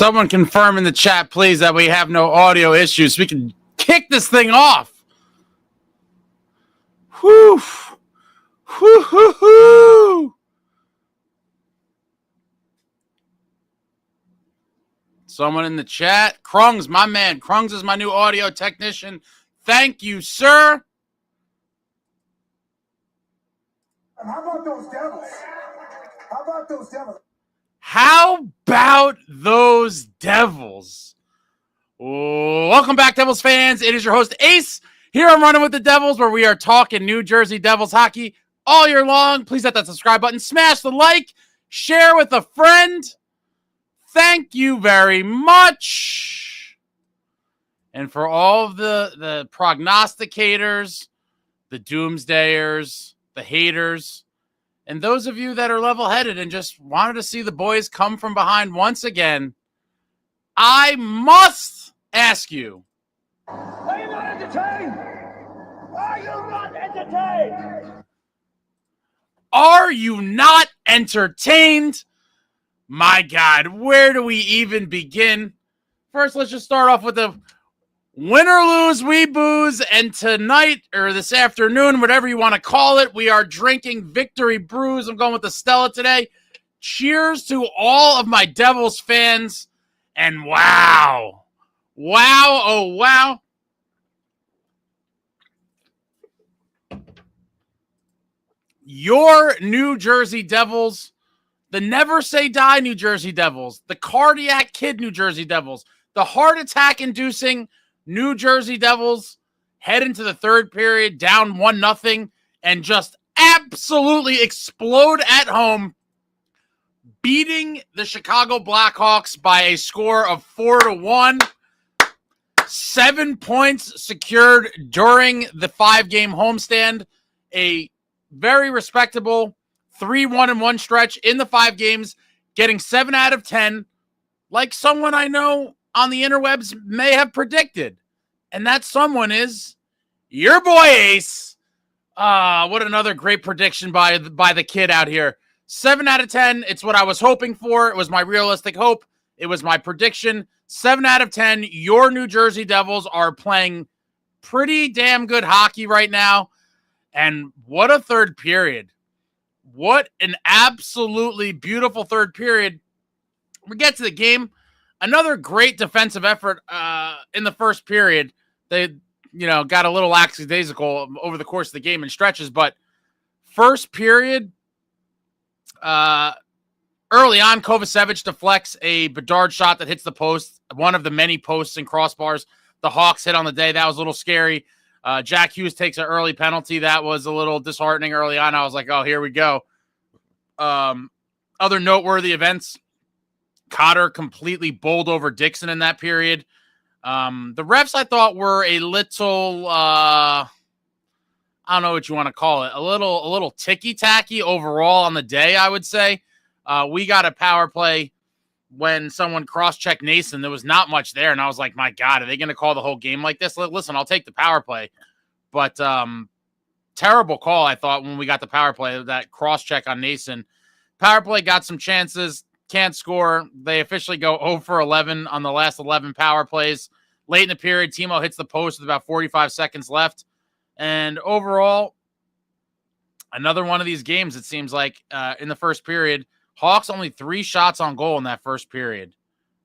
Someone confirm in the chat, please, that we have no audio issues. We can kick this thing off. Whew. Whew, whew, whew. Someone in the chat. Krungs, my man. Krungs is my new audio technician. Thank you, sir. And how about those devils? How about those devils? How about those Devils? Welcome back, Devils fans. It is your host, Ace. Here I'm running with the Devils, where we are talking New Jersey Devils hockey all year long. Please hit that subscribe button. Smash the like. Share with a friend. Thank you very much. And for all of the prognosticators, the doomsdayers, the haters, and those of you that are level-headed and just wanted to see the boys come from behind once again, I must ask you. Are you not entertained? Are you not entertained? Are you not entertained? My God, where do we even begin? First, let's just start off with the win or lose, we booze. And tonight, or this afternoon, whatever you want to call it, we are drinking Victory Brews. I'm going with the Stella today. Cheers to all of my Devils fans. And wow. Wow, oh wow. Your New Jersey Devils, the never say die New Jersey Devils, the cardiac kid New Jersey Devils, the heart attack inducing New Jersey Devils head into the third period down 1-0 and just absolutely explode at home, beating the Chicago Blackhawks by a score of 4-1. 7 points secured during the 5-game homestand. A very respectable 3-1-1 stretch in the 5 games, getting 7 out of 10, like someone I know on the interwebs may have predicted. And that someone is your boy Ace. What another great prediction by the kid out here. 7 out of 10. It's what I was hoping for. It was my realistic hope. It was my prediction. 7 out of 10. Your New Jersey Devils are playing pretty damn good hockey right now. And what a third period. What an absolutely beautiful third period. We get to the game. Another great defensive effort in the first period. They, got a little lackadaisical over the course of the game in stretches, but first period, early on, Kovacevich deflects a Bedard shot that hits the post, one of the many posts and crossbars the Hawks hit on the day. That was a little scary. Jackhughes takes an early penalty. That was a little disheartening early on. I was like, oh, here we go. Other noteworthy events. Cotter completely bowled over Dixon in that period. The refs, I thought, were a little, I don't know what you want to call it, a little ticky-tacky overall on the day, I would say. We got a power play when someone cross-checked Nason. There was not much there, and I was like, my God, are they going to call the whole game like this? Listen, I'll take the power play. But terrible call, I thought, when we got the power play, that cross-check on Nason. Power play got some chances. Can't score. They officially go 0 for 11 on the last 11 power plays. Late in the period, Timo hits the post with about 45 seconds left. And overall, another one of these games, it seems like, in the first period, Hawks only 3 shots on goal in that first period.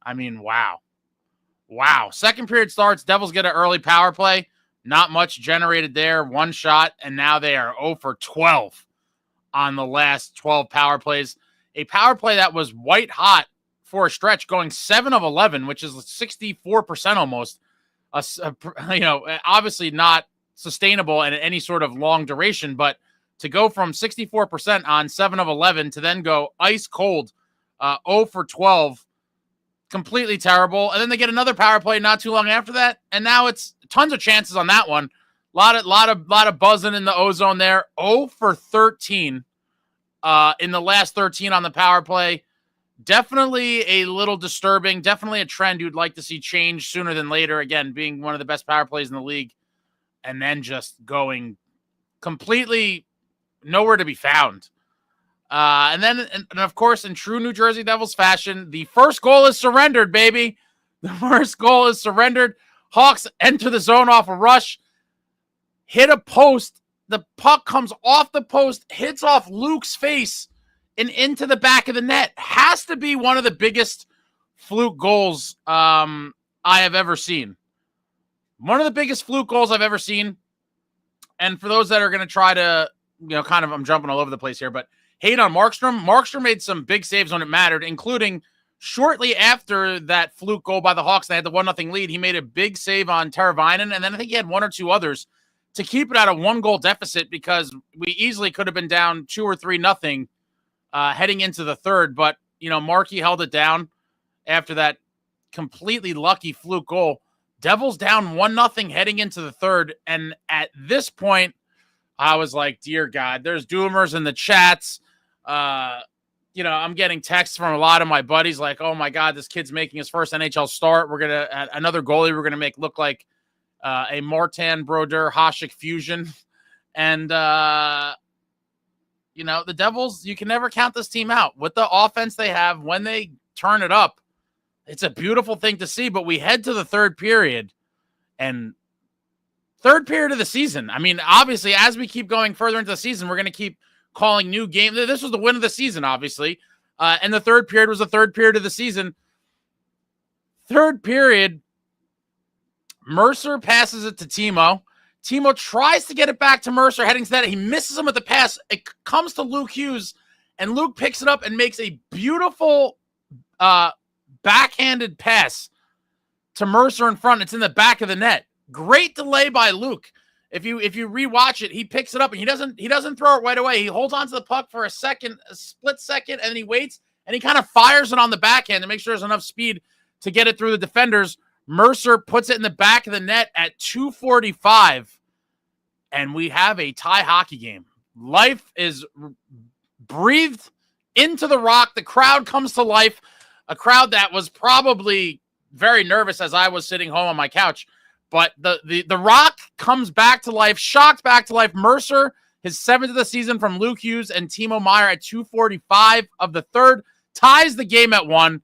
I mean, wow. Wow. Second period starts. Devils get an early power play. Not much generated there. 1 shot, and now they are 0 for 12 on the last 12 power plays. A power play that was white hot for a stretch, going 7 of 11, which is 64% almost. Obviously not sustainable in any sort of long duration, but to go from 64% on 7 of 11 to then go ice cold, 0 for 12, completely terrible. And then they get another power play not too long after that, and now it's tons of chances on that one. Lot of buzzing in the ozone there. 0 for 13. In the last 13 on the power play. Definitely a little disturbing. Definitely a trend you'd like to see change sooner than later. Again, being one of the best power plays in the league. And then just going completely nowhere to be found And of course, in true New Jersey Devils fashion, the first goal is surrendered, baby. The first goal is surrendered. Hawks enter the zone off a rush, hit a post. The puck comes off the post, hits off Luke's face, and into the back of the net. Has to be one of the biggest fluke goals I have ever seen. One of the biggest fluke goals I've ever seen. And for those that are going to try to, I'm jumping all over the place here, but hate on Markstrom. Markstrom made some big saves when it mattered, including shortly after that fluke goal by the Hawks. They had the 1-0 lead. He made a big save on Teravainen, and then I think he had one or two others to keep it at a 1-goal deficit, because we easily could have been down 2 or 3-0 heading into the third. But, Markey held it down after that completely lucky fluke goal. Devils down 1-0 heading into the third. And at this point, I was like, dear God, there's doomers in the chats. I'm getting texts from a lot of my buddies like, oh my God, this kid's making his first NHL start. We're going to, another goalie we're going to make look like a Martin Brodeur Hasek fusion. And, the Devils, you can never count this team out. With the offense they have, when they turn it up, it's a beautiful thing to see. But we head to the third period, and third period of the season. I mean, obviously, as we keep going further into the season, we're going to keep calling new games. This was the win of the season, obviously. And the third period was the third period of the season. Third period, Mercer passes it to Timo. Timo tries to get it back to Mercer, heading to that. He misses him with the pass. It comes to Luke Hughes, and Luke picks it up and makes a beautiful backhanded pass to Mercer in front. It's in the back of the net. Great delay by Luke. If you rewatch it, he picks it up and he doesn't throw it right away. He holds onto the puck for a split second, and then he waits and he kind of fires it on the backhand to make sure there's enough speed to get it through the defenders. Mercer puts it in the back of the net at 2:45, and we have a tie hockey game. Life is breathed into the Rock. The crowd comes to life, a crowd that was probably very nervous as I was sitting home on my couch. But the Rock comes back to life, shocked back to life. Mercer, his 7th of the season from Luke Hughes and Timo Meier at 2:45 of the third, ties the game at 1.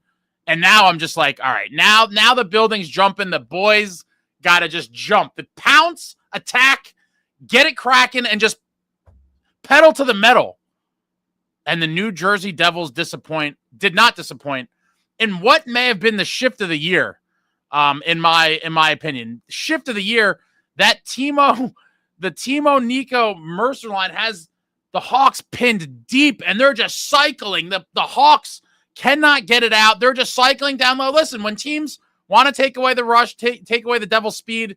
And now I'm just like, all right, now the building's jumping. The boys got to just jump. The pounce, attack, get it cracking, and just pedal to the metal. And the New Jersey Devils did not disappoint in what may have been the shift of the year, in my opinion. Shift of the year, that the Timo, Nico, Mercer line has the Hawks pinned deep, and they're just cycling. The Hawks cannot get it out. They're just cycling down low. Listen, when teams want to take away the rush, take away the Devils' speed,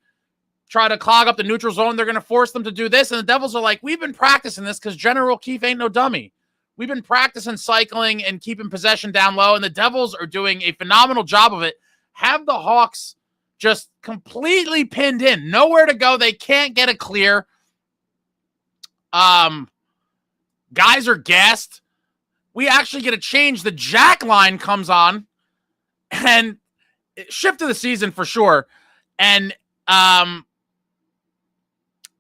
try to clog up the neutral zone, they're going to force them to do this. And the Devils are like, we've been practicing this because General Keefe ain't no dummy. We've been practicing cycling and keeping possession down low, and the Devils are doing a phenomenal job of it. Have the Hawks just completely pinned in. Nowhere to go. They can't get it clear. Guys are gassed. We actually get a change. The Jack line comes on, and shift of the season for sure. And the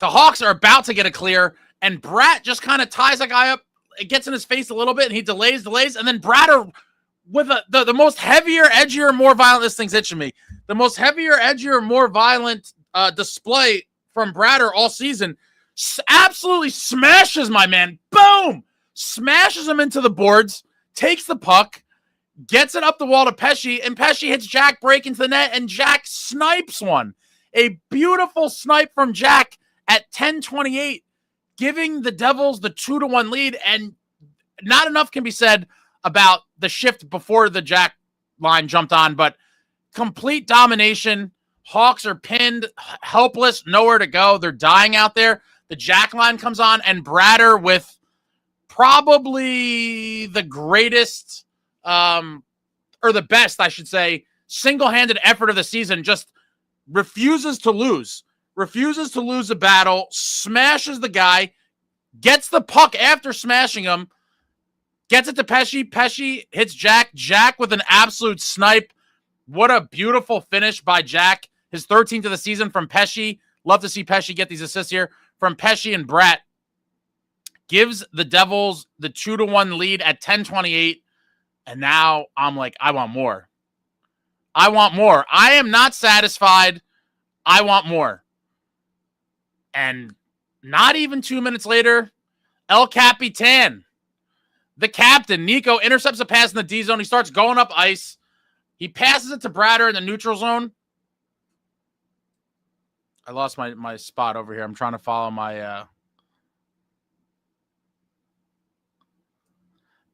Hawks are about to get a clear, and Bratt just kind of ties a guy up. It gets in his face a little bit, and he delays, and then Bratter with the most heavier, edgier, more violent. This thing's itching me. The most heavier, edgier, more violent display from Bratter all season. Absolutely smashes my man. Boom! Smashes him into the boards, takes the puck, gets it up the wall to Pesce, and Pesce hits Jack break into the net, and Jack snipes one. A beautiful snipe from Jack at 10:28, giving the Devils the 2-1 lead. And not enough can be said about the shift before the Jack line jumped on, but complete domination. Hawks are pinned, helpless, nowhere to go. They're dying out there. The Jack line comes on, and Bratter with probably the greatest, or the best, I should say, single-handed effort of the season, just refuses to lose a battle, smashes the guy, gets the puck after smashing him, gets it to Pesce. Pesce hits Jack. Jack with an absolute snipe. What a beautiful finish by Jack. His 13th of the season from Pesce. Love to see Pesce get these assists here from Pesce and Bratt. gives the Devils the 2-1 lead at 10:28. And now I'm like, I want more. I want more. I am not satisfied. I want more. And not even 2 minutes later, El Capitan, the captain, Nico, intercepts a pass in the D zone. He starts going up ice. He passes it to Bratter in the neutral zone. I lost my spot over here. I'm trying to follow my...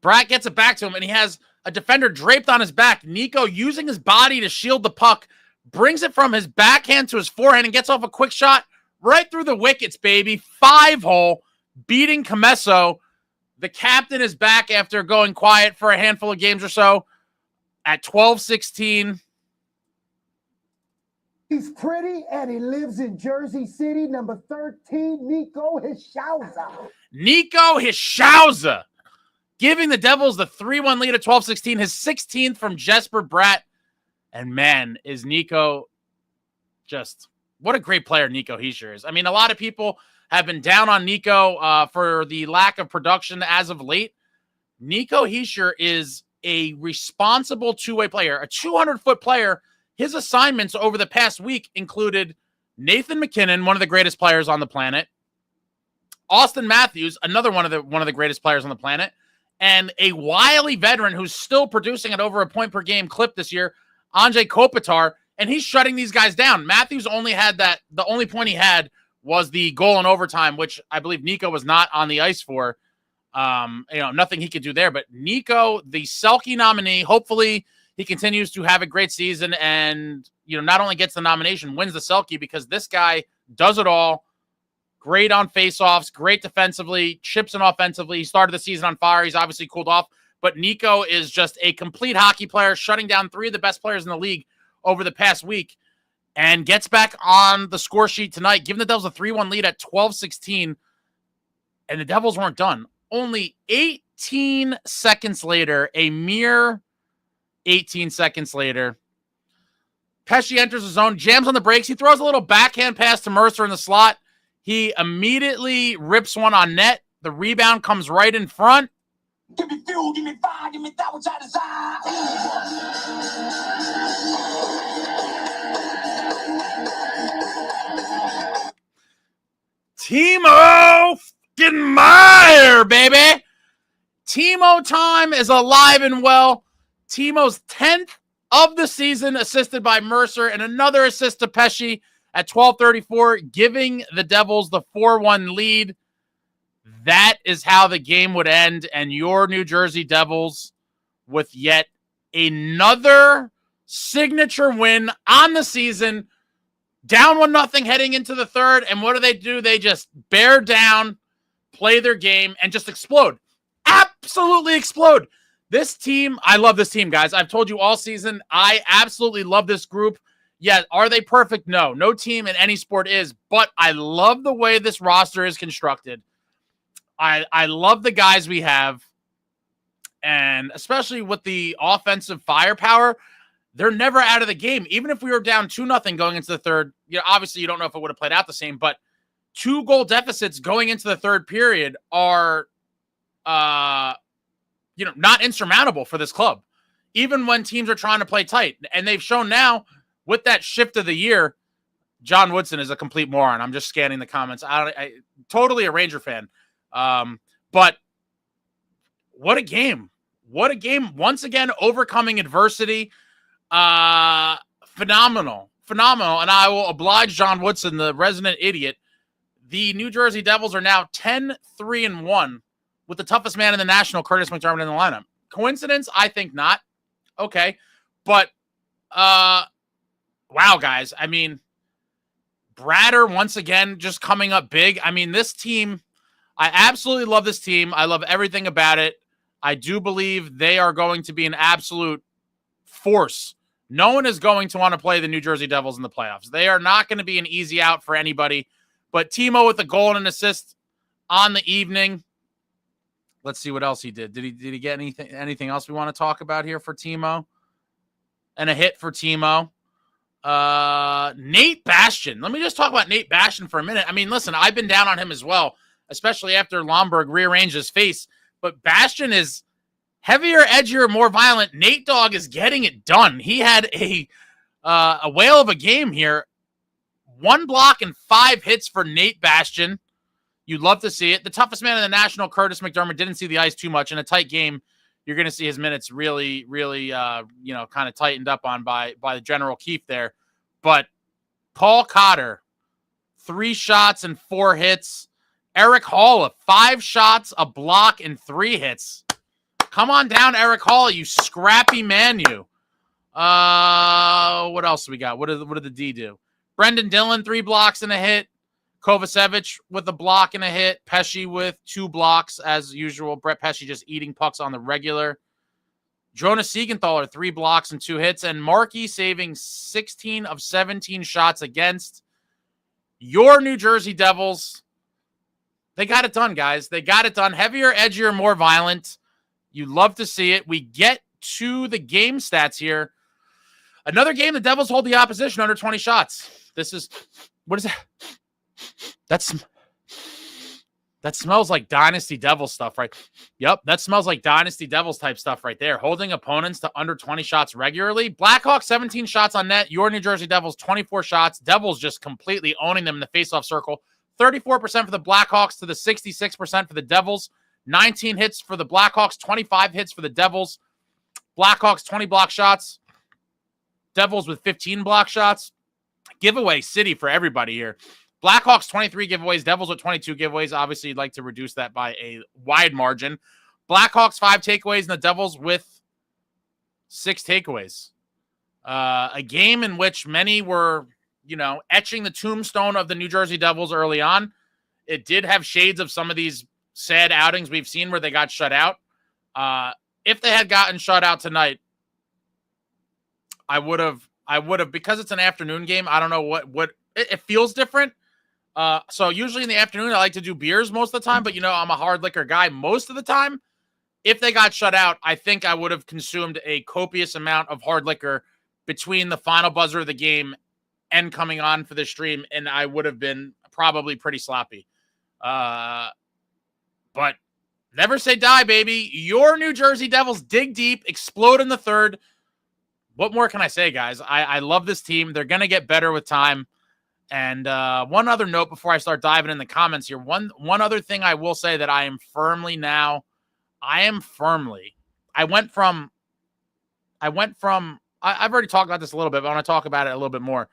Bratt gets it back to him, and he has a defender draped on his back. Nico, using his body to shield the puck, brings it from his backhand to his forehand and gets off a quick shot right through the wickets, baby. 5-hole, beating Comesso. The captain is back after going quiet for a handful of games or so at 12-16. He's pretty, and he lives in Jersey City. Number 13, Nico Hischier. Nico Hischier giving the Devils the 3-1 lead at 12-16. His 16th from Jesper Bratt. And man, is Nico just... What a great player Nico Hischier is. I mean, a lot of people have been down on Nico for the lack of production as of late. Nico Hischier is a responsible two-way player, a 200-foot player. His assignments over the past week included Nathan McKinnon, one of the greatest players on the planet, Austin Matthews, another one of the greatest players on the planet, and a wily veteran who's still producing at over a point per game clip this year, Anze Kopitar, and he's shutting these guys down. Matthews only had the only point he had was the goal in overtime, which I believe Nico was not on the ice for. Nothing he could do there. But Nico, the Selke nominee, hopefully he continues to have a great season and, not only gets the nomination, wins the Selke, because this guy does it all. Great on faceoffs, great defensively, chips and offensively. He started the season on fire. He's obviously cooled off. But Nico is just a complete hockey player, shutting down 3 of the best players in the league over the past week, and gets back on the score sheet tonight, giving the Devils a 3-1 lead at 12-16. And the Devils weren't done. Only 18 seconds later, a mere 18 seconds later, Pesce enters the zone, jams on the brakes. He throws a little backhand pass to Mercer in the slot. He immediately rips one on net. The rebound comes right in front. Give me fuel, give me fire, give me that which I desire. Timo fucking Meyer, baby. Timo time is alive and well. Timo's 10th of the season, assisted by Mercer, and another assist to Pesce at 12:34, giving the Devils the 4-1 lead. That is how the game would end, and your New Jersey Devils with yet another signature win on the season, down 1-0 heading into the third, and what do? They just bear down, play their game, and just explode. Absolutely explode. This team, I love this team, guys. I've told you all season, I absolutely love this group. Yeah, are they perfect? No. No team in any sport is, but I love the way this roster is constructed. I love the guys we have, and especially with the offensive firepower, they're never out of the game. Even if we were down 2-0 going into the third, obviously you don't know if it would have played out the same, but 2-goal deficits going into the third period are, not insurmountable for this club, even when teams are trying to play tight. And they've shown now with that shift of the year, John Woodson is a complete moron. I'm just scanning the comments. I totally a Ranger fan. But what a game. What a game. Once again, overcoming adversity. Phenomenal. And I will oblige John Woodson, the resident idiot. The New Jersey Devils are now 10-3-1 with the toughest man in the National, Curtis McDermott, in the lineup. Coincidence? I think not. Okay. But, wow, guys. I mean, Bratter, once again, just coming up big. I mean, this team, I absolutely love this team. I love everything about it. I do believe they are going to be an absolute force. No one is going to want to play the New Jersey Devils in the playoffs. They are not going to be an easy out for anybody. But Timo with a goal and an assist on the evening. Let's see what else he did. Did he get anything else we want to talk about here for Timo? And a hit for Timo. Nate Bastian. Let me just talk about Nate Bastian for a minute. I mean, listen, I've been down on him as well, especially after Lomberg rearranged his face. But Bastian is heavier, edgier, more violent. Nate Dogg is getting it done. He had a whale of a game here. 1 block and 5 hits for Nate Bastian. You'd love to see it. The toughest man in the National, Curtis McDermott, didn't see the ice too much. In a tight game, you're going to see his minutes really, really, kind of tightened up on by the General Keefe there. But Paul Cotter, 3 shots and 4 hits. Eric Hall, 5 shots, a block, and 3 hits. Come on down, Eric Hall, you scrappy man, you. What else we got? What did the D do? Brendan Dillon, 3 blocks and a hit. Kovacevich with a block and a hit. Pesce with 2 blocks, as usual. Brett Pesce just eating pucks on the regular. Jonas Siegenthaler, 3 blocks and 2 hits. And Markey saving 16 of 17 shots against your New Jersey Devils. They got it done, guys. They got it done. Heavier, edgier, more violent. You love to see it. We get to the game stats here. Another game, the Devils hold the opposition under 20 shots. This is, what is that? That smells like Dynasty Devils stuff, right? Yep, that smells like Dynasty Devils type stuff right there. Holding opponents to under 20 shots regularly. Blackhawks, 17 shots on net. Your New Jersey Devils, 24 shots. Devils just completely owning them in the faceoff circle. 34% for the Blackhawks to the 66% for the Devils. 19 hits for the Blackhawks, 25 hits for the Devils. Blackhawks, 20 block shots. Devils with 15 block shots. Giveaway city for everybody here. Blackhawks, 23 giveaways. Devils with 22 giveaways. Obviously, you'd like to reduce that by a wide margin. Blackhawks, 5 takeaways, and the Devils with 6 takeaways. A game in which many were, etching the tombstone of the New Jersey Devils early on. It did have shades of some of these sad outings we've seen where they got shut out. If they had gotten shut out tonight, I would have, because it's an afternoon game. I don't know what it feels different. So usually in the afternoon, I like to do beers most of the time, but I'm a hard liquor guy most of the time. If they got shut out, I think I would have consumed a copious amount of hard liquor between the final buzzer of the game and coming on for the stream, and I would have been probably pretty sloppy. But never say die, baby. Your New Jersey Devils dig deep, explode in the third. What more can I say, guys? I love this team. They're going to get better with time. And one other note before I start diving in the comments here. One other thing I will say that I am firmly now. I've already talked about this a little bit, but I want to talk about it a little bit more.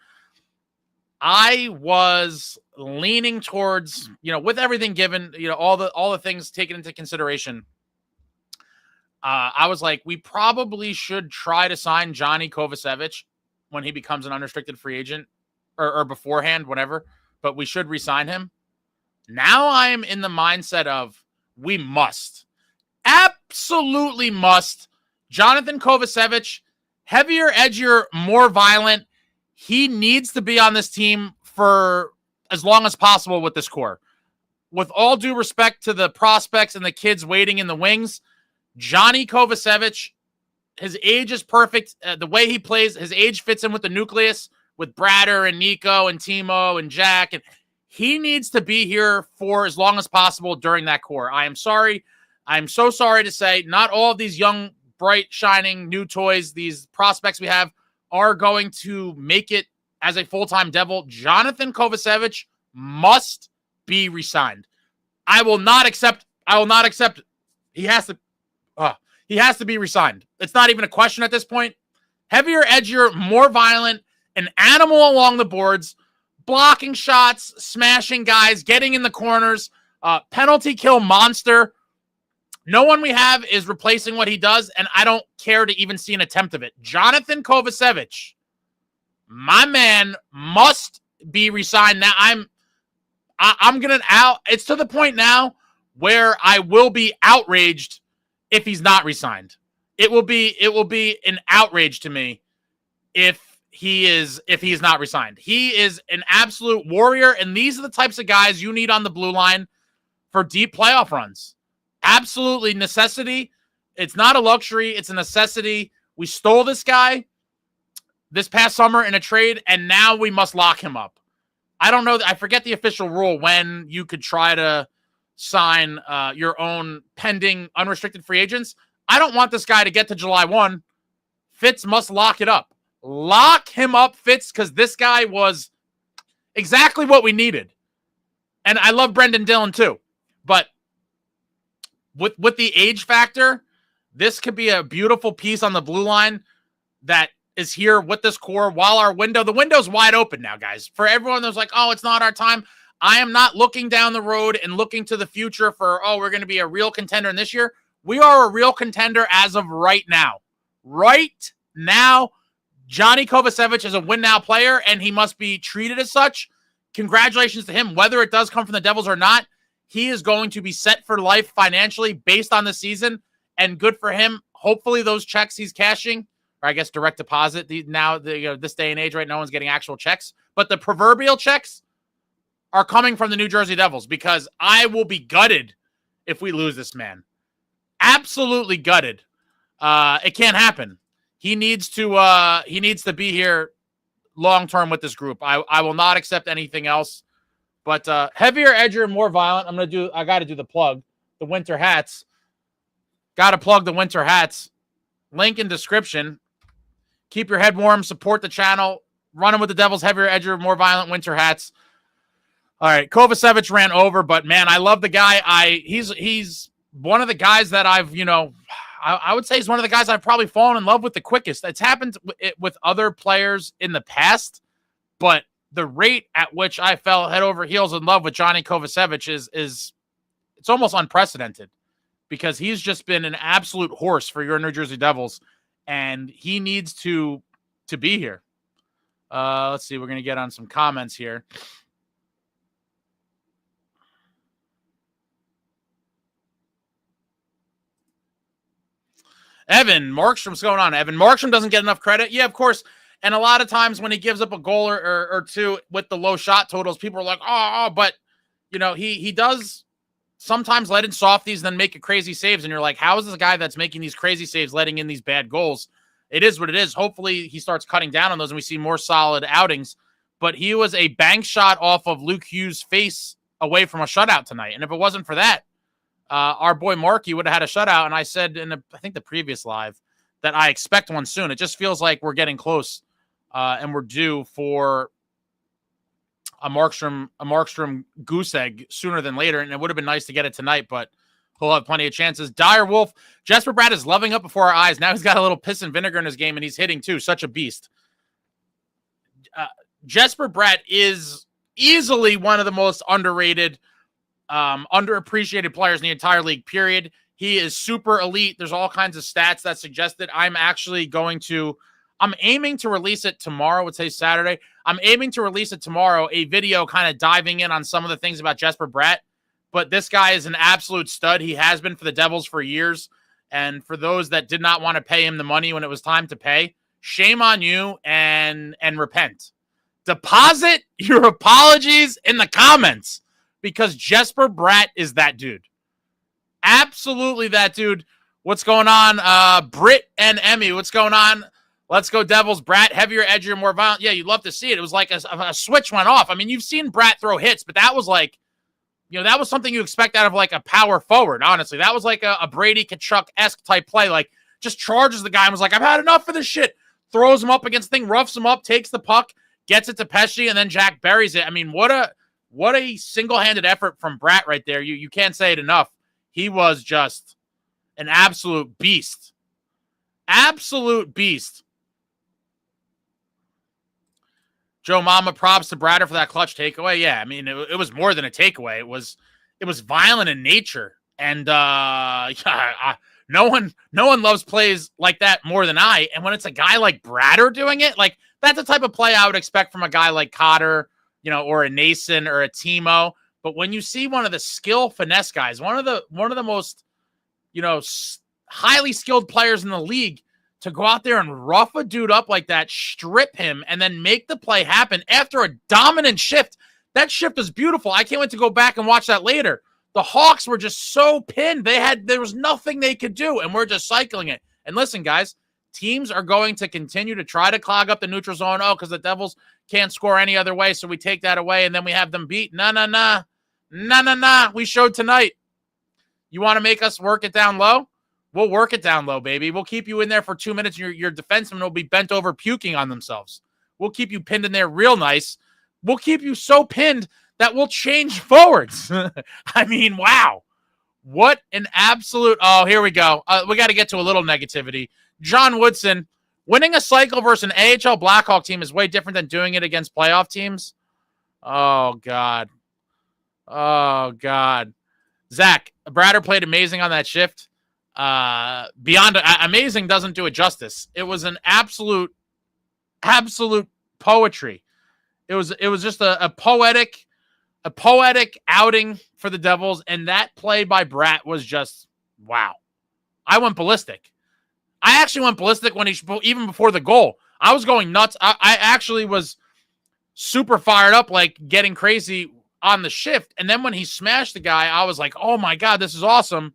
I was leaning towards, with everything given, all the things taken into consideration. I was like, we probably should try to sign Johnny Kovacevich when he becomes an unrestricted free agent or beforehand, whatever, but we should re-sign him. Now I am in the mindset of we must, absolutely must. Jonathan Kovacevich, heavier, edgier, more violent. He needs to be on this team for as long as possible with this core. With all due respect to the prospects and the kids waiting in the wings, Johnny Kovacevich, his age is perfect. The way he plays, his age fits in with the nucleus, with Brader and Nico and Timo and Jack. And he needs to be here for as long as possible during that core. I am sorry. I'm so sorry to say not all of these young, bright, shining new toys, these prospects we have, are going to make it as a full-time Devil. Jonathan Kovacevich must be re-signed. I will not accept. He has to be re-signed. It's not even a question at this point. Heavier, edgier, more violent, an animal along the boards, blocking shots, smashing guys, getting in the corners, penalty kill monster. No one we have is replacing what he does, and I don't care to even see an attempt of it. Jonathan Kovacevich, my man, must be re-signed. Now I'm gonna out. It's to the point now where I will be outraged if he's not re-signed. It will be an outrage to me if he's not re-signed. He is an absolute warrior, and these are the types of guys you need on the blue line for deep playoff runs. Absolutely necessity. It's not a luxury. It's a necessity. We stole this guy this past summer in a trade, and now we must lock him up. I don't know. I forget the official rule when you could try to sign your own pending unrestricted free agents. I don't want this guy to get to July 1. Fitz must lock it up. Lock him up, Fitz, because this guy was exactly what we needed. And I love Brendan Dillon too. But with the age factor, this could be a beautiful piece on the blue line that is here with this core while the window's wide open now, guys. For everyone that's like, oh, it's not our time. I am not looking down the road and looking to the future for, oh, we're going to be a real contender in this year. We are a real contender as of right now. Right now, Johnny Kovacevich is a win-now player, and he must be treated as such. Congratulations to him. Whether it does come from the Devils or not, he is going to be set for life financially based on the season, and good for him. Hopefully those checks he's cashing, or I guess direct deposit. This day and age, right, no one's getting actual checks. But the proverbial checks are coming from the New Jersey Devils, because I will be gutted if we lose this man. Absolutely gutted. It can't happen. He needs to be here long-term with this group. I will not accept anything else. But heavier, edgier, more violent. I got to do the plug. The winter hats. Got to plug the winter hats. Link in description. Keep your head warm. Support the channel. Running with the Devils, heavier, edgier, more violent winter hats. All right, Kovacevich ran over, but man, I love the guy. He's one of the guys that I've, I would say he's one of the guys I've probably fallen in love with the quickest. It's happened with other players in the past, but the rate at which I fell head over heels in love with Johnny Kovacevich is it's almost unprecedented, because he's just been an absolute horse for your New Jersey Devils, and he needs to be here. Let's see. We're going to get on some comments here. Evan Markstrom's going on. Evan Markstrom doesn't get enough credit. Yeah, of course. And a lot of times when he gives up a goal or two with the low shot totals, people are like, but he does sometimes let in softies and then make crazy saves. And you're like, how is this guy that's making these crazy saves letting in these bad goals? It is what it is. Hopefully he starts cutting down on those and we see more solid outings. But he was a bank shot off of Luke Hughes' face away from a shutout tonight. And if it wasn't for that, our boy Marky would have had a shutout. And I said in I think the previous live that I expect one soon. It just feels like we're getting close and we're due for a Markstrom goose egg sooner than later. And it would have been nice to get it tonight, but he'll have plenty of chances. Dire Wolf, Jesper Bratt is loving up before our eyes. Now he's got a little piss and vinegar in his game, and he's hitting too. Such a beast. Jesper Bratt is easily one of the most underrated, underappreciated players in the entire league, period. He is super elite. There's all kinds of stats that suggest that I'm aiming to release it tomorrow. It's Saturday. I'm aiming to release it tomorrow, a video kind of diving in on some of the things about Jesper Bratt. But this guy is an absolute stud. He has been for the Devils for years. And for those that did not want to pay him the money when it was time to pay, shame on you and repent. Deposit your apologies in the comments, because Jesper Bratt is that dude. Absolutely that dude. What's going on? Britt and Emmy, what's going on? Let's go Devils. Bratt, heavier, edgier, more violent. Yeah, you'd love to see it. It was like a switch went off. I mean, you've seen Bratt throw hits, but that was like, that was something you expect out of like a power forward, honestly. That was like a Brady Tkachuk-esque type play. Like, just charges the guy and was like, I've had enough of this shit. Throws him up against the thing, roughs him up, takes the puck, gets it to Pesce, and then Jack buries it. I mean, what a single-handed effort from Bratt right there. You can't say it enough. He was just an absolute beast. Absolute beast. Joe Mama, props to Bratter for that clutch takeaway. Yeah, I mean, it was more than a takeaway. It was violent in nature. And no one loves plays like that more than I. And when it's a guy like Bratter doing it, like, that's the type of play I would expect from a guy like Cotter, or a Nason or a Timo. But when you see one of the skill finesse guys, one of the most, highly skilled players in the league, to go out there and rough a dude up like that, strip him, and then make the play happen after a dominant shift. That shift was beautiful. I can't wait to go back and watch that later. The Hawks were just so pinned. There was nothing they could do, and we're just cycling it. And listen, guys, teams are going to continue to try to clog up the neutral zone. Oh, because the Devils can't score any other way, so we take that away, and then we have them beat. No. Nah. We showed tonight. You want to make us work it down low? We'll work it down low, baby. We'll keep you in there for 2 minutes. And your defensemen will be bent over puking on themselves. We'll keep you pinned in there real nice. We'll keep you so pinned that we'll change forwards. I mean, wow. What an absolute... Oh, here we go. We got to get to a little negativity. John Woodson, winning a cycle versus an AHL Blackhawk team is way different than doing it against playoff teams. Oh, God. Zach, Bratter played amazing on that shift. Beyond amazing doesn't do it justice. It was an absolute poetry. It was just a poetic outing for the Devils, and that play by Bratt was just wow. I went ballistic. I actually went ballistic when even before the goal. I was going nuts. I actually was super fired up, like getting crazy on the shift. And then when he smashed the guy, I was like, oh my God, this is awesome.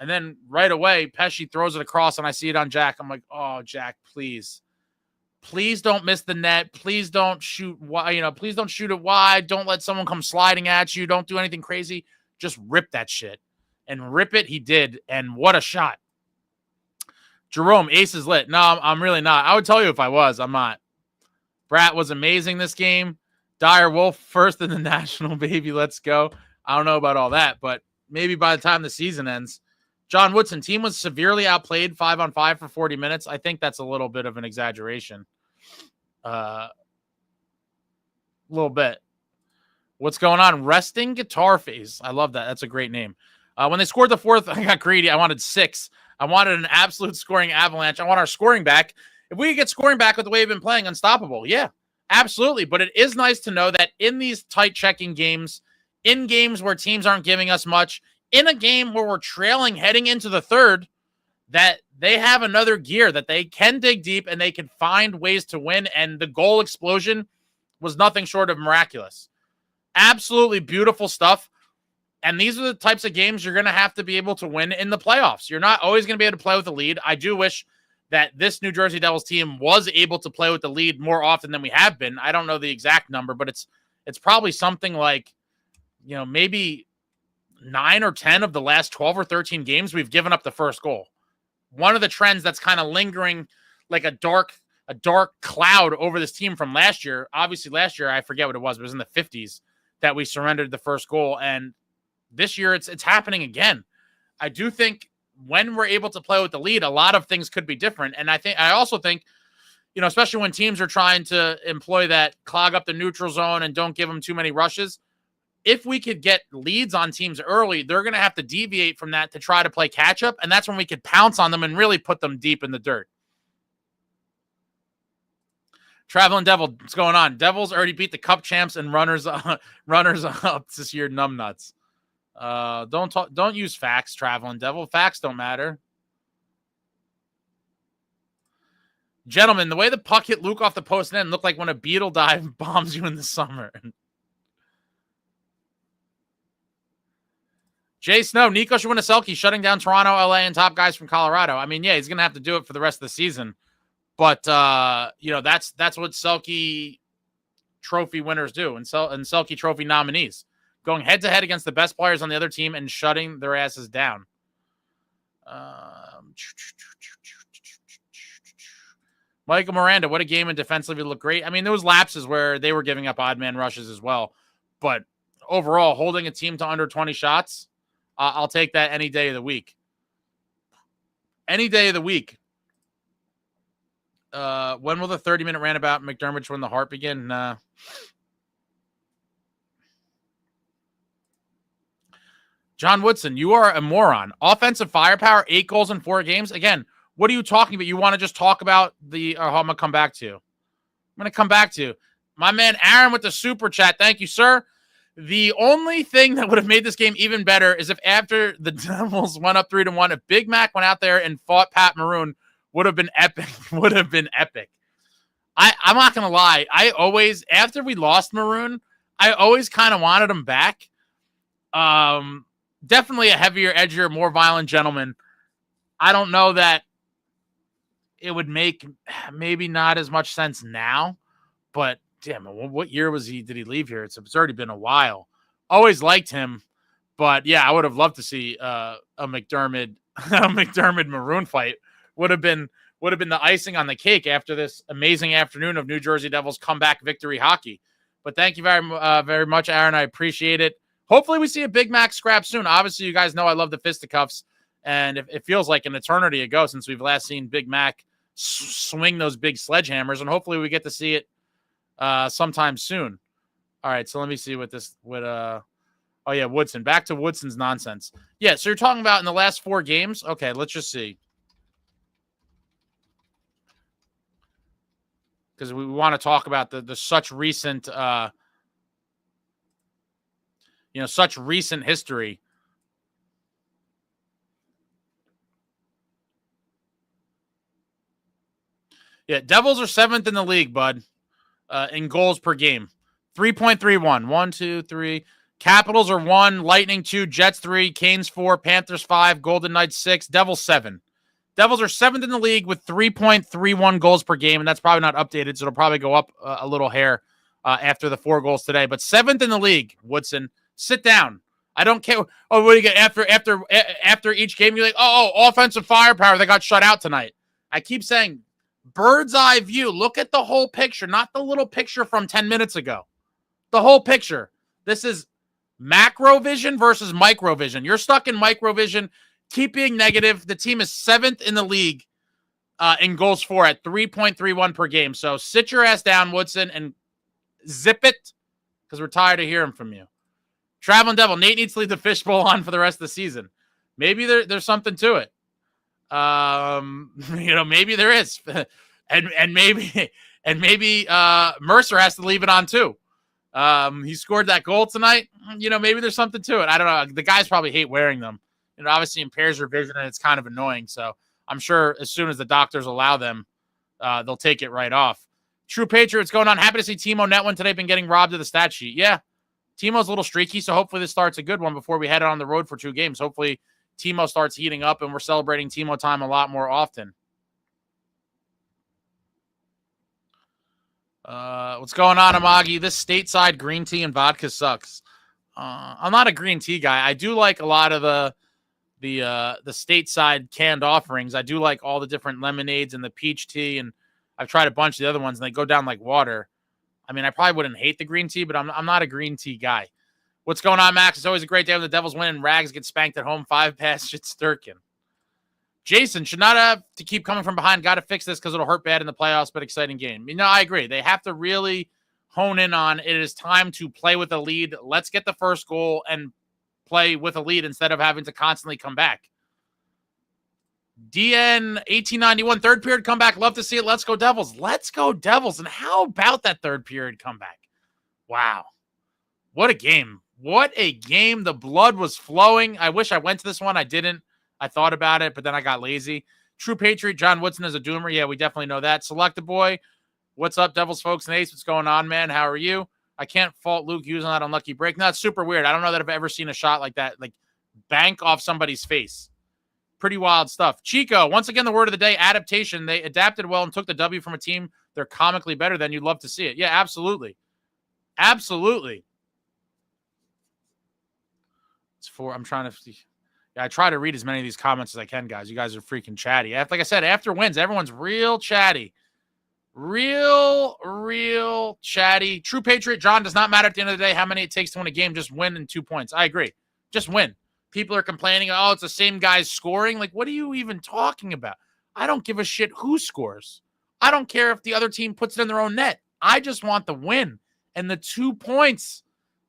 And then right away, Pesci throws it across, and I see it on Jack. I'm like, oh, Jack, please. Please don't miss the net. Please don't shoot please don't shoot it wide. Don't let someone come sliding at you. Don't do anything crazy. Just rip that shit. And rip it, he did. And what a shot. Jerome, ace is lit. No, I'm really not. I would tell you if I was. I'm not. Bratt was amazing this game. Dyer Wolf first in the national, baby. Let's go. I don't know about all that, but maybe by the time the season ends. John Woodson, team was severely outplayed 5-on-5 for 40 minutes. I think that's a little bit of an exaggeration. A little bit. What's going on? Resting Guitar Face. I love that. That's a great name. When they scored the fourth, I got greedy. I wanted 6. I wanted an absolute scoring avalanche. I want our scoring back. If we could get scoring back with the way we've been playing, unstoppable. Yeah, absolutely. But it is nice to know that in these tight checking games, in games where teams aren't giving us much, in a game where we're trailing heading into the third, that they have another gear, that they can dig deep and they can find ways to win. And the goal explosion was nothing short of miraculous. Absolutely beautiful stuff. And these are the types of games you're going to have to be able to win in the playoffs. You're not always going to be able to play with the lead. I do wish that this New Jersey Devils team was able to play with the lead more often than we have been. I don't know the exact number, but it's probably something like, maybe 9 or 10 of the last 12 or 13 games we've given up the first goal. One of the trends that's kind of lingering like a dark cloud over this team from last year. Obviously last year, I forget what it was, but it was in the 50s that we surrendered the first goal. And this year it's happening again. I do think when we're able to play with the lead, a lot of things could be different. And I also think, especially when teams are trying to employ that clog up the neutral zone and don't give them too many rushes, if we could get leads on teams early, they're going to have to deviate from that to try to play catch up. And that's when we could pounce on them and really put them deep in the dirt. Traveling Devil, what's going on? Devils already beat the Cup champs and runners up this year. Numbnuts. Don't use facts, Traveling Devil. Facts don't matter. Gentlemen, the way the puck hit Luke off the post end looked like when a beetle dive bombs you in the summer. Jay Snow, Nico should win a Selke, shutting down Toronto, LA, and top guys from Colorado. I mean, yeah, he's going to have to do it for the rest of the season. But, that's what Selke trophy winners do and Selke trophy nominees. Going head-to-head against the best players on the other team and shutting their asses down. Michael Miranda, what a game, and defensively looked great. I mean, there was lapses where they were giving up odd man rushes as well. But overall, holding a team to under 20 shots, I'll take that any day of the week. Any day of the week. When will the 30-minute rant about McDermott win the Hart begin? John Woodson, you are a moron. Offensive firepower, 8 goals in 4 games. Again, what are you talking about? You want to just talk about the... I'm going to come back to. My man Aaron with the super chat. Thank you, sir. The only thing that would have made this game even better is if after the Devils went up 3-1, if Big Mac went out there and fought Pat Maroon, would have been epic. I'm not going to lie. After we lost Maroon, I always kind of wanted him back. Definitely a heavier, edgier, more violent gentleman. I don't know that it would make maybe not as much sense now, but damn, what year did he leave here? It's already been a while. Always liked him, but yeah, I would have loved to see a McDermott Maroon fight. Would have been the icing on the cake after this amazing afternoon of New Jersey Devils comeback victory hockey. But thank you very much, Aaron. I appreciate it. Hopefully we see a Big Mac scrap soon. Obviously, you guys know I love the fisticuffs, and it feels like an eternity ago since we've last seen Big Mac swing those big sledgehammers, and hopefully we get to see it sometime soon. All right, so let me see oh yeah, Woodson. Back to Woodson's nonsense. Yeah, so you're talking about in the last 4 games? Okay, let's just see. Because we want to talk about the such recent such recent history. Yeah, Devils are 7th in the league, bud, in goals per game. 3.31. 1, 2, 3. Capitals are 1, Lightning 2, Jets 3, Canes 4, Panthers 5, Golden Knights 6, Devils 7. Devils are 7th in the league with 3.31 goals per game, and that's probably not updated, so it'll probably go up a little hair after the 4 goals today. But 7th in the league, Woodson. Sit down. I don't care. Oh, what do you get after each game? You're like, oh, offensive firepower. They got shut out tonight. I keep saying bird's eye view. Look at the whole picture, not the little picture from 10 minutes ago. The whole picture. This is macro vision versus micro vision. You're stuck in micro vision. Keep being negative. The team is 7th in the league in goals for at 3.31 per game. So sit your ass down, Woodson, and zip it because we're tired of hearing from you. Traveling Devil, Nate needs to leave the fishbowl on for the rest of the season. Maybe there's something to it. Maybe there is. and maybe Mercer has to leave it on too. He scored that goal tonight. Maybe there's something to it. I don't know. The guys probably hate wearing them. It obviously impairs your vision, and it's kind of annoying. So I'm sure as soon as the doctors allow them, they'll take it right off. True Patriots going on. Happy to see Timo Netwin today been getting robbed of the stat sheet. Yeah, Timo's a little streaky, so hopefully this starts a good one before we head on the road for 2 games. Hopefully Timo starts heating up, and we're celebrating Timo time a lot more often. What's going on, Amagi? This stateside green tea and vodka sucks. I'm not a green tea guy. I do like a lot of the stateside canned offerings. I do like all the different lemonades and the peach tea, and I've tried a bunch of the other ones, and they go down like water. I mean, I probably wouldn't hate the green tea, but I'm not a green tea guy. What's going on, Max? It's always a great day when the Devils win and Rags get spanked at home. 5 past Sturkin. Jason should not have to keep coming from behind. Got to fix this because it'll hurt bad in the playoffs, but exciting game. I agree. They have to really hone in on it is time to play with a lead. Let's get the first goal and play with a lead instead of having to constantly come back. DN 1891, third period comeback. Love to see it. Let's go Devils. Let's go Devils. And how about that third period comeback? Wow. What a game. What a game. The blood was flowing. I wish I went to this one. I didn't. I thought about it, but then I got lazy. True Patriot, John Woodson is a doomer. Yeah, we definitely know that. Selected Boy. What's up, Devils folks and Ace? What's going on, man? How are you? I can't fault Luke Hughes on that unlucky break. No, it's super weird. I don't know that I've ever seen a shot like that, like bank off somebody's face. Pretty wild stuff. Chico, once again, the word of the day, adaptation. They adapted well and took the W from a team they're comically better than. You'd love to see it. Yeah, absolutely. Absolutely. It's 4. I'm trying to see. Yeah, I try to read as many of these comments as I can, guys. You guys are freaking chatty. Like I said, after wins, everyone's real chatty. Real chatty. True Patriot, John, does not matter at the end of the day how many it takes to win a game. Just win in 2 points. I agree. Just win. People are complaining, oh, it's the same guys scoring. Like, what are you even talking about? I don't give a shit who scores. I don't care if the other team puts it in their own net. I just want the win. And the 2 points.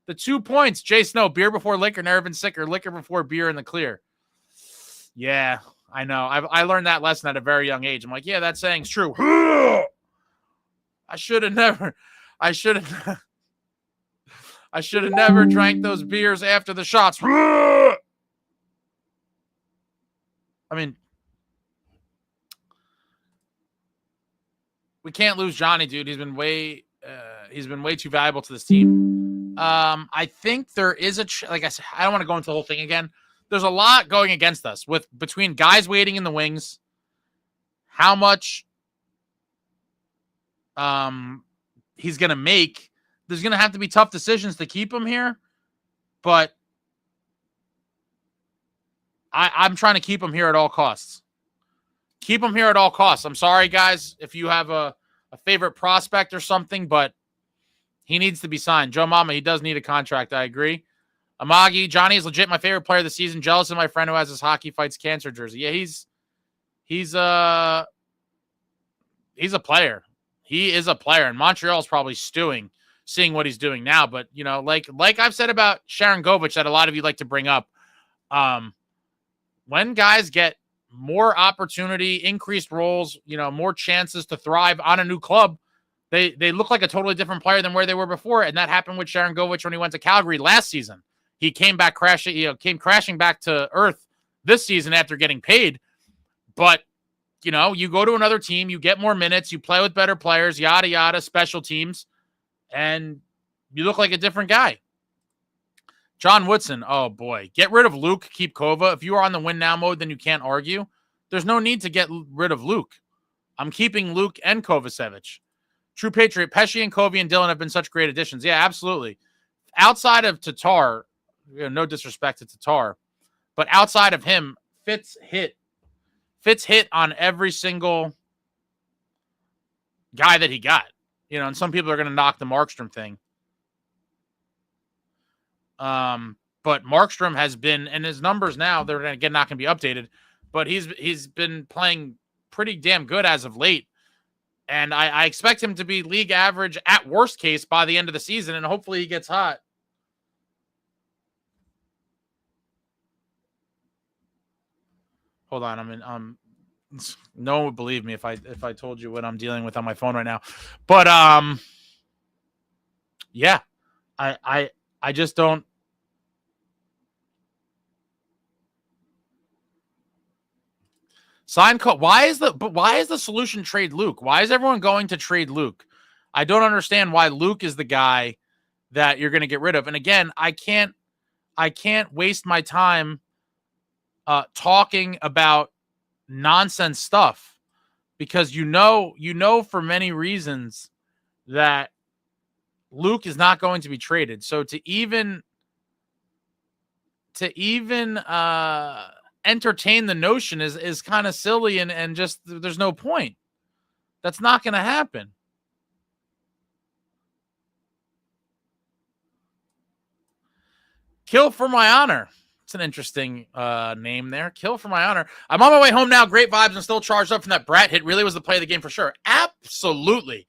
The 2 points. Jay Snow, beer before liquor, never been sicker. Liquor before beer in the clear. Yeah, I know. I learned that lesson at a very young age. I'm like, yeah, that saying's true. I should have never drank those beers after the shots. I mean, we can't lose Johnny, dude. He's been way too valuable to this team. I think there is like I said, I don't want to go into the whole thing again. There's a lot going against us between guys waiting in the wings, how much he's going to make. There's going to have to be tough decisions to keep him here. but I'm trying to keep him here at all costs. Keep him here at all costs. I'm sorry, guys, if you have a favorite prospect or something, but he needs to be signed. Joe Mama, he does need a contract. I agree. Amagi, Johnny is legit my favorite player of the season. Jealous of my friend who has his hockey fights cancer jersey. Yeah, he's a player. He is a player, and Montreal's probably stewing, seeing what he's doing now. But you know, like I've said about Sharon Govich, that a lot of you like to bring up, when guys get more opportunity, increased roles, you know, more chances to thrive on a new club, they look like a totally different player than where they were before. And that happened with Sharon Govich when he went to Calgary last season. He came back came crashing back to earth this season after getting paid. But, you know, you go to another team, you get more minutes, you play with better players, yada, yada, special teams, and you look like a different guy. John Woodson, oh boy. Get rid of Luke, keep Kova. If you are on the win now mode, then you can't argue. There's no need to get rid of Luke. I'm keeping Luke and Kovacevich. True Patriot, Pesci and Covey and Dylan have been such great additions. Yeah, absolutely. Outside of Tatar, you know, no disrespect to Tatar, but outside of him, Fitz hit on every single guy that he got. You know, and some people are going to knock the Markstrom thing. But Markstrom has been, and his numbers now, they're again not going to be updated, but he's been playing pretty damn good as of late. And I expect him to be league average at worst case by the end of the season, and hopefully he gets hot. Hold on, no one would believe me if I told you what I'm dealing with on my phone right now. But yeah, I just don't. Sign code. Why is the solution trade Luke? Why is everyone going to trade Luke? I don't understand why Luke is the guy that you're going to get rid of. And again, I can't waste my time talking about nonsense stuff, because you know for many reasons that Luke is not going to be traded. So to even entertain the notion is kind of silly, and just there's no point. That's not going to happen. Kill for my honor. It's an interesting name there. Kill for my honor. I'm on my way home now. Great vibes and still charged up from that Brat hit. Really was the play of the game for sure. Absolutely.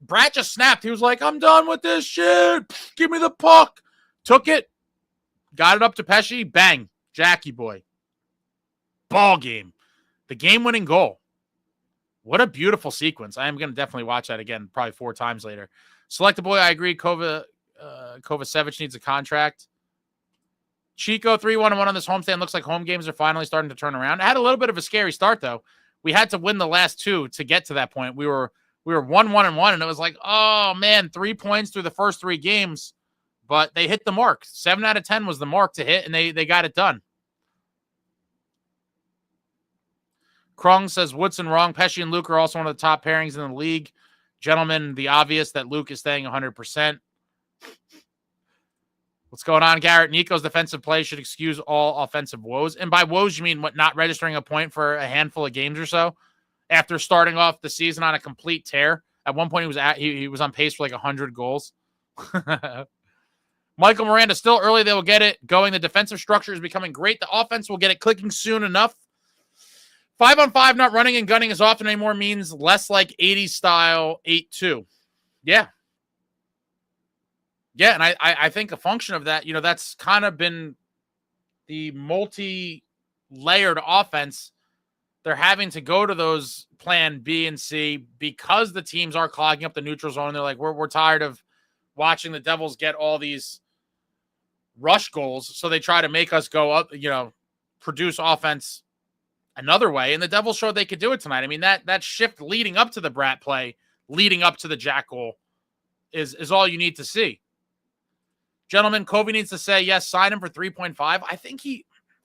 Brat just snapped. He was like, I'm done with this shit. Give me the puck. Took it. Got it up to Pesci. Bang. Jackie boy. Ball game. The game-winning goal. What a beautiful sequence. I am going to definitely watch that again, probably 4 times later. Select the boy. I agree. Kovacevich needs a contract. Chico 3-1-1 on this homestand. Looks like home games are finally starting to turn around. It had a little bit of a scary start, though. We had to win the last 2 to get to that point. We were 1-1-1, and it was like, oh, man, 3 points through the first 3 games. But they hit the mark. 7 out of 10 was the mark to hit, and they got it done. Krung says Woodson wrong. Pesci and Luke are also one of the top pairings in the league. Gentlemen, the obvious that Luke is staying 100%. What's going on, Garrett? Nico's defensive play should excuse all offensive woes. And by woes, you mean what? Not registering a point for a handful of games or so after starting off the season on a complete tear. At one point, he was on pace for like 100 goals. Michael Miranda, still early. They will get it going. The defensive structure is becoming great. The offense will get it clicking soon enough. 5-on-5, not running and gunning as often anymore means less like 80s style 8-2. Yeah. Yeah, and I think a function of that, you know, that's kind of been the multi-layered offense. They're having to go to those plan B and C because the teams are clogging up the neutral zone. They're like, we're tired of watching the Devils get all these rush goals, so they try to make us go up, you know, produce offense another way. And the Devils showed they could do it tonight. I mean, that shift leading up to the Brat play, leading up to the Jack goal is all you need to see. Gentlemen, Covey needs to say, yes, sign him for 3.5. I think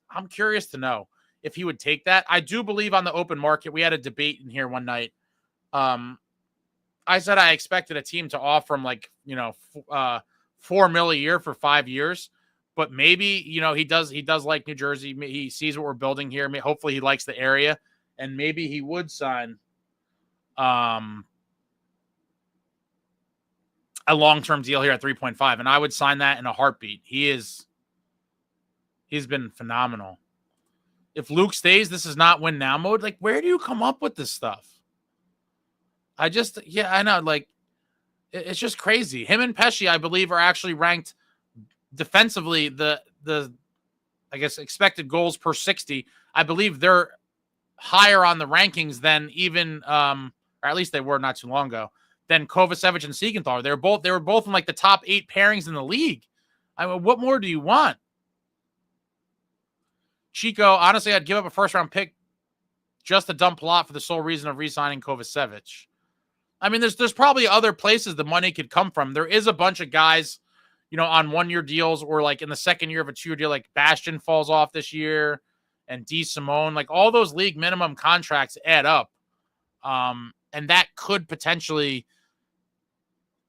I'm curious to know if he would take that. I do believe on the open market, we had a debate in here one night. I said I expected a team to offer him like, you know, $4 million a year for 5 years. But maybe, he does like New Jersey. He sees what we're building here. Hopefully he likes the area, and maybe he would sign a long-term deal here at 3.5, and I would sign that in a heartbeat. He's been phenomenal. If Luke stays, this is not win now mode. Like, where do you come up with this stuff? I know. Like, it's just crazy. Him and Pesci, I believe, are actually ranked defensively. The I guess expected goals per 60. I believe they're higher on the rankings than even, or at least they were not too long ago, than Kovacevich and Siegenthaler. They were both in like the top 8 pairings in the league. I mean, what more do you want? Chico, honestly, I'd give up a first-round pick just to dump Palat for the sole reason of re-signing Kovacevich. I mean, there's probably other places the money could come from. There is a bunch of guys, on 1-year deals or like in the second year of a 2-year deal, like Bastion falls off this year and D. Simone. Like, all those league minimum contracts add up. And that could potentially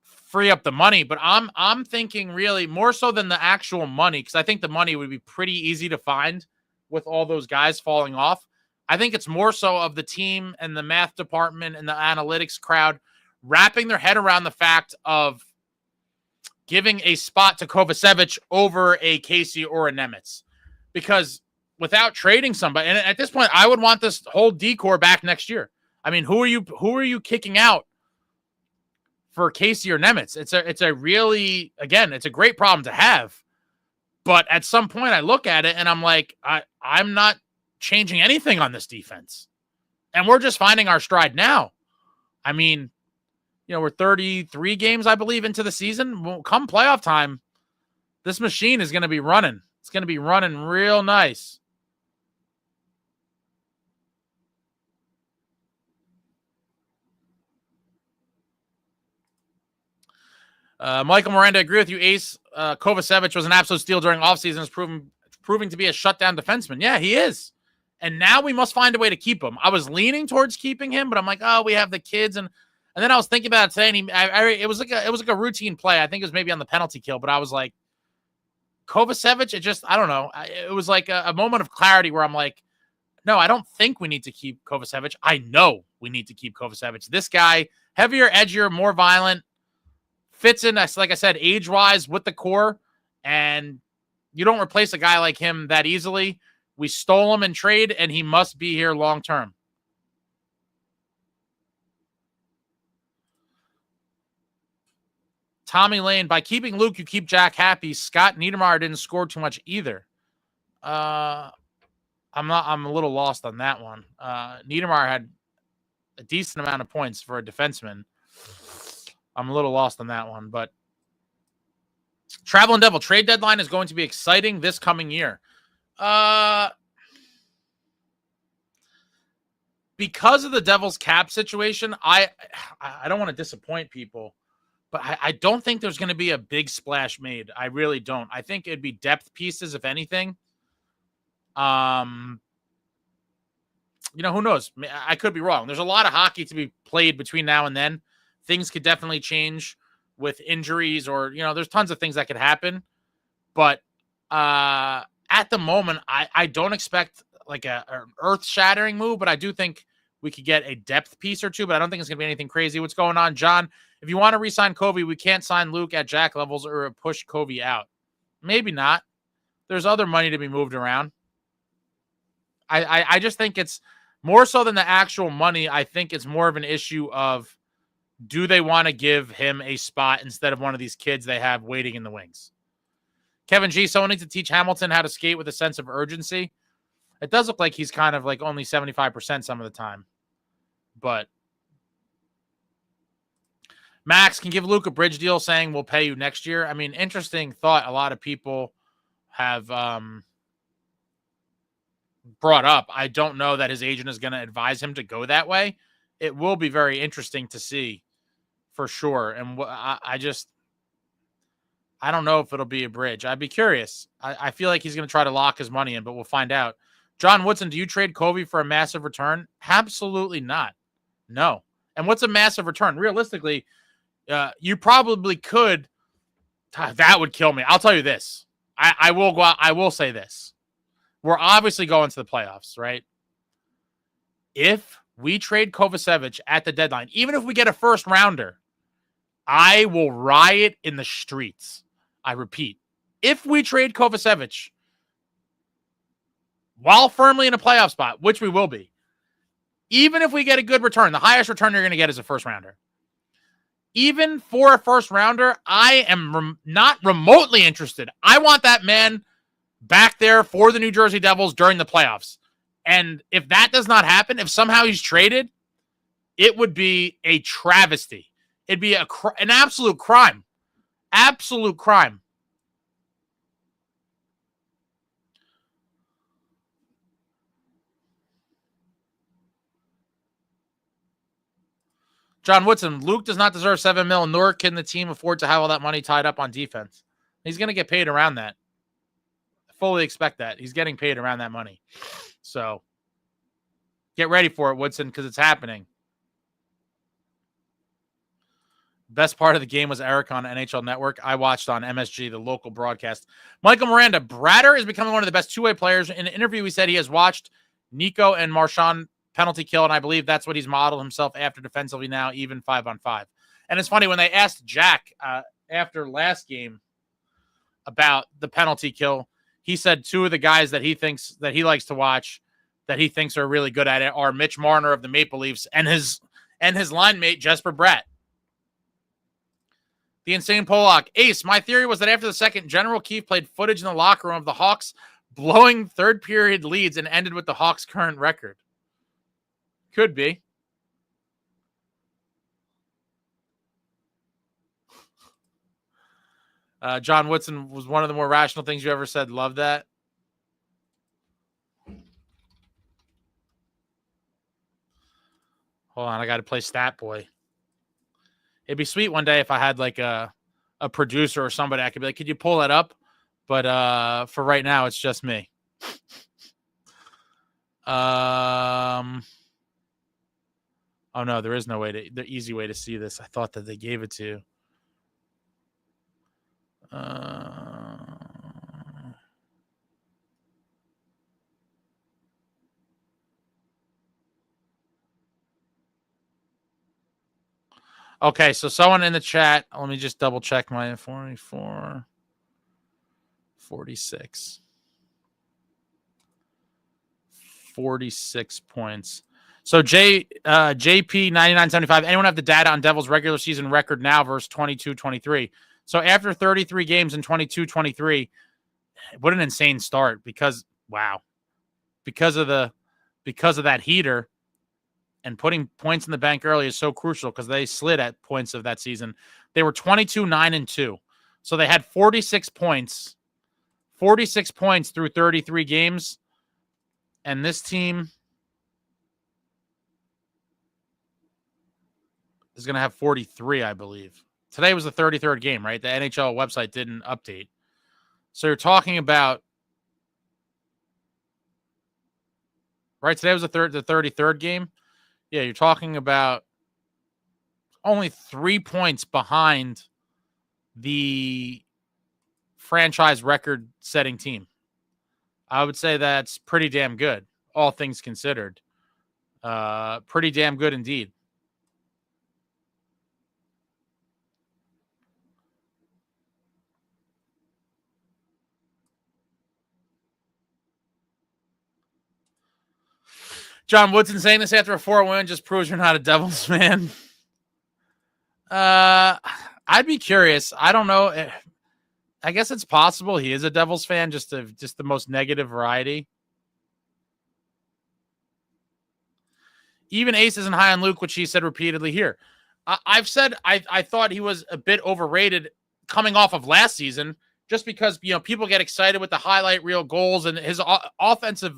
free up the money. But I'm thinking really more so than the actual money, because I think the money would be pretty easy to find with all those guys falling off. I think it's more so of the team and the math department and the analytics crowd wrapping their head around the fact of giving a spot to Kovacevich over a Casey or a Nemitz. Because without trading somebody, and at this point, I would want this whole decor back next year. I mean, who are you kicking out for Casey or Nemitz? It's a really, again, it's a great problem to have. But at some point I look at it and I'm like, I'm not changing anything on this defense. And we're just finding our stride now. I mean, we're 33 games, I believe, into the season. Well, come playoff time, this machine is going to be running. It's going to be running real nice. Michael Miranda, agree with you, Ace. Kovacevich was an absolute steal during offseason. Is proving to be a shutdown defenseman. Yeah, he is. And now we must find a way to keep him. I was leaning towards keeping him, but I'm like, oh, we have the kids, and then I was thinking about it today, and it was like a routine play. I think it was maybe on the penalty kill, but I was like, Kovacevich, I don't know. It was like a moment of clarity where I'm like, no, I don't think we need to keep Kovacevich. I know we need to keep Kovacevich. This guy, heavier, edgier, more violent, fits in, like I said, age-wise with the core, and you don't replace a guy like him that easily. We stole him in trade, and he must be here long-term. Tommy Lane, by keeping Luke, you keep Jack happy. Scott Niedermayer didn't score too much either. I'm a little lost on that one. Niedermayer had a decent amount of points for a defenseman. I'm a little lost on that one, but Traveling Devil, trade deadline is going to be exciting this coming year. Because of the Devils cap situation, I don't want to disappoint people, but I don't think there's going to be a big splash made. I really don't. I think it'd be depth pieces, if anything. Who knows? I could be wrong. There's a lot of hockey to be played between now and then. Things could definitely change with injuries or, there's tons of things that could happen. But at the moment, I don't expect like an earth-shattering move, but I do think we could get a depth piece or two, but I don't think it's going to be anything crazy. What's going on, John? If you want to re-sign Covey, we can't sign Luke at Jack levels or push Covey out. Maybe not. There's other money to be moved around. I just think it's more so than the actual money. I think it's more of an issue of, do they want to give him a spot instead of one of these kids they have waiting in the wings? Kevin G, someone needs to teach Hamilton how to skate with a sense of urgency. It does look like he's kind of like only 75% some of the time. But Max can give Luke a bridge deal saying we'll pay you next year. I mean, interesting thought. A lot of people have brought up. I don't know that his agent is going to advise him to go that way. It will be very interesting to see for sure. And I don't know if it'll be a bridge. I'd be curious. I feel like he's going to try to lock his money in, but we'll find out. John Woodson, do you trade Covey for a massive return? Absolutely not. No. And what's a massive return? Realistically, you probably could That would kill me. I'll tell you this. I will go out. I will say this. We're obviously going to the playoffs, right? If we trade Kovacevich at the deadline, even if we get a first rounder, I will riot in the streets. I repeat, if we trade Kovacevich while firmly in a playoff spot, which we will be, even if we get a good return, the highest return you're going to get is a first rounder. Even for a first rounder, I am not remotely interested. I want that man back there for the New Jersey Devils during the playoffs. And if that does not happen, if somehow he's traded, it would be a travesty. It'd be an absolute crime. Absolute crime. John Woodson, Luke does not deserve $7 million, nor can the team afford to have all that money tied up on defense. He's going to get paid around that. I fully expect that. He's getting paid around that money. So get ready for it, Woodson, because it's happening. Best part of the game was Eric on NHL Network. I watched on MSG, the local broadcast. Michael Miranda, Bratter is becoming one of the best two-way players. In an interview, he said he has watched Nico and Marchand penalty kill, and I believe that's what he's modeled himself after defensively now, even 5-on-5. And it's funny, when they asked Jack after last game about the penalty kill, he said two of the guys that he thinks that he likes to watch, that he thinks are really good at it, are Mitch Marner of the Maple Leafs and his line mate, Jesper Bratt. The Insane Pollock. Ace, my theory was that after the second, General Keefe played footage in the locker room of the Hawks blowing third period leads and ended with the Hawks' current record. Could be. John Woodson was one of the more rational things you ever said. Love that. Hold on, I got to play Stat Boy. It'd be sweet one day if I had like a producer or somebody I could be like, could you pull that up? But for right now, it's just me. Oh no, there is no way the easy way to see this. I thought that they gave it to you. Okay, so someone in the chat, let me just double check my 44, 46. 46 points. So JP 9975. Anyone have the data on Devils regular season record now versus 22-23? So after 33 games in 22-23, what an insane start because of that heater and putting points in the bank early is so crucial because they slid at points of that season. They were 22-9-2. So they had 46 points through 33 games. And this team is going to have 43, I believe. Today was the 33rd game, right? The NHL website didn't update. So you're talking about, right? Today was the 33rd game. Yeah, you're talking about only 3 points behind the franchise record-setting team. I would say that's pretty damn good, all things considered. Pretty damn good indeed. John Woodson saying this after a 4 win just proves you're not a Devils fan. I'd be curious. I don't know. I guess it's possible he is a Devils fan, just the most negative variety. Even Ace isn't high on Luke, which he said repeatedly here. I've said I thought he was a bit overrated coming off of last season, just because people get excited with the highlight reel goals and his offensive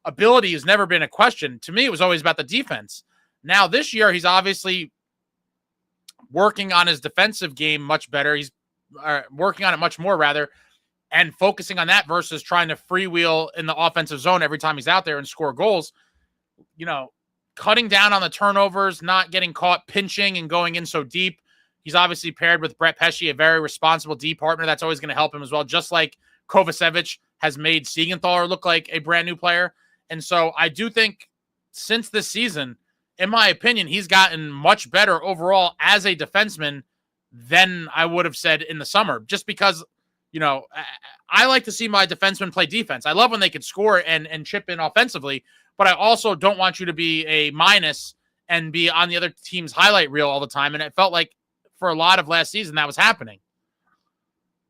ability has never been a question. To me, it was always about the defense. Now this year, he's obviously working on his defensive game much better. He's working on it much more, rather, and focusing on that versus trying to freewheel in the offensive zone every time he's out there and score goals. Cutting down on the turnovers, not getting caught pinching and going in so deep. He's obviously paired with Brett Pesce, a very responsible D partner. That's always going to help him as well, just like Kovacevich has made Siegenthaler look like a brand new player. And so I do think since this season, in my opinion, he's gotten much better overall as a defenseman than I would have said in the summer, just because, you know, I like to see my defensemen play defense. I love when they can score and chip in offensively, but I also don't want you to be a minus and be on the other team's highlight reel all the time. And it felt like for a lot of last season that was happening.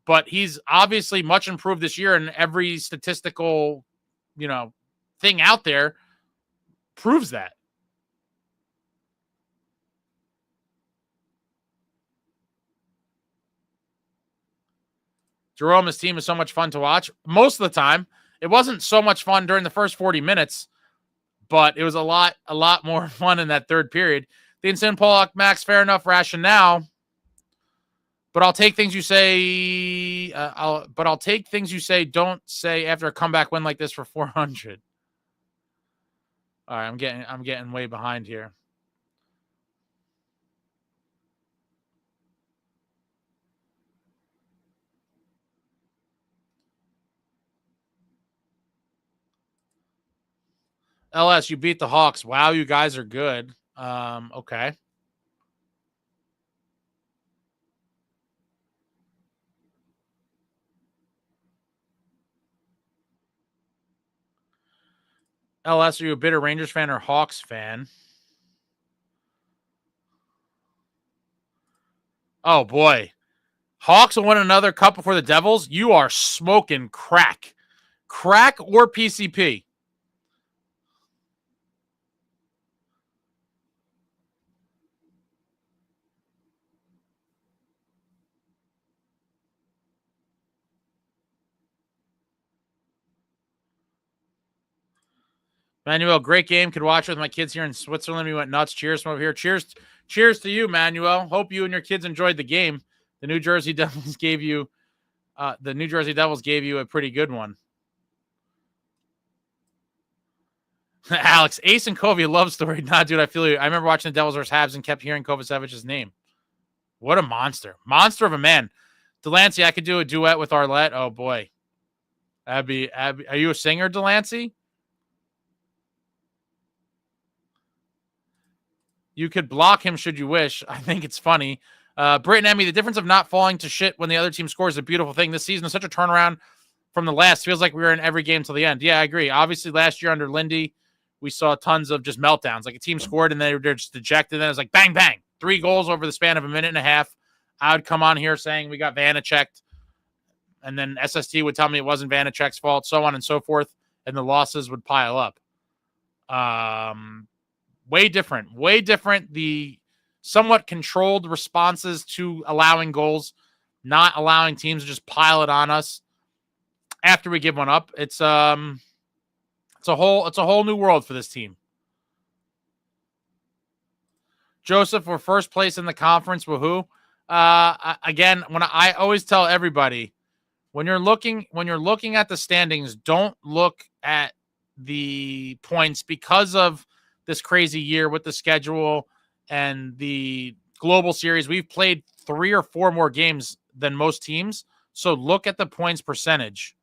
But he's obviously much improved this year, and every statistical, you know, thing out there proves that. Jerome's team is so much fun to watch. Most of the time, it wasn't so much fun during the first 40 minutes, but it was a lot more fun in that third period. The instant Pollock, Max, fair enough rationale. But I'll take things you say. I'll take things you say. Don't say after a comeback win like this for 400. All right, I'm getting way behind here. LS, you beat the Hawks. Wow, you guys are good. Okay. LS, are you a bitter Rangers fan or Hawks fan? Oh, boy. Hawks will win another cup before the Devils? You are smoking crack. Crack or PCP? Manuel, great game. Could watch with my kids here in Switzerland. We went nuts. Cheers from over here. Cheers to you, Manuel. Hope you and your kids enjoyed the game. The New Jersey Devils gave you a pretty good one. Alex, Ace and Covey love story. Nah, dude, I feel you. I remember watching the Devils versus Habs and kept hearing Kovacevich's name. What a monster. Monster of a man. Delancey, I could do a duet with Arlette. Oh, boy. Abby, are you a singer, Delancey? You could block him should you wish. I think it's funny. Britt and Emmy, the difference of not falling to shit when the other team scores is a beautiful thing. This season is such a turnaround from the last. Feels like we were in every game till the end. Yeah, I agree. Obviously, last year under Lindy, we saw tons of just meltdowns. Like a team scored and they're just dejected. Then it was like bang, bang. 3 goals over the span of a minute and a half. I would come on here saying we got Vanacek'd. And then SST would tell me it wasn't Vanacek's fault, so on and so forth. And the losses would pile up. Way different. The somewhat controlled responses to allowing goals, not allowing teams to just pile it on us after we give one up. It's a whole new world for this team. Joseph, we're first place in the conference. Woohoo! Again, when I always tell everybody, when you're looking at the standings, don't look at the points because of this crazy year with the schedule and the global series. We've played 3 or 4 more games than most teams. So look at the points percentage.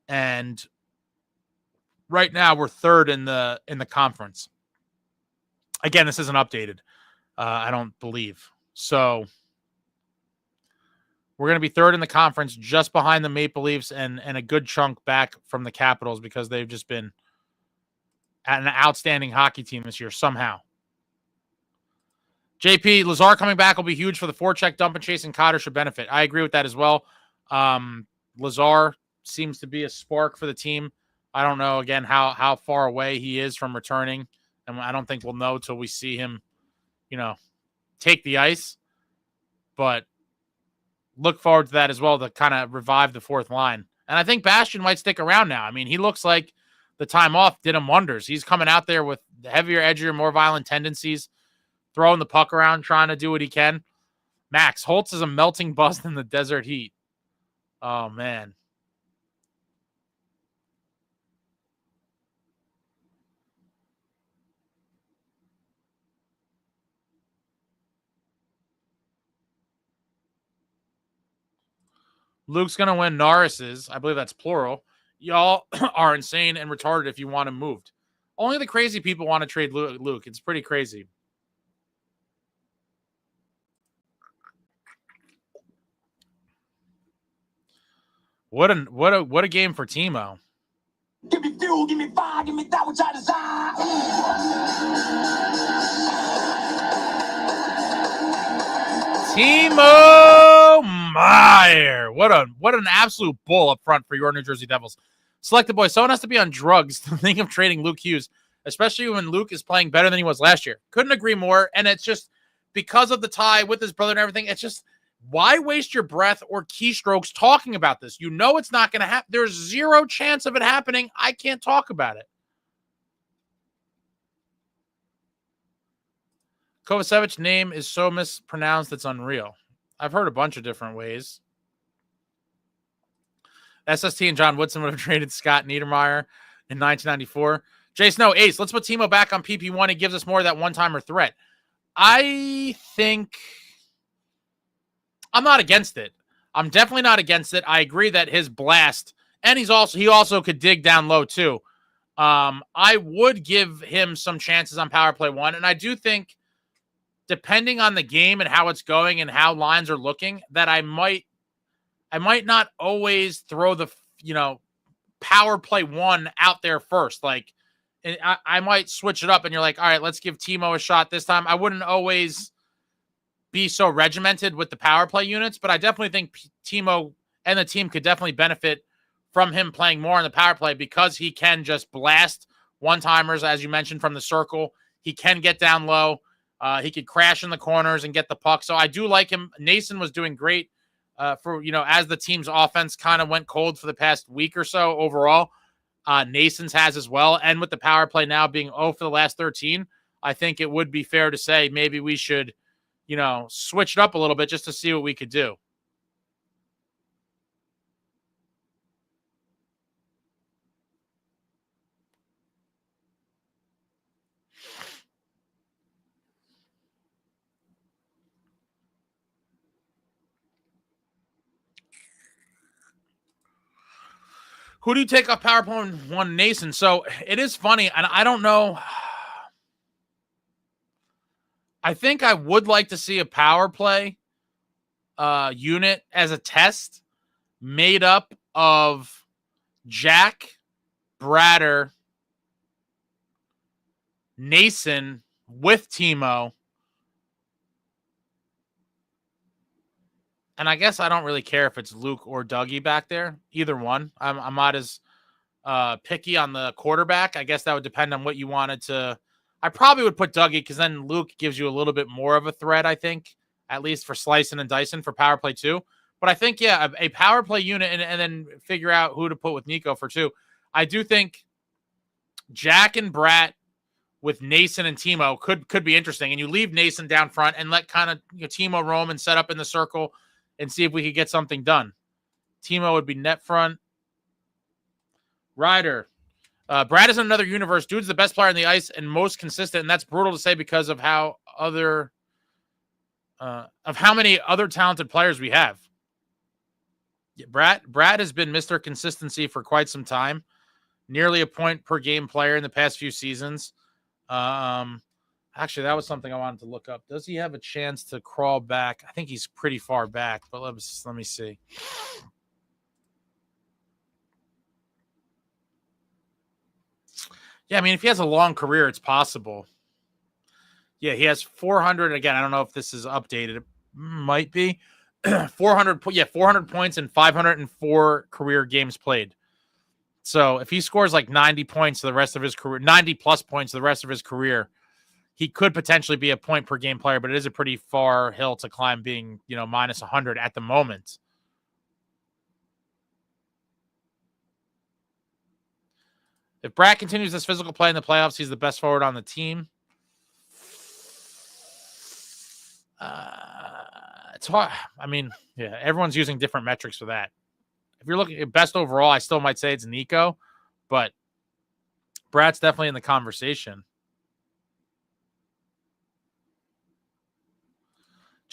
And right now we're third in the conference. Again, this isn't updated. I don't believe. So we're going to be third in the conference, just behind the Maple Leafs and a good chunk back from the Capitals because they've just been an outstanding hockey team this year somehow. JP, Lazar coming back will be huge for the forecheck dump and chase, and Cotter should benefit. I agree with that as well. Lazar seems to be a spark for the team. I don't know, again, how far away he is from returning, and I don't think we'll know till we see him, take the ice. But look forward to that as well to kind of revive the fourth line. And I think Bastian might stick around now. I mean, he looks like the time off did him wonders. He's coming out there with heavier, edgier, more violent tendencies, throwing the puck around, trying to do what he can. Max, Holtz is a melting bust in the desert heat. Oh, man. Luke's going to win Norris's. I believe that's plural. Y'all are insane and retarded if you want him moved. Only the crazy people want to trade Luke. It's pretty crazy. What a game for Timo. Give me fuel, give me fire, give me that which I desire. Timo Meier. What an absolute bull up front for your New Jersey Devils. Selected boy, someone has to be on drugs to think of trading Luke Hughes, especially when Luke is playing better than he was last year. Couldn't agree more. And it's just because of the tie with his brother and everything, it's just, why waste your breath or keystrokes talking about this? You know it's not going to happen. There's zero chance of it happening. I can't talk about it. Kovacevich name is so mispronounced it's unreal. I've heard a bunch of different ways. SST and John Woodson would have traded Scott Niedermayer in 1994. Jason, no, Ace, let's put Timo back on PP1. It gives us more of that one-timer threat. I think I'm not against it. I'm definitely not against it. I agree that his blast, and he also could dig down low too. I would give him some chances on power play 1, and I do think, depending on the game and how it's going and how lines are looking, that I might not always throw the, power play 1 out there first. Like, I might switch it up and you're like, all right, let's give Timo a shot this time. I wouldn't always be so regimented with the power play units, but I definitely think Timo and the team could definitely benefit from him playing more on the power play because he can just blast one-timers, as you mentioned, from the circle. He can get down low. He could crash in the corners and get the puck. So I do like him. Nason was doing great as the team's offense kind of went cold for the past week or so overall. Nason's has as well. And with the power play now being 0 for the last 13, I think it would be fair to say maybe we should, switch it up a little bit just to see what we could do. Who do you take off power play 1, Nason? So it is funny, and I don't know. I think I would like to see a power play unit as a test made up of Jack, Bratter, Nason with Timo. And I guess I don't really care if it's Luke or Dougie back there. Either one. I'm not as picky on the quarterback. I guess that would depend on what you wanted to. I probably would put Dougie because then Luke gives you a little bit more of a threat, I think, at least for slicing and dicing for power play 2. But I think, yeah, a power play unit and then figure out who to put with Nico for 2. I do think Jack and Brat with Nason and Timo could be interesting. And you leave Nason down front and let kind of Timo roam and set up in the circle and see if we could get something done. Timo would be net front. Ryder. Brad is in another universe. Dude's the best player on the ice and most consistent, and that's brutal to say because of how many other talented players we have. Yeah, Brad has been Mr. Consistency for quite some time. Nearly a point per game player in the past few seasons. Actually, that was something I wanted to look up. Does he have a chance to crawl back? I think he's pretty far back, but let me see. Yeah, I mean, if he has a long career, it's possible. Yeah, he has 400. Again, I don't know if this is updated. It might be 400. Yeah, 400 points and 504 career games played. So if he scores like 90 points the rest of his career, 90 plus points the rest of his career, he could potentially be a point per game player. But it is a pretty far hill to climb, being minus 100 at the moment. If Brad continues this physical play in the playoffs, he's the best forward on the team. It's hard. I mean, yeah, everyone's using different metrics for that. If you're looking at best overall, I still might say it's Nico, but Brad's definitely in the conversation.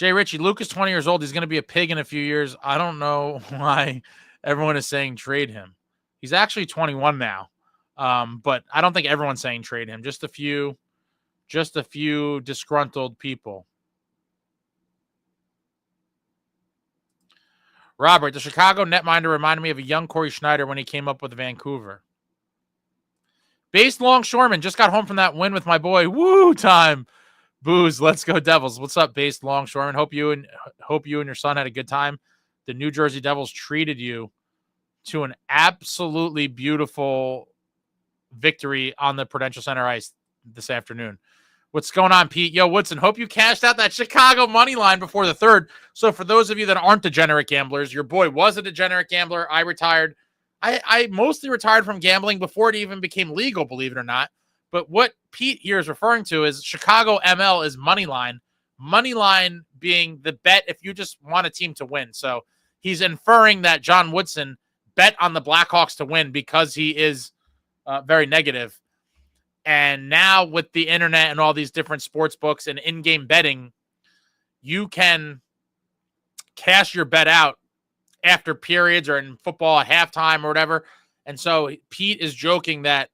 Jay Ritchie, Luke is 20 years old. He's going to be a pig in a few years. I don't know why everyone is saying trade him. He's actually 21 now. But I don't think everyone's saying trade him. Just a few disgruntled people. Robert, the Chicago netminder reminded me of a young Corey Schneider when he came up with Vancouver. Based Longshoreman just got home from that win with my boy. Woo time. Booze, let's go Devils. What's up, Based Longshoreman? Hope you and your son had a good time. The New Jersey Devils treated you to an absolutely beautiful victory on the Prudential Center ice this afternoon. What's going on, Pete? Yo, Woodson, hope you cashed out that Chicago money line before the third. So for those of you that aren't degenerate gamblers, your boy was a degenerate gambler. I retired. I mostly retired from gambling before it even became legal, believe it or not. But what Pete here is referring to is Chicago ML is money line. Money line being the bet if you just want a team to win. So he's inferring that John Woodson bet on the Blackhawks to win because he is very negative. And now with the internet and all these different sports books and in-game betting, you can cash your bet out after periods or in football at halftime or whatever. And so Pete is joking that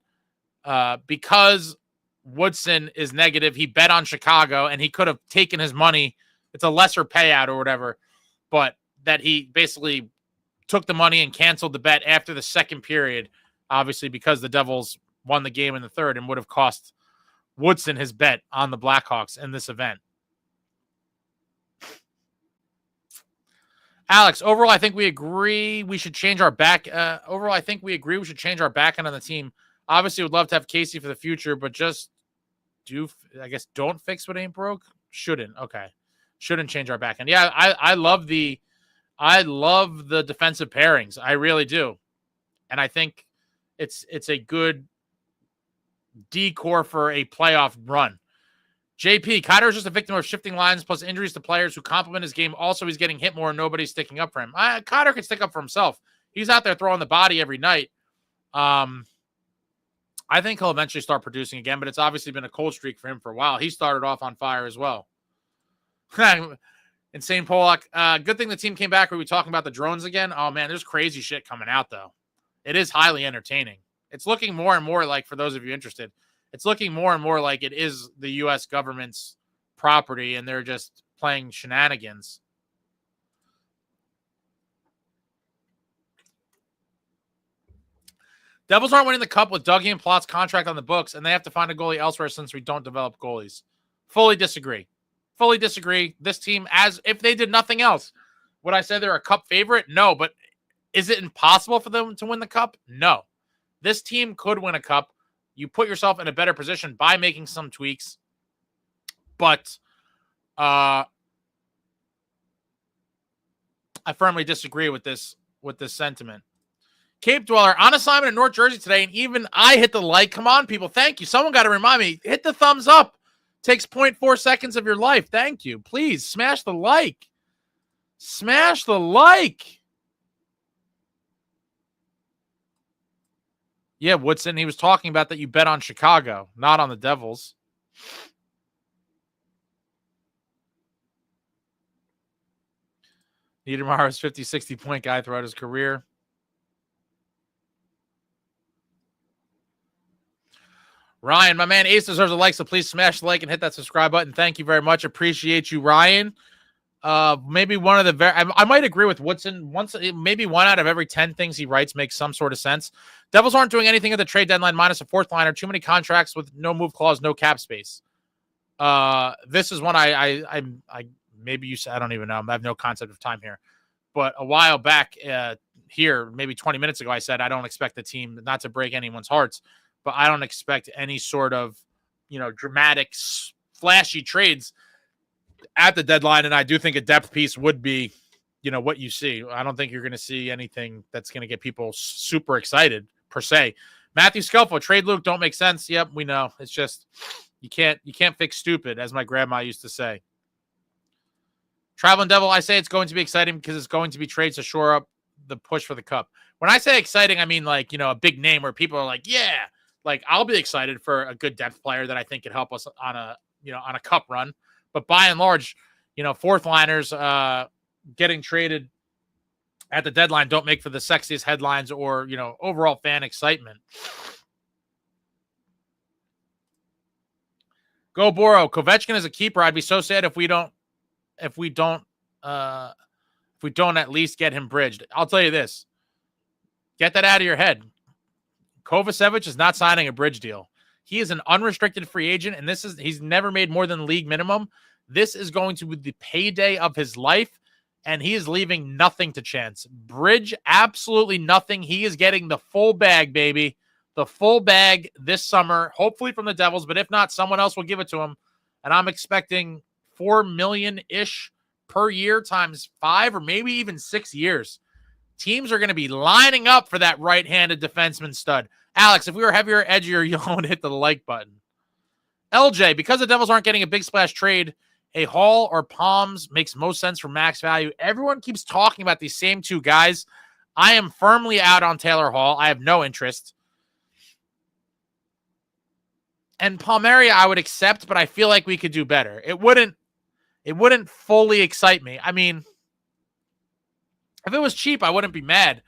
because Woodson is negative, he bet on Chicago and he could have taken his money. It's a lesser payout or whatever, but that he basically took the money and canceled the bet after the second period, obviously because the Devils won the game in the third and would have cost Woodson his bet on the Blackhawks in this event. Alex, overall, I think we agree we should change our back. Overall, I think we agree we should change our back end on the team. Obviously, would love to have Casey for the future, but just don't fix what ain't broke. Shouldn't. Okay. Shouldn't change our back end. Yeah, I love the defensive pairings. I really do. And I think it's a good decor for a playoff run. JP, Kaider is just a victim of shifting lines plus injuries to players who complement his game. Also, he's getting hit more and nobody's sticking up for him. Kaider can stick up for himself. He's out there throwing the body every night. I think he'll eventually start producing again, but it's obviously been a cold streak for him for a while. He started off on fire as well. Insane Pollock. Good thing the team came back. Are we talking about the drones again? Oh, man, there's crazy shit coming out, though. It is highly entertaining. It's looking more and more like, for those of you interested, it's looking more and more like it is the U.S. government's property, and they're just playing shenanigans. Devils aren't winning the cup with Dougie and Plott's contract on the books, and they have to find a goalie elsewhere since we don't develop goalies. Fully disagree. Fully disagree. This team, as if they did nothing else, would I say they're a cup favorite? No, but is it impossible for them to win the cup? No. This team could win a cup. You put yourself in a better position by making some tweaks. But I firmly disagree with this sentiment. Cape Dweller, on assignment in North Jersey today, and even I hit the like. Come on, people. Thank you. Someone got to remind me. Hit the thumbs up. Takes 0.4 seconds of your life. Thank you. Please, smash the like. Smash the like. Yeah, Woodson, he was talking about that you bet on Chicago, not on the Devils. Niedermayer's 50, 60-point guy throughout his career. Ryan, my man Ace deserves a like, so please smash the like and hit that subscribe button. Thank you very much. Appreciate you, Ryan. Maybe one of the I might agree with Woodson. Maybe 1 out of every 10 things he writes makes some sort of sense. Devils aren't doing anything at the trade deadline minus a fourth liner. Too many contracts with no move clause, no cap space. This is one I maybe you said, I don't even know. I have no concept of time here. But a while back here, maybe 20 minutes ago, I said I don't expect the team, not to break anyone's hearts, but I don't expect any sort of, dramatic, flashy trades at the deadline. And I do think a depth piece would be, what you see. I don't think you're going to see anything that's going to get people super excited per se. Matthew Skelfo, trade Luke don't make sense. Yep, we know. It's just you can't fix stupid, as my grandma used to say. Traveling Devil, I say it's going to be exciting because it's going to be trades to shore up the push for the cup. When I say exciting, I mean a big name where people are like, yeah, like I'll be excited for a good depth player that I think could help us on a cup run. But by and large, fourth liners getting traded at the deadline don't make for the sexiest headlines or, overall fan excitement. Go Boro. Kovacevich is a keeper. I'd be so sad if we don't at least get him bridged. I'll tell you this. Get that out of your head. Kovacevich is not signing a bridge deal. He is an unrestricted free agent, and he's never made more than league minimum. This is going to be the payday of his life, and he is leaving nothing to chance. Bridge, absolutely nothing. He is getting the full bag, baby. The full bag this summer, hopefully from the Devils, but if not, someone else will give it to him. And I'm expecting $4 million-ish per year times 5 or maybe even 6 years. Teams are going to be lining up for that right-handed defenseman stud. Alex, if we were heavier or edgier, you would hit the like button. LJ, because the Devils aren't getting a big splash trade, a Hall or Palms makes most sense for max value. Everyone keeps talking about these same two guys. I am firmly out on Taylor Hall. I have no interest. And Palmieri, I would accept, but I feel like we could do better. It wouldn't fully excite me. I mean, if it was cheap, I wouldn't be mad.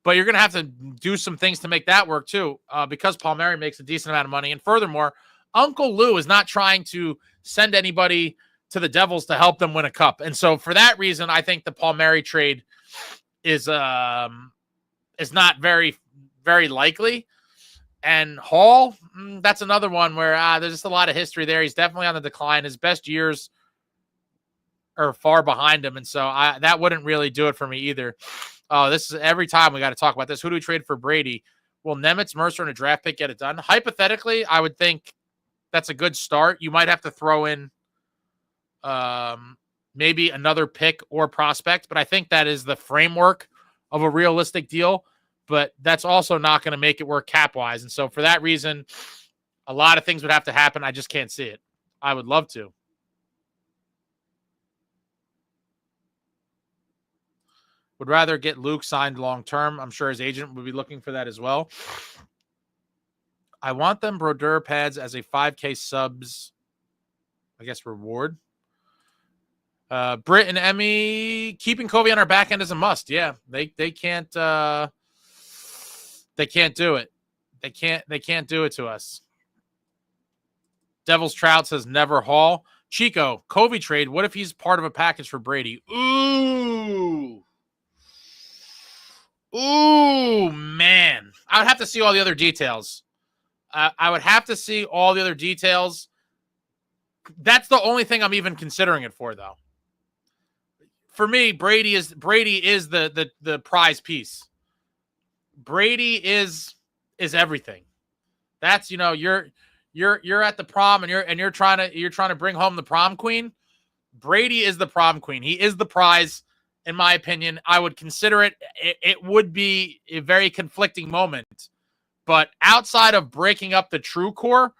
But you're going to have to do some things to make that work, too, because Palmieri makes a decent amount of money. And furthermore, Uncle Lou is not trying to send anybody to the Devils to help them win a cup. And so for that reason, I think the Palmieri trade is not very, very likely. And Hall, that's another one where there's just a lot of history there. He's definitely on the decline. His best years are far behind him, and so that wouldn't really do it for me either. This is every time we got to talk about this. Who do we trade for Brady? Will Nemitz, Mercer, and a draft pick get it done? Hypothetically, I would think that's a good start. You might have to throw in maybe another pick or prospect, but I think that is the framework of a realistic deal. But that's also not going to make it work cap-wise. And so for that reason, a lot of things would have to happen. I just can't see it. I would love to. Would rather get Luke signed long-term. I'm sure his agent would be looking for that as well. I want them Brodeur pads as a 5K subs, I guess, reward. Britt and Emmy, keeping Covey on our back end is a must. Yeah, they can't... They can't do it. They can't do it to us. Devil's Trout says never Hall. Chico, Covey trade. What if he's part of a package for Brady? Ooh, man. I would have to see all the other details. I would have to see all the other details. That's the only thing I'm even considering it for, though. For me, Brady is the prize piece. Brady is everything. That's, you're at the prom and you're trying to bring home the prom queen. Brady is the prom queen. He is the prize, in my opinion. I would consider it. It would be a very conflicting moment, but outside of breaking up the true core,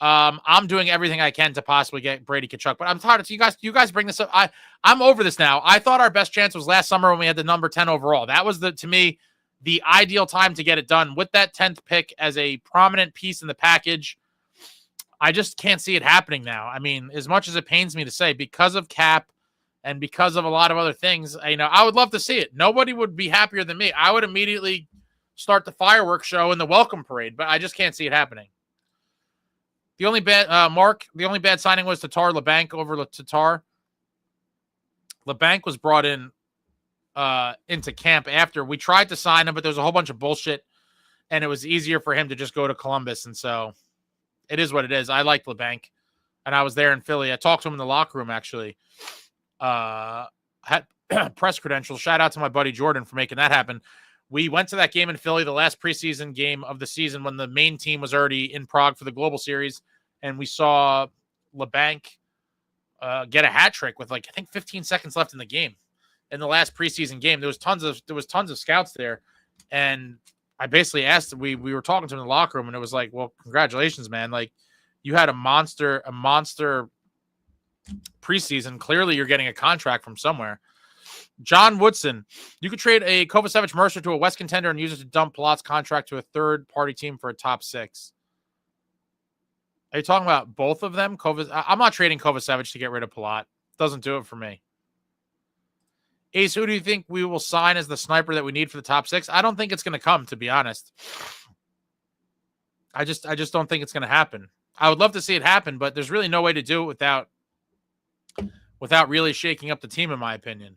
I'm doing everything I can to possibly get Brady Tkachuk. But I'm tired of you guys bring this up. I'm over this now. I thought our best chance was last summer when we had the number 10 overall. That was to me the ideal time to get it done with that 10th pick as a prominent piece in the package. I just can't see it happening now. I mean, as much as it pains me to say, because of cap and because of a lot of other things, I would love to see it. Nobody would be happier than me. I would immediately start the fireworks show and the welcome parade, but I just can't see it happening. The only bad, the only bad signing was Tatar LeBanc over Tatar. LeBanc was brought in into camp after we tried to sign him, but there was a whole bunch of bullshit, and it was easier for him to just go to Columbus. And so it is what it is. I liked LeBanc, and I was there in Philly. I talked to him in the locker room, actually. Had press credentials. Shout out to my buddy Jordan for making that happen. We went to that game in Philly, the last preseason game of the season when the main team was already in Prague for the Global Series, and we saw LeBanc get a hat trick with I think 15 seconds left in the game. In the last preseason game, there was tons of scouts there, and I basically asked. We were talking to him in the locker room, and it was like, "Well, congratulations, man! You had a monster preseason. Clearly, you're getting a contract from somewhere." John Woodson, you could trade a Kovacevich Mercer to a West contender and use it to dump Palat's contract to a third-party team for a top 6. Are you talking about both of them? I'm not trading Kovacevich to get rid of Palat. Doesn't do it for me. Ace, who do you think we will sign as the sniper that we need for the top 6? I don't think it's going to come, to be honest. I just don't think it's going to happen. I would love to see it happen, but there's really no way to do it without really shaking up the team, in my opinion.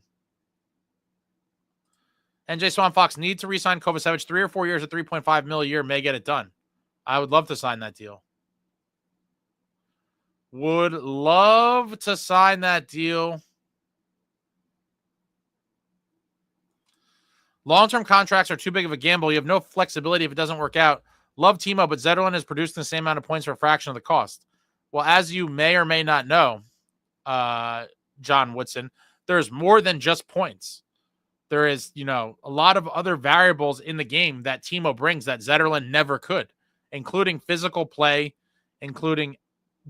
NJ Swan Fox need to re-sign Kovacevich 3 or 4 years at $3.5 million a year may get it done. I would love to sign that deal. Would love to sign that deal. Long-term contracts are too big of a gamble. You have no flexibility if it doesn't work out. Love Timo, but Zetterlund has produced the same amount of points for a fraction of the cost. Well, as you may or may not know, John Woodson, there's more than just points. There is, a lot of other variables in the game that Timo brings that Zetterlund never could, including physical play, including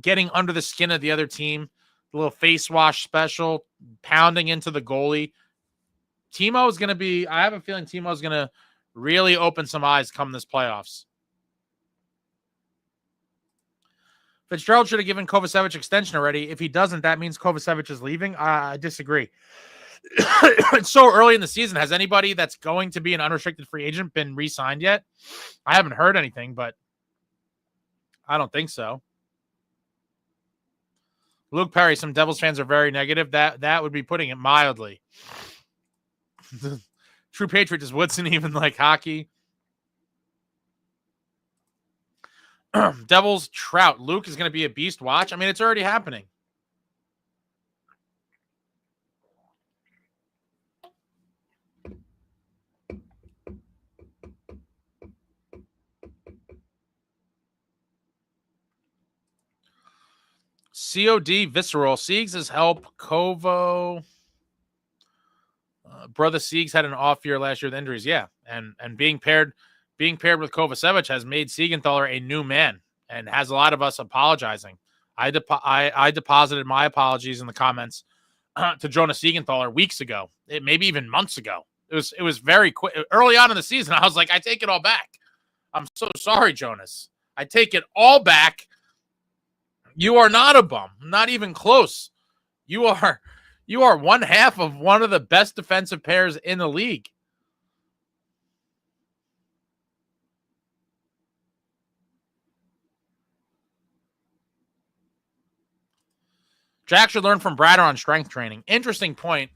getting under the skin of the other team, the little face wash special, pounding into the goalie. Timo is going to be, I have a feeling Timo is going to really open some eyes come this playoffs. Fitzgerald should have given Kovacevich extension already. If he doesn't, that means Kovacevich is leaving. I disagree. It's so early in the season. Has anybody that's going to be an unrestricted free agent been re-signed yet? I haven't heard anything, but I don't think so. Luke Perry, some Devils fans are very negative. That would be putting it mildly. True Patriot, does Woodson even like hockey? Devils Trout. Luke is going to be a beast. Watch. I mean, it's already happening. COD Visceral. Siegs has helped Kovo. Brother Siegs had an off year last year with injuries. Yeah. And being paired with Kovacevich has made Siegenthaler a new man and has a lot of us apologizing. I deposited my apologies in the comments to Jonas Siegenthaler weeks ago, maybe even months ago. It was very quick. Early on in the season, I was like, I take it all back. I'm so sorry, Jonas. I take it all back. You are not a bum. Not even close. You are one half of one of the best defensive pairs in the league. Jack should learn from Brader on strength training. Interesting point.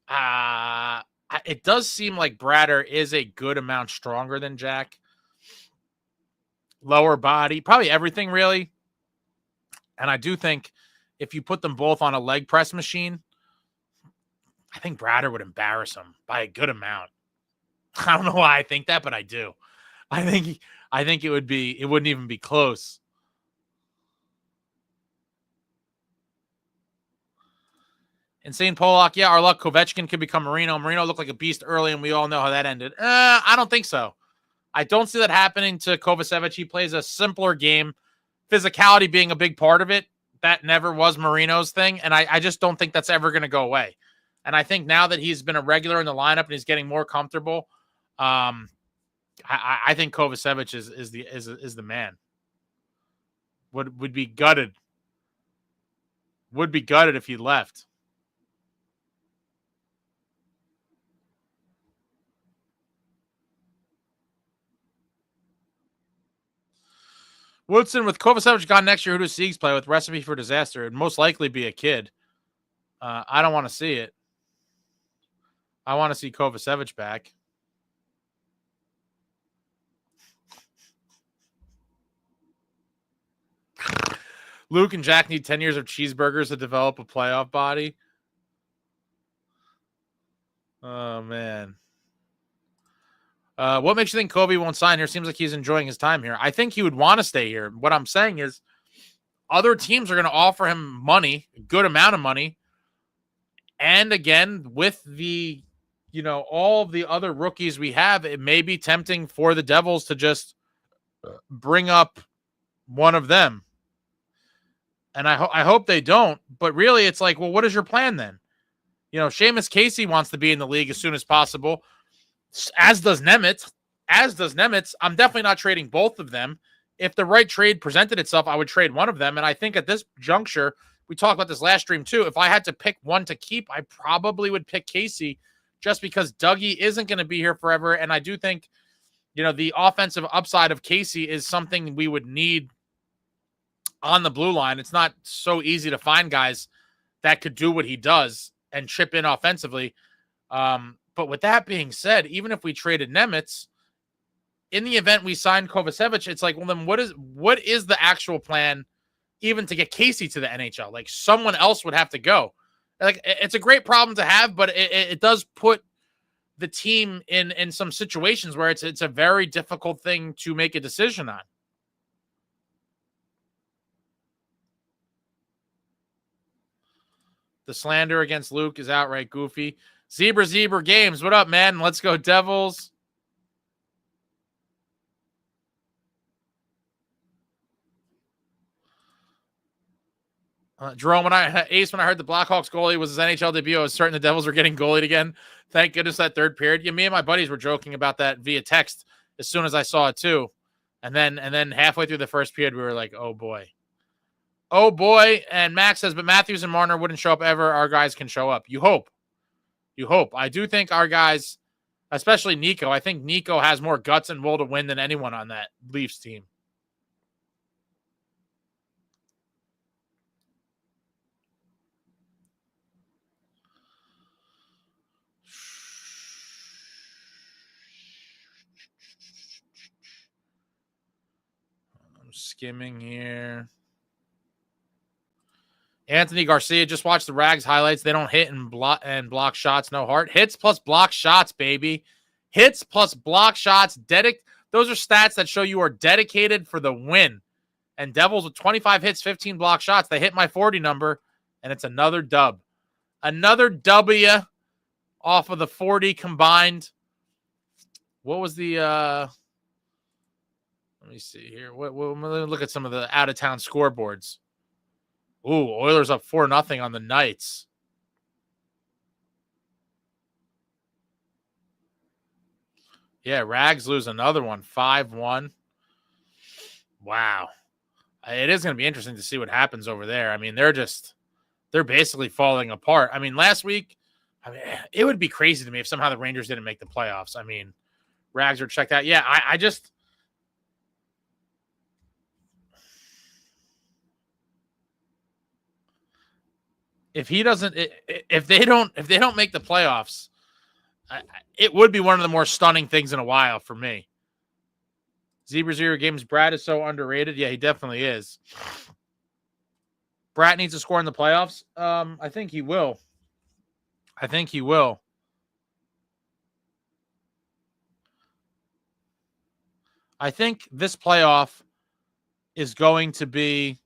It does seem like Brader is a good amount stronger than Jack. Lower body, probably everything really. And I do think if you put them both on a leg press machine, I think Brader would embarrass him by a good amount. I don't know why I think that, but I do. I think it wouldn't even be close. Insane Pollock, yeah, our luck. Kovechkin could become Marino. Marino looked like a beast early, and we all know how that ended. I don't think so. I don't see that happening to Kovacevich. He plays a simpler game. Physicality being a big part of it. That never was Marino's thing, and I just don't think that's ever going to go away. And I think now that he's been a regular in the lineup and he's getting more comfortable, I think Kovacevich is the man. Would be gutted. Would be gutted if he left. Woodson, with Kovacevich gone next year, who does Siegs play with? Recipe for disaster. It'd most likely be a kid. I don't want to see it. I want to see Kovacevich back. Luke and Jack need 10 years of cheeseburgers to develop a playoff body. Oh, man. What makes you think Kobe won't sign here? Seems like he's enjoying his time here. I think he would want to stay here. What I'm saying is other teams are going to offer him money, a good amount of money. And again, with the, all of the other rookies we have, it may be tempting for the Devils to just bring up one of them. And I hope they don't. But really, it's like, well, what is your plan then? Seamus Casey wants to be in the league as soon as possible. As does Nemitz. I'm definitely not trading both of them. If the right trade presented itself, I would trade one of them. And I think at this juncture, we talked about this last stream too. If I had to pick one to keep, I probably would pick Casey just because Dougie isn't going to be here forever. And I do think, the offensive upside of Casey is something we would need on the blue line. It's not so easy to find guys that could do what he does and chip in offensively. But with that being said, even if we traded Nemitz, in the event we signed Kovacevich, it's like, well, then what is the actual plan even to get Casey to the NHL? Like, someone else would have to go. Like, it's a great problem to have, but it does put the team in some situations where it's a very difficult thing to make a decision on. The slander against Luke is outright goofy. Zebra Games, what up, man? Let's go Devils. Jerome, when I heard the Blackhawks goalie was his NHL debut, I was certain the Devils were getting goalied again. Thank goodness that third period. Me and my buddies were joking about that via text as soon as I saw it too. And then halfway through the first period, we were like, oh boy. Oh boy. And Max says, but Matthews and Marner wouldn't show up ever. Our guys can show up. You hope. I do think our guys, especially Nico, I think Nico has more guts and will to win than anyone on that Leafs team. I'm skimming here. Anthony Garcia, just watch the Rags highlights. They don't hit and block shots, no heart. Hits plus block shots, baby. Hits plus block shots. Those are stats that show you are dedicated for the win. And Devils with 25 hits, 15 block shots. They hit my 40 number, and it's another dub. Another W off of the 40 combined. What was the let me see here. Let me look at some of the out-of-town scoreboards. Ooh, Oilers up 4-0 on the Knights. Yeah, Rags lose another one, 5-1. Wow. It is going to be interesting to see what happens over there. I mean, they're basically falling apart. I mean, last week, it would be crazy to me if somehow the Rangers didn't make the playoffs. I mean, Rags are checked out. Yeah, I just... If they don't make the playoffs, it would be one of the more stunning things in a while for me. Zebra Games, Brad is so underrated. Yeah, he definitely is. Brad needs to score in the playoffs. I think he will. I think this playoff is going to be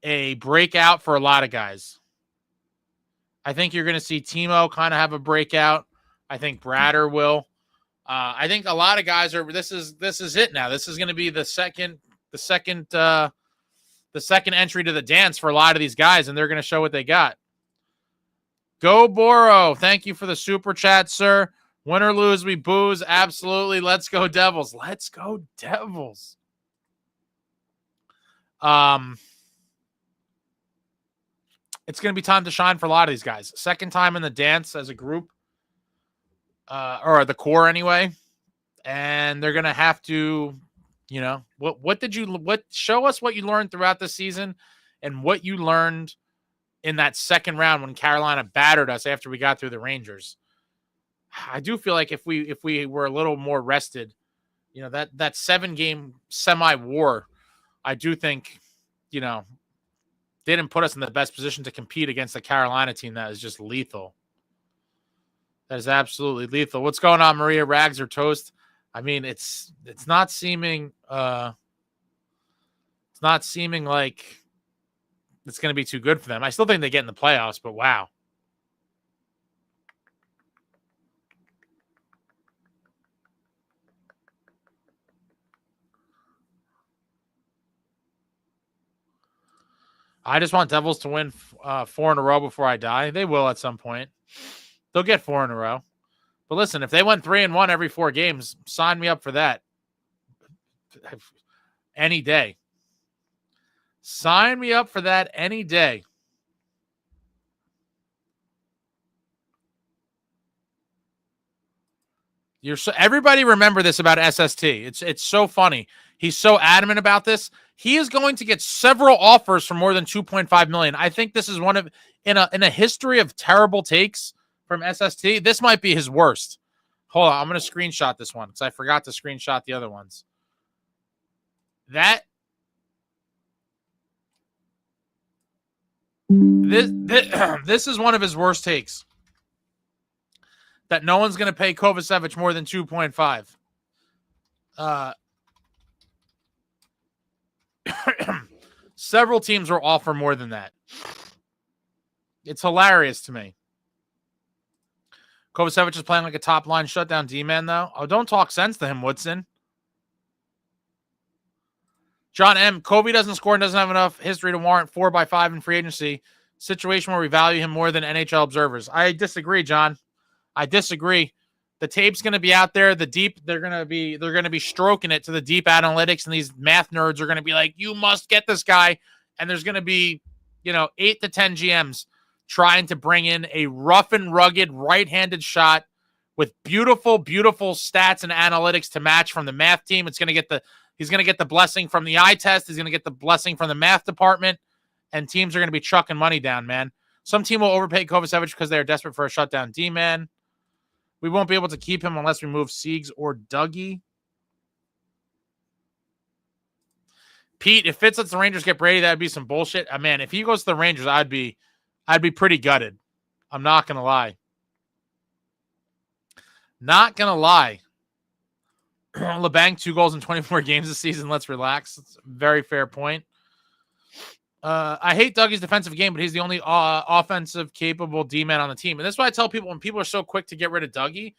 a breakout for a lot of guys. I think you're going to see Timo kind of have a breakout. I think Brader will. I think a lot of guys are. This is it now. This is going to be the second entry to the dance for a lot of these guys, and they're going to show what they got. Go Boro! Thank you for the super chat, sir. Win or lose, we booze. Absolutely. Let's go Devils. Let's go Devils. It's going to be time to shine for a lot of these guys. Second time in the dance as a group, or the core anyway. And they're going to have to, show us what you learned throughout the season and what you learned in that second round when Carolina battered us after we got through the Rangers. I do feel like if we were a little more rested, that 7-game semi-war, I do think, they didn't put us in the best position to compete against the Carolina team that is just lethal. That is absolutely lethal. What's going on, Maria? Rags or toast? I mean, it's not seeming like it's going to be too good for them. I still think they get in the playoffs, but wow. I just want Devils to win 4 in a row before I die. They will at some point. They'll get 4 in a row. But listen, if they went 3-1 every 4 games, sign me up for that. Any day. Sign me up for that any day. Everybody remember this about SST. It's so funny. He's so adamant about this. He is going to get several offers for more than $2.5 million. I think this is one of in a history of terrible takes from SST. This might be his worst. Hold on, I'm going to screenshot this one because I forgot to screenshot the other ones. This is one of his worst takes. That no one's going to pay Kovacevich more than 2.5. Several teams will offer more than that. It's hilarious to me. Kovacevich is playing like a top-line shutdown D-man, though. Oh, don't talk sense to him, Woodson. John M. Kobe doesn't score and doesn't have enough history to warrant 4x5 in free agency. Situation where we value him more than NHL observers. I disagree, John. I disagree. The tape's going to be out there. They're going to be stroking it to the deep analytics, and these math nerds are going to be like, you must get this guy. And there's going to be, 8 to 10 GMs trying to bring in a rough and rugged right-handed shot with beautiful, beautiful stats and analytics to match from the math team. He's going to get the blessing from the eye test. He's going to get the blessing from the math department, and teams are going to be chucking money down, man. Some team will overpay Kovacevich because they are desperate for a shutdown D-man. We won't be able to keep him unless we move Siegs or Dougie. Pete, if Fitz lets the Rangers get Brady, that'd be some bullshit. Man, if he goes to the Rangers, I'd be pretty gutted. I'm not gonna lie. Not gonna lie. LeBang, 2 goals in 24 games this season. Let's relax. It's a very fair point. I hate Dougie's defensive game, but he's the only offensive capable D-man on the team. And that's why I tell people when people are so quick to get rid of Dougie,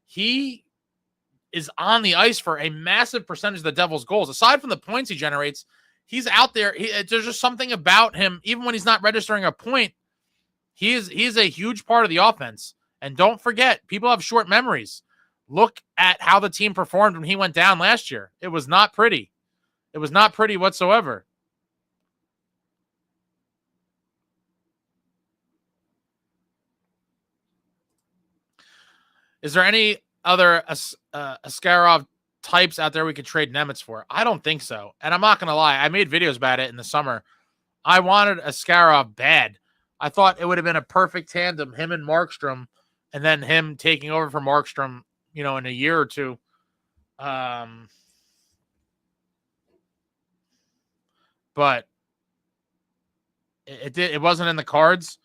he is on the ice for a massive percentage of the Devils' goals. Aside from the points he generates, he's out there. There's just something about him, even when he's not registering a point, he is a huge part of the offense. And don't forget, people have short memories. Look at how the team performed when he went down last year. It was not pretty. It was not pretty whatsoever. Is there any other Askarov types out there we could trade Nemitz for? I don't think so. And I'm not going to lie. I made videos about it in the summer. I wanted Askarov bad. I thought it would have been a perfect tandem, him and Markstrom, and then him taking over for Markstrom, in a year or two. But it wasn't in the cards.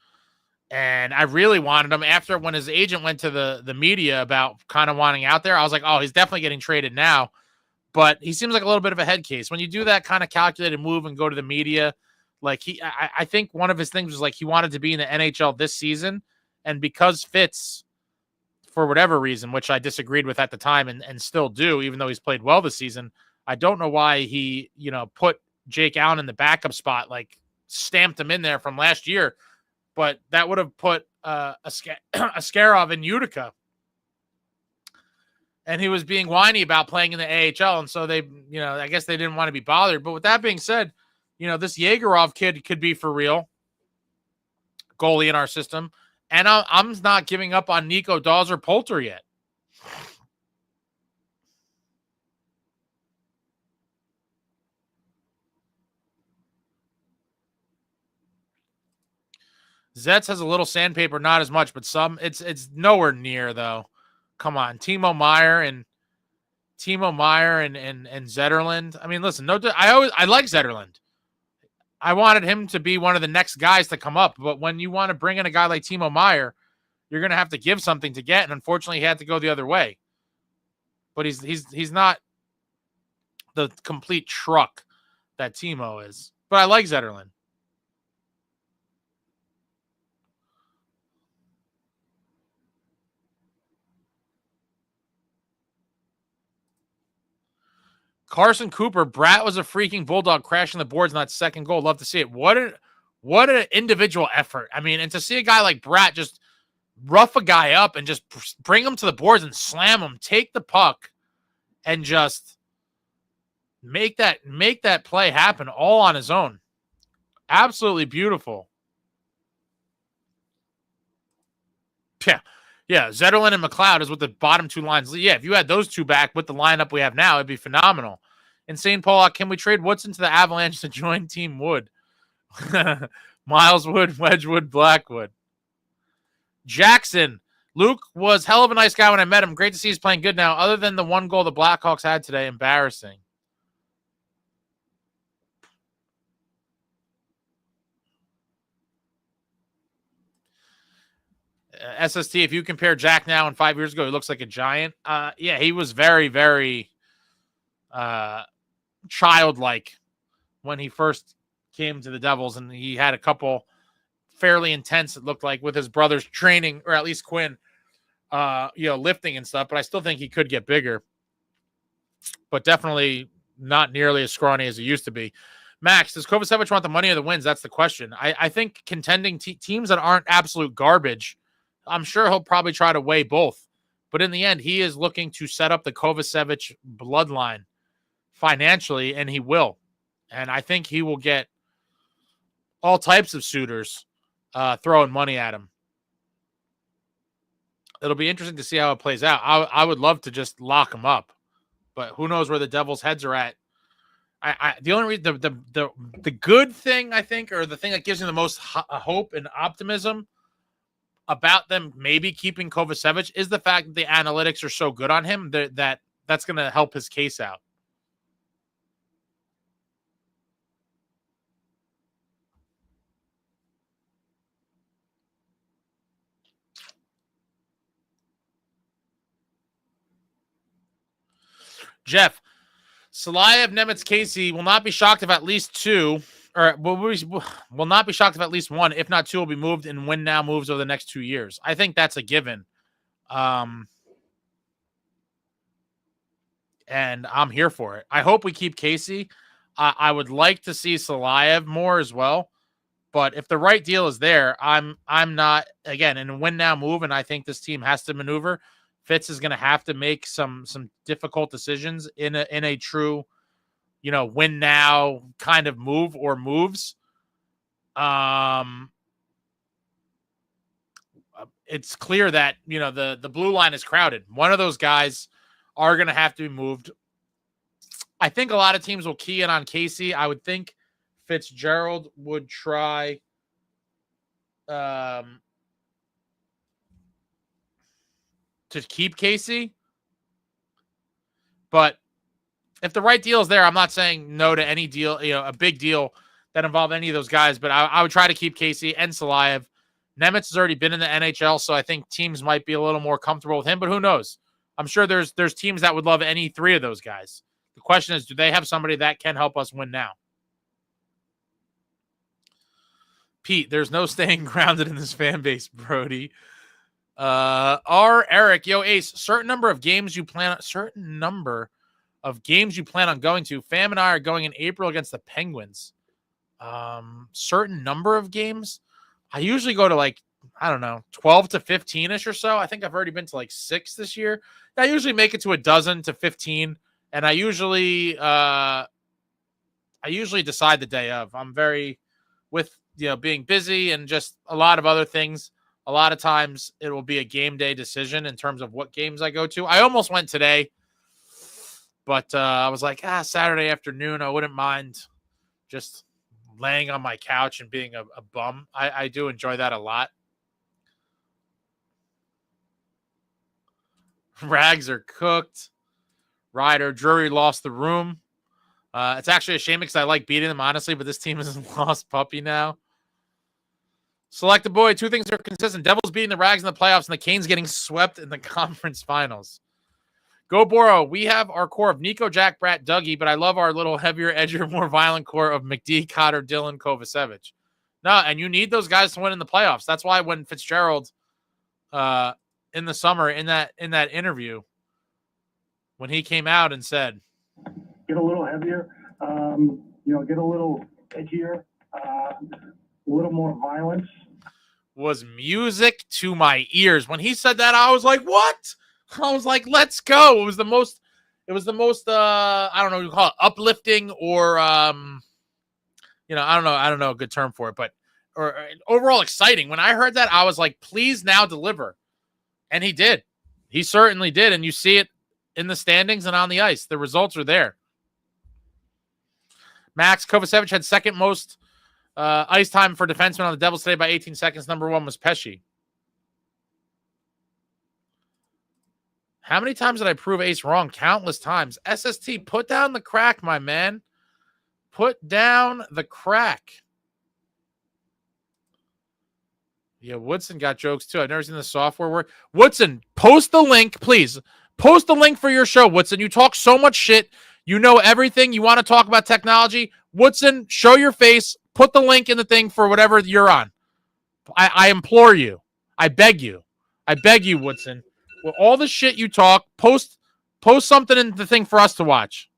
And I really wanted him after when his agent went to the media about kind of wanting out there. I was like, oh, he's definitely getting traded now. But he seems like a little bit of a head case. When you do that kind of calculated move and go to the media, like I think one of his things was like he wanted to be in the NHL this season. And because Fitz, for whatever reason, which I disagreed with at the time and still do, even though he's played well this season, I don't know why he, put Jake Allen in the backup spot, like stamped him in there from last year. But that would have put Askarov in Utica. And he was being whiny about playing in the AHL. And so they, I guess they didn't want to be bothered. But with that being said, this Yegorov kid could be for real. Goalie in our system. And I'm not giving up on Nico Dawes or Poulter yet. Zetz has a little sandpaper, not as much, but some. It's nowhere near though. Come on, Timo Meyer and Zetterland. I mean, listen, I like Zetterland. I wanted him to be one of the next guys to come up, but when you want to bring in a guy like Timo Meyer, you're going to have to give something to get, and unfortunately, he had to go the other way. But he's not the complete truck that Timo is. But I like Zetterland. Carson Cooper, Bratt was a freaking bulldog crashing the boards in that second goal. Love to see it. What an individual effort. I mean, and to see a guy like Bratt just rough a guy up and just bring him to the boards and slam him, take the puck, and just make that play happen all on his own. Absolutely beautiful. Yeah. Yeah, Zetterlund and McLeod is what the bottom two lines. Yeah, if you had those two back with the lineup we have now, it'd be phenomenal. Insane Pollock, can we trade Woodson to the Avalanche to join Team Wood? Miles Wood, Wedgwood, Blackwood. Jackson. Luke was hell of a nice guy when I met him. Great to see he's playing good now. Other than the one goal the Blackhawks had today, embarrassing. SST, if you compare Jack now and 5 years ago, he looks like a giant. Yeah, he was very, very childlike when he first came to the Devils, and he had a couple fairly intense, it looked like, with his brother's training, or at least Quinn, lifting and stuff. But I still think he could get bigger, but definitely not nearly as scrawny as he used to be. Max, does Kovacevich want the money or the wins? That's the question. I think contending teams that aren't absolute garbage, I'm sure he'll probably try to weigh both. But in the end, he is looking to set up the Kovacevich bloodline financially, and he will. And I think he will get all types of suitors throwing money at him. It'll be interesting to see how it plays out. I would love to just lock him up, but who knows where the Devils' heads are at. The only reason, the good thing, I think, or the thing that gives me the most hope and optimism about them maybe keeping Kovacevich is the fact that the analytics are so good on him that's going to help his case out. Jeff, Salayev, Nemitz, Casey will not be shocked if at least two, or will not be shocked if at least one, if not two, will be moved and win now moves over the next 2 years. I think that's a given. And I'm here for it. I hope we keep Casey. I would like to see Salayev more as well. But if the right deal is there, I'm not, again, in a win now move, and I think this team has to maneuver. Fitz is going to have to make some difficult decisions in a true, win now kind of move or moves. It's clear that, the blue line is crowded. One of those guys are going to have to be moved. I think a lot of teams will key in on Casey. I would think Fitzgerald would try to keep Casey. But if the right deal is there, I'm not saying no to any deal, a big deal that involve any of those guys, but I would try to keep Casey and Salayev. Nemitz has already been in the NHL, so I think teams might be a little more comfortable with him, but who knows? I'm sure there's teams that would love any three of those guys. The question is, do they have somebody that can help us win now? Pete, there's no staying grounded in this fan base, Brody. Eric, yo, Ace, certain number of games you plan on going to. Fam and I are going in April against the Penguins. Certain number of games. I usually go to 12 to 15-ish or so. I think I've already been to 6 this year. I usually make it to a dozen to 15, and I usually decide the day of. I'm very, with being busy and just a lot of other things. A lot of times it will be a game day decision in terms of what games I go to. I almost went today, but I was like, Saturday afternoon, I wouldn't mind just laying on my couch and being a bum. I do enjoy that a lot. Rags are cooked. Ryder, Drury lost the room. It's actually a shame because I like beating them, honestly, but this team is a lost puppy now. Select the boy. Two things are consistent. Devils beating the Rags in the playoffs and the Canes getting swept in the conference finals. Go Boro. We have our core of Nico, Jack, Brat, Dougie, but I love our little heavier, edgier, more violent core of McD, Cotter, Dylan, Kovacevich. No, and you need those guys to win in the playoffs. That's why when Fitzgerald in the summer in that interview, when he came out and said, get a little heavier, get a little edgier, a little more violence, was music to my ears. When he said that, I was like, what? I was like, let's go. It was the most I don't know what you call it, uplifting or I don't know a good term for it, but or overall exciting. When I heard that, I was like, please now deliver. And he did. He certainly did. And you see it in the standings and on the ice. The results are there. Max Kovacevich had second most ice time for defensemen on the Devils today by 18 seconds. Number one was Pesce. How many times did I prove Ace wrong? Countless times. SST, put down the crack, my man. Put down the crack. Yeah, Woodson got jokes too. I've never seen the software work. Woodson, post the link, please. Post the link for your show, Woodson. You talk so much shit. You know everything. You want to talk about technology. Woodson, show your face. Put the link in the thing for whatever you're on. I implore you. I beg you. I beg you, Woodson. With all the shit you talk, post something in the thing for us to watch.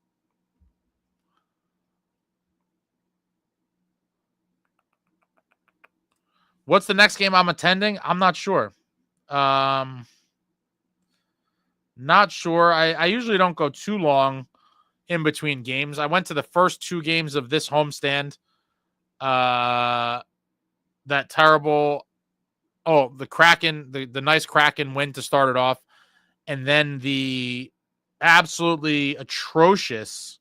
What's the next game I'm attending? I'm not sure. Not sure. I usually don't go too long in between games. I went to the first two games of this homestand. That terrible. Oh, the Kraken, the nice Kraken win to start it off. And then the absolutely atrocious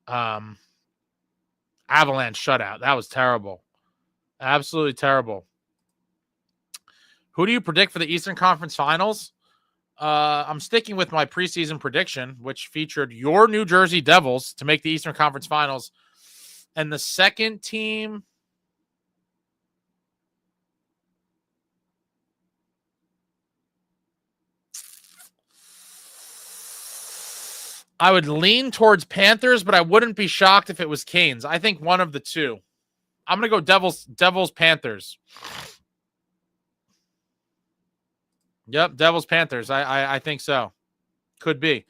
Avalanche shutout. That was terrible. Absolutely terrible. Who do you predict for the Eastern Conference Finals? I'm sticking with my preseason prediction, which featured your New Jersey Devils to make the Eastern Conference Finals. And the second team... I would lean towards Panthers, but I wouldn't be shocked if it was Canes. I think one of the two. I'm going to go Devils, Panthers. Yep, Devils, Panthers. I think so. Could be.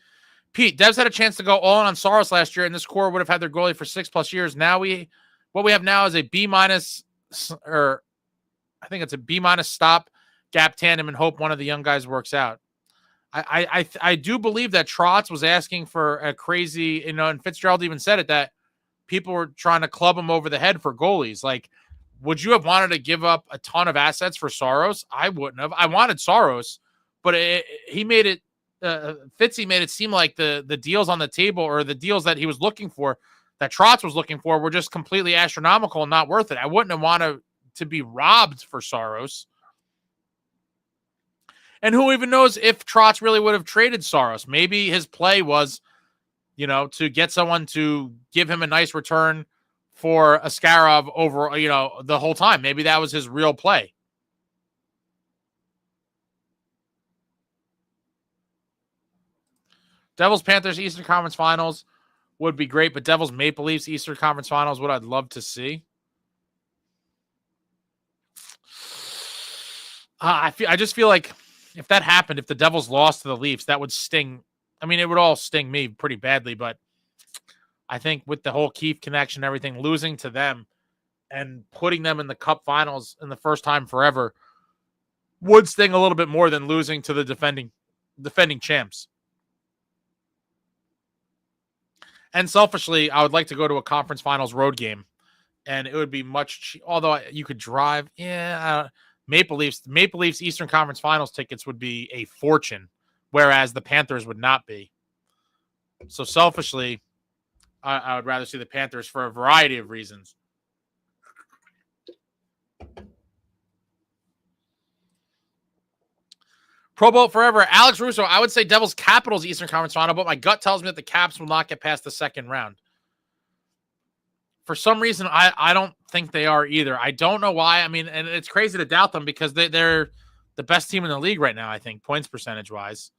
Pete, Devs had a chance to go all in on Saros last year, and this core would have had their goalie for 6+ years. Now what we have now is a B-, or I think it's a B- stop gap tandem and hope one of the young guys works out. I do believe that Trotz was asking for a crazy, and Fitzgerald even said it, that people were trying to club him over the head for goalies. Like, would you have wanted to give up a ton of assets for Saros? I wouldn't have. I wanted Saros, but he made it, Fitzy made it seem like the deals on the table, or the deals that he was looking for, that Trotz was looking for, were just completely astronomical and not worth it. I wouldn't have wanted to be robbed for Saros. And who even knows if Trotz really would have traded Saros? Maybe his play was, to get someone to give him a nice return for Askarov over, the whole time. Maybe that was his real play. Devils Panthers Eastern Conference Finals would be great, but Devils Maple Leafs Eastern Conference Finals, what I'd love to see. I just feel like if that happened, if the Devils lost to the Leafs, that would sting. I mean, it would all sting me pretty badly, but I think with the whole Keefe connection and everything, losing to them and putting them in the Cup Finals in the first time forever would sting a little bit more than losing to the defending champs. And selfishly, I would like to go to a conference finals road game, and it would be much although you could drive. Yeah, Maple Leafs Eastern Conference Finals tickets would be a fortune, whereas the Panthers would not be. So selfishly, I would rather see the Panthers for a variety of reasons. Pro Bowl forever. Alex Russo, I would say Devils Capitals Eastern Conference Final, but my gut tells me that the Caps will not get past the second round. For some reason, I don't think they are either. I don't know why. I mean, and it's crazy to doubt them because they're the best team in the league right now, I think, points percentage-wise.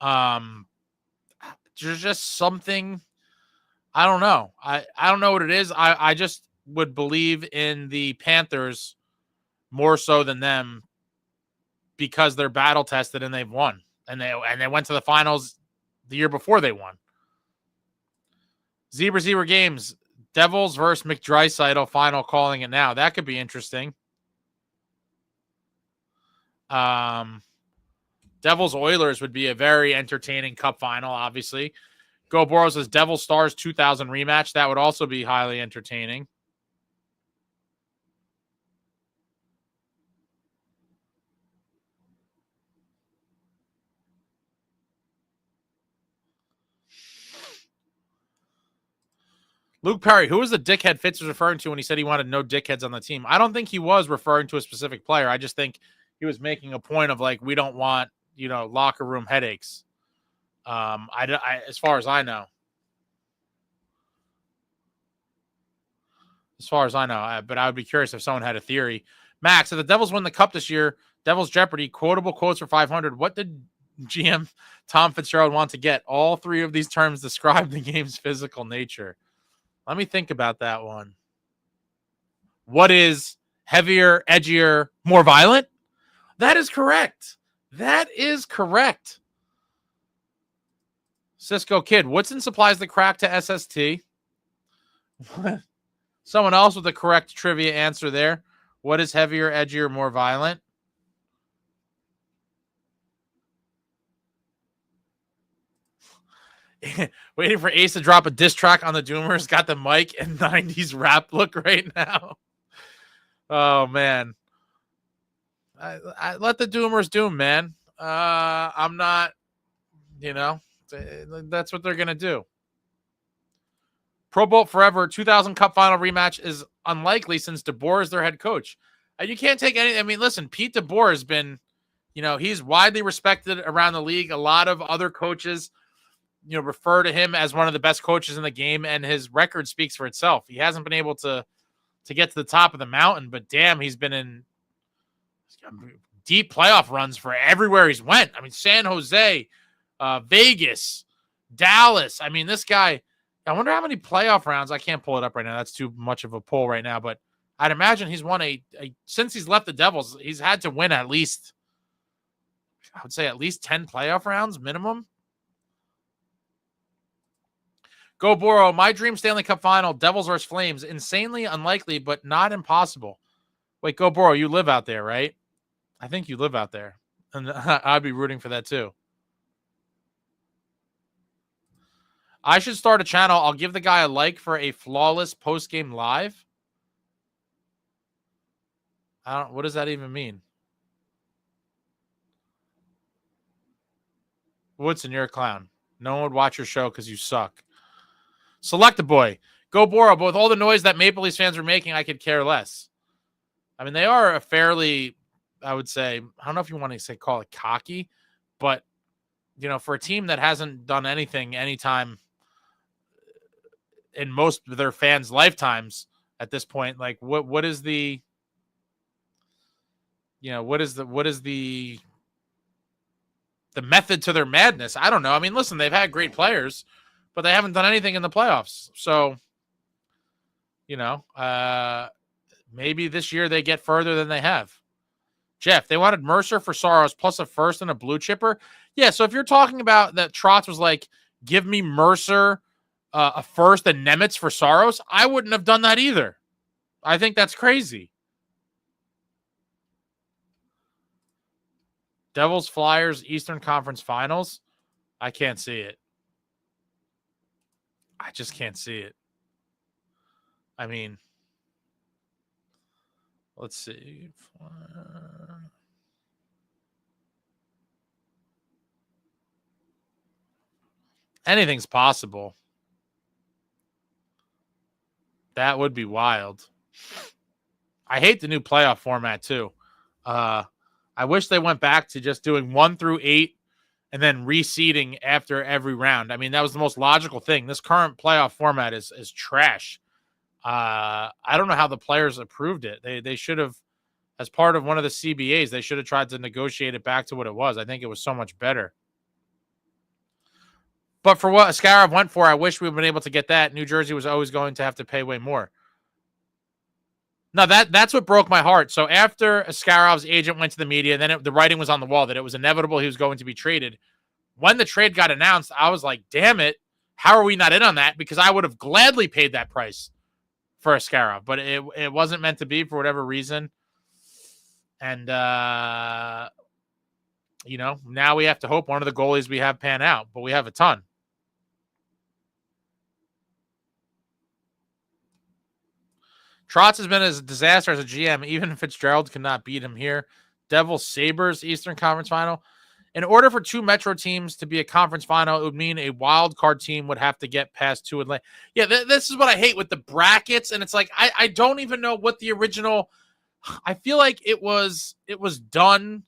There's just something, I don't know. I don't know what it is. I just would believe in the Panthers more so than them because they're battle-tested and they've won. And they went to the finals the year before they won. Zebra games. Devils versus McDreisaitl, final calling it now. That could be interesting. Devils Oilers would be a very entertaining Cup final, obviously. Go Boros says Devils Stars 2000 rematch. That would also be highly entertaining. Luke Perry, who was the dickhead Fitz was referring to when he said he wanted no dickheads on the team? I don't think he was referring to a specific player. I just think he was making a point of like, we don't want, locker room headaches. As far as I know. But I would be curious if someone had a theory. Max, if the Devils win the Cup this year, Devils Jeopardy, quotable quotes for 500. What did GM Tom Fitzgerald want to get? All three of these terms describe the game's physical nature. Let me think about that one. What is heavier, edgier, more violent? That is correct. Cisco Kid, Woodson supplies the crack to SST. Someone else with the correct trivia answer there. What is heavier, edgier, more violent? Waiting for Ace to drop a diss track on the Doomers. Got the mic and 90s rap look right now. Oh, man. I let the Doomers doom, man. I'm not, that's what they're going to do. Pro Bowl forever. 2000 Cup final rematch is unlikely since DeBoer is their head coach. You can't take any. I mean, listen, Pete DeBoer has been, he's widely respected around the league. A lot of other coaches, refer to him as one of the best coaches in the game, and his record speaks for itself. He hasn't been able to get to the top of the mountain, but damn, he's been in deep playoff runs for everywhere he's went. I mean, San Jose, Vegas, Dallas. I mean, this guy, I wonder how many playoff rounds. I can't pull it up right now. That's too much of a pull right now, but I'd imagine he's won since he's left the Devils, he's had to win at least 10 playoff rounds minimum. Go Boro. My dream Stanley Cup final, Devils vs. Flames. Insanely unlikely, but not impossible. Wait, Go Boro, you live out there, right? I think you live out there. And I'd be rooting for that too. I should start a channel. I'll give the guy a like for a flawless post-game live. What does that even mean? Woodson, you're a clown. No one would watch your show because you suck. Select a boy. Go Boro. But with all the noise that Maple Leafs fans were making, I could care less. I mean, they are a fairly, I would say, I don't know if you want to call it cocky, but, for a team that hasn't done anything anytime in most of their fans' lifetimes at this point, like what is the method to their madness? I don't know. I mean, listen, they've had great players, but they haven't done anything in the playoffs. So, maybe this year they get further than they have. Jeff, they wanted Mercer for Saros plus a first and a blue chipper. Yeah, so if you're talking about that Trotz was like, give me Mercer, a first and Nemitz for Saros, I wouldn't have done that either. I think that's crazy. Devils Flyers Eastern Conference Finals. I can't see it. I just can't see it. I mean, let's see. Anything's possible. That would be wild. I hate the new playoff format too. I wish they went back to just doing 1 through 8 and then reseeding after every round. I mean, that was the most logical thing. This current playoff format is trash. I don't know how the players approved it. They should have, as part of one of the CBAs, they should have tried to negotiate it back to what it was. I think it was so much better. But for what Askarov went for, I wish we'd been able to get that. New Jersey was always going to have to pay way more. No, that's what broke my heart. So after Askarov's agent went to the media, then the writing was on the wall that it was inevitable he was going to be traded. When the trade got announced, I was like, damn it, how are we not in on that? Because I would have gladly paid that price for Askarov, but it wasn't meant to be for whatever reason. And, now we have to hope one of the goalies we have pan out, but we have a ton. Trotz has been a disaster as a GM. Even Fitzgerald cannot beat him here. Devils Sabres Eastern Conference Final. In order for 2 Metro teams to be a conference final, it would mean a wild card team would have to get past 2 Atlanta. Yeah, this is what I hate with the brackets, and it's like I don't even know what the original. I feel like it was done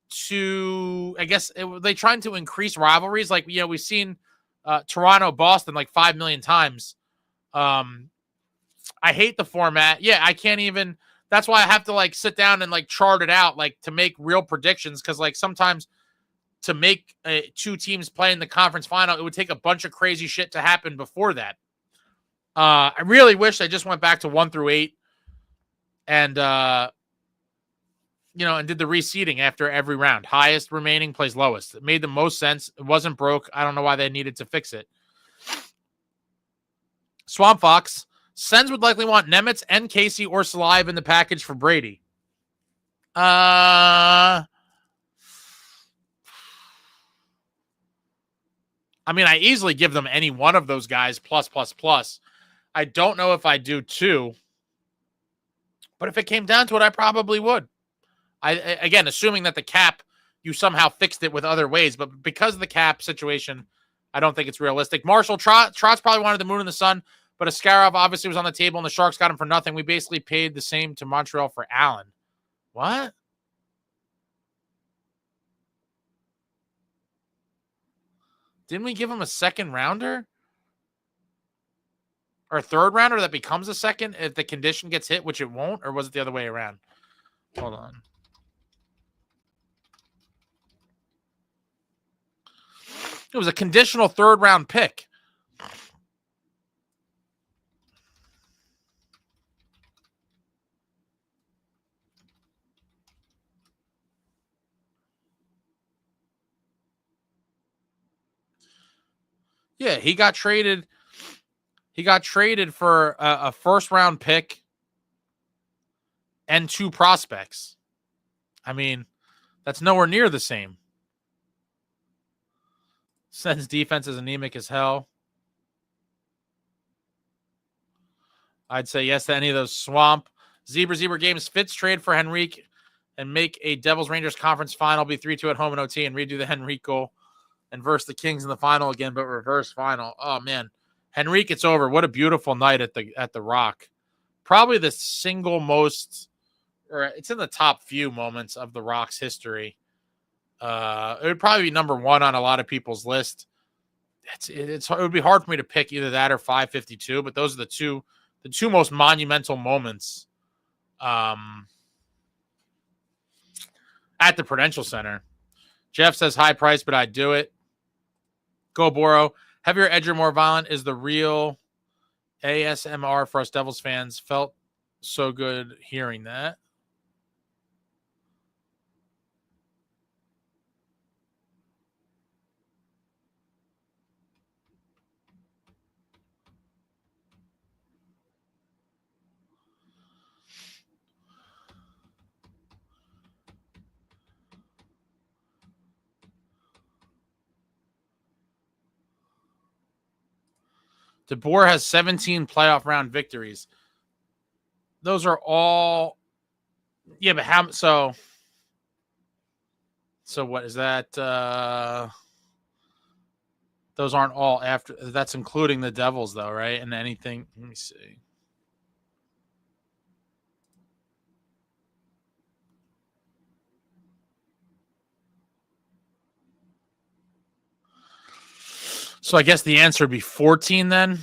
to, I guess they trying to increase rivalries. Like, we've seen Toronto, Boston like 5 million times. I hate the format. Yeah, I can't even. That's why I have to like sit down and like chart it out, like to make real predictions. Because like sometimes to make 2 teams play in the conference final, it would take a bunch of crazy shit to happen before that. I really wish I just went back to 1 through 8 and and did the reseeding after every round. Highest remaining plays lowest. It made the most sense. It wasn't broke. I don't know why they needed to fix it. Swamp Fox. Sens would likely want Nemitz and Casey or Salive in the package for Brady. I mean, I easily give them any one of those guys plus. I don't know if I do 2. But if it came down to it, I probably would. Again, assuming that the cap, you somehow fixed it with other ways. But because of the cap situation, I don't think it's realistic. Marshall, Trotz probably wanted the moon and the sun. But Askarov obviously was on the table, and the Sharks got him for nothing. We basically paid the same to Montreal for Allen. What? Didn't we give him a second rounder? Or a third rounder that becomes a second if the condition gets hit, which it won't? Or was it the other way around? Hold on. It was a conditional third-round pick. Yeah, he got traded. He got traded for a first-round pick and 2 prospects. I mean, that's nowhere near the same. Sens defense is anemic as hell. I'd say yes to any of those. Swamp. Zebra games. Fitz trade for Henrique and make a Devils-Rangers conference final. Be 3-2 at home in OT and redo the Henrique goal and verse the Kings in the final again, but reverse final. Oh, man. Henrique, it's over. What a beautiful night at the Rock. Probably the single most, or it's in the top few moments of the Rock's history. It would probably be number 1 on a lot of people's list. It would be hard for me to pick either that or 552, but those are the two most monumental moments at the Prudential Center. Jeff says high price, but I'd do it. Go Boro. Heavier, edgier, more violent is the real ASMR for us Devils fans. Felt so good hearing that. DeBoer has 17 playoff round victories. Those are all, yeah, but how? So what is that? Those aren't all after. That's including the Devils, though, right? And anything. Let me see. So I guess the answer would be 14 then,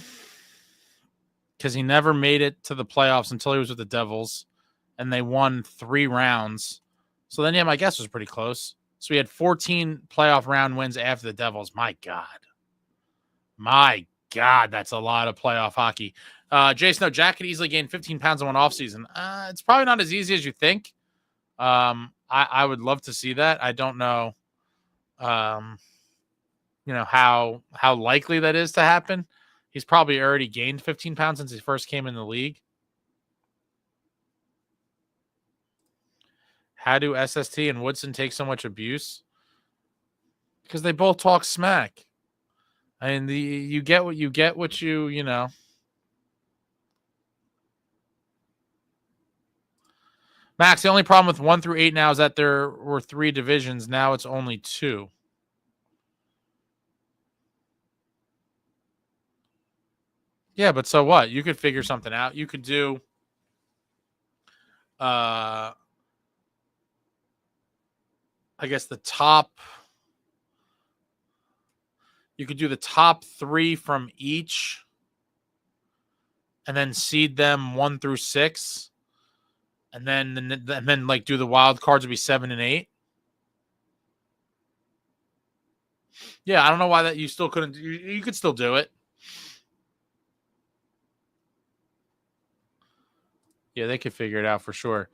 because he never made it to the playoffs until he was with the Devils, and they won 3 rounds. So then, yeah, my guess was pretty close. So he had 14 playoff round wins after the Devils. My God, that's a lot of playoff hockey. Jason, Jack could easily gain 15 pounds in one offseason. It's probably not as easy as you think. I would love to see that. I don't know. How likely that is to happen. He's probably already gained 15 pounds since he first came in the league. How do SST and Woodson take so much abuse? Because they both talk smack. I mean, you get what you know. Max, the only problem with 1 through 8 now is that there were 3 divisions. Now it's only 2. Yeah, but so what? You could figure something out. You could do I guess the top you could do the top 3 from each and then seed them 1 through 6. And then like do the wild cards would be 7 and 8. Yeah, I don't know why that you still couldn't. You could still do it. Yeah, they could figure it out for sure.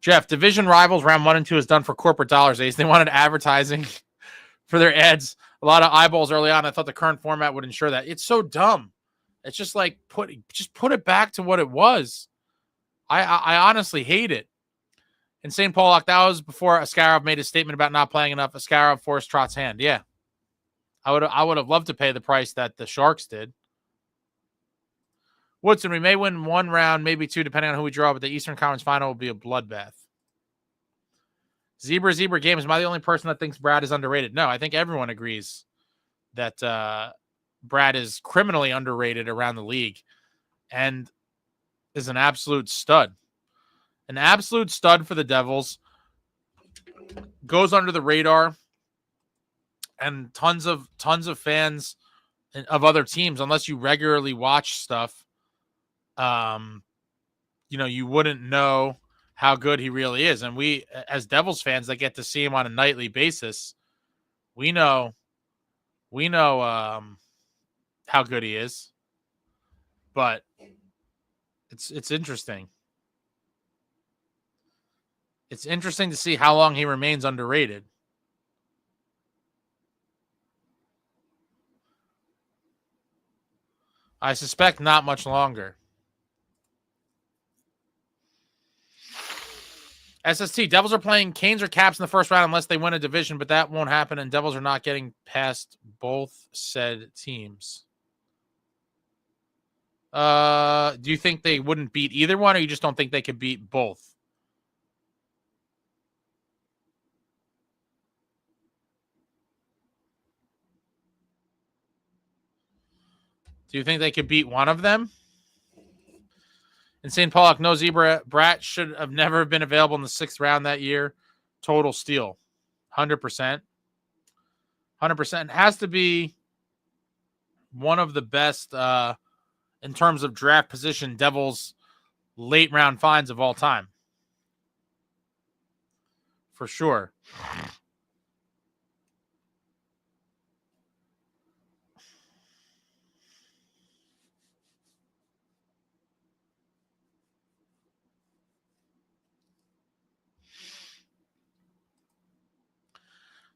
Jeff, division rivals round 1 and 2 is done for corporate dollars. Ace. They wanted advertising for their ads. A lot of eyeballs early on. I thought the current format would ensure that. It's so dumb. It's just like put it back to what it was. I honestly hate it. Insane Pollock, that was before Askarov made a statement about not playing enough. Askarov forced Trott's hand. Yeah. I would have loved to pay the price that the Sharks did. Woodson, we may win 1 round, maybe 2, depending on who we draw, but the Eastern Conference Final will be a bloodbath. Zebra Games. Am I the only person that thinks Brad is underrated? No, I think everyone agrees that Brad is criminally underrated around the league and is an absolute stud. An absolute stud for the Devils. Goes under the radar. And tons of fans of other teams, unless you regularly watch stuff, you wouldn't know how good he really is. And we, as Devils fans that get to see him on a nightly basis, we know how good he is. But it's interesting. It's interesting to see how long he remains underrated. I suspect not much longer. SST, Devils are playing Canes or Caps in the first round unless they win a division, but that won't happen, and Devils are not getting past both said teams. Do you think they wouldn't beat either one, or you just don't think they could beat both? Do you think they could beat one of them? Insane Pollock, no Zebra. Bratt should have never been available in the 6th round that year. Total steal. 100%. 100%. Has to be one of the best in terms of draft position Devils late round finds of all time. For sure.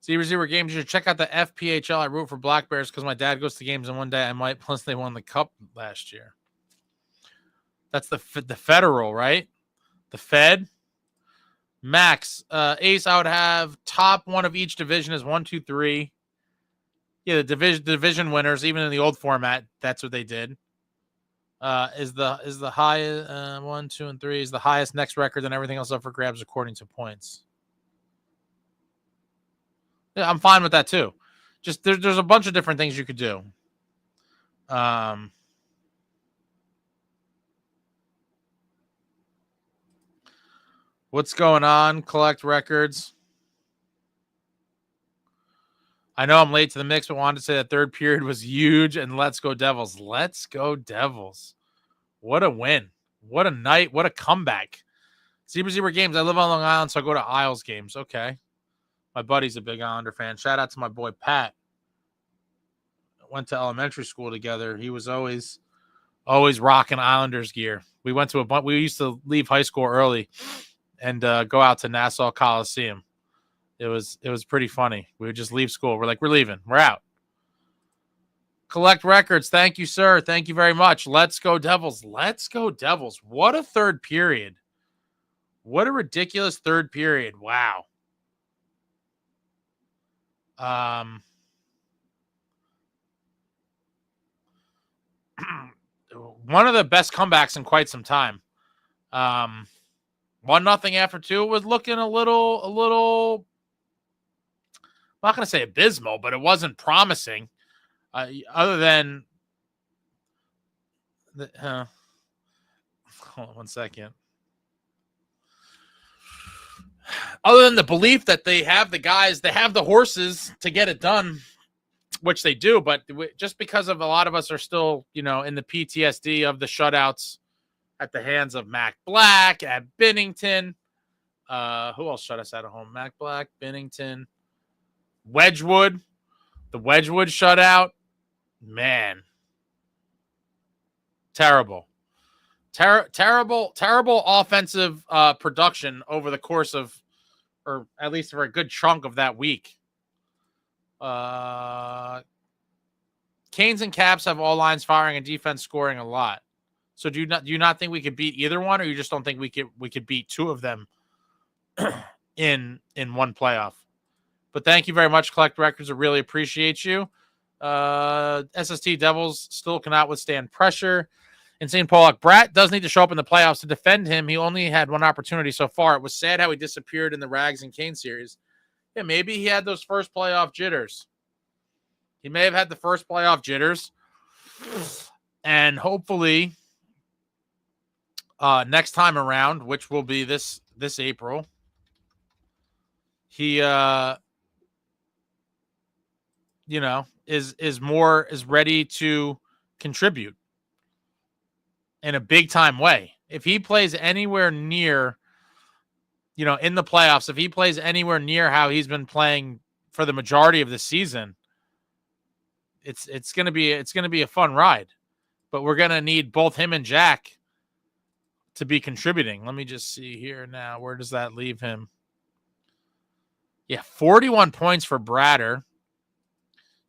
Zebra games. You should check out the FPHL. I root for Black Bears because my dad goes to games, and one day I might. Plus, they won the cup last year. That's the federal, right? The Fed. Max, Ace, I would have top 1 of each division is 1, 2, 3. Yeah, the division winners, even in the old format, that's what they did. Is the highest 1, 2, and 3 is the highest next record, and everything else up for grabs according to points. Yeah, I'm fine with that too. Just there's a bunch of different things you could do. What's going on? Collect records. I know I'm late to the mix, but wanted to say that third period was huge, and let's go Devils. Let's go Devils. What a win. What a night. What a comeback. Zebra games. I live on Long Island, so I go to Isles games. Okay. My buddy's a big Islander fan. Shout out to my boy Pat. Went to elementary school together. He was always rocking Islanders gear. We went to we used to leave high school early and go out to Nassau Coliseum. It was pretty funny. We would just leave school. We're like, we're leaving. We're out. Collect records. Thank you, sir. Thank you very much. Let's go Devils. Let's go Devils. What a third period. What a ridiculous third period. Wow. One of the best comebacks in quite some time. 1-0 after 2 was looking a little, I'm not going to say abysmal, but it wasn't promising. Other than, hold on 1 second. Other than the belief that they have the guys, they have the horses to get it done, which they do, but just because of a lot of us are still, in the PTSD of the shutouts at the hands of Mac Black, at Bennington. Who else shut us out at home? Mac Black, Bennington, Wedgwood. The Wedgwood shutout. Man. Terrible. Terrible offensive production over the course of, or at least for a good chunk of that week. Canes and Caps have all lines firing and defense scoring a lot. So do you not think we could beat either one, or you just don't think we could beat two of them in one playoff? But thank you very much, Collect Records. I really appreciate you. SST Devils still cannot withstand pressure. Insane Pollock. Bratt does need to show up in the playoffs to defend him. He only had one opportunity so far. It was sad how he disappeared in the Rags and Kane series. Yeah, maybe he had those first playoff jitters. He may have had the first playoff jitters. And hopefully next time around, which will be this April, he is ready to contribute in a big time way. If he plays anywhere near, in the playoffs, if he plays anywhere near how he's been playing for the majority of the season, it's going to be a fun ride. But we're going to need both him and Jack to be contributing. Let me just see here now. Where does that leave him? Yeah, 41 points for Bratter.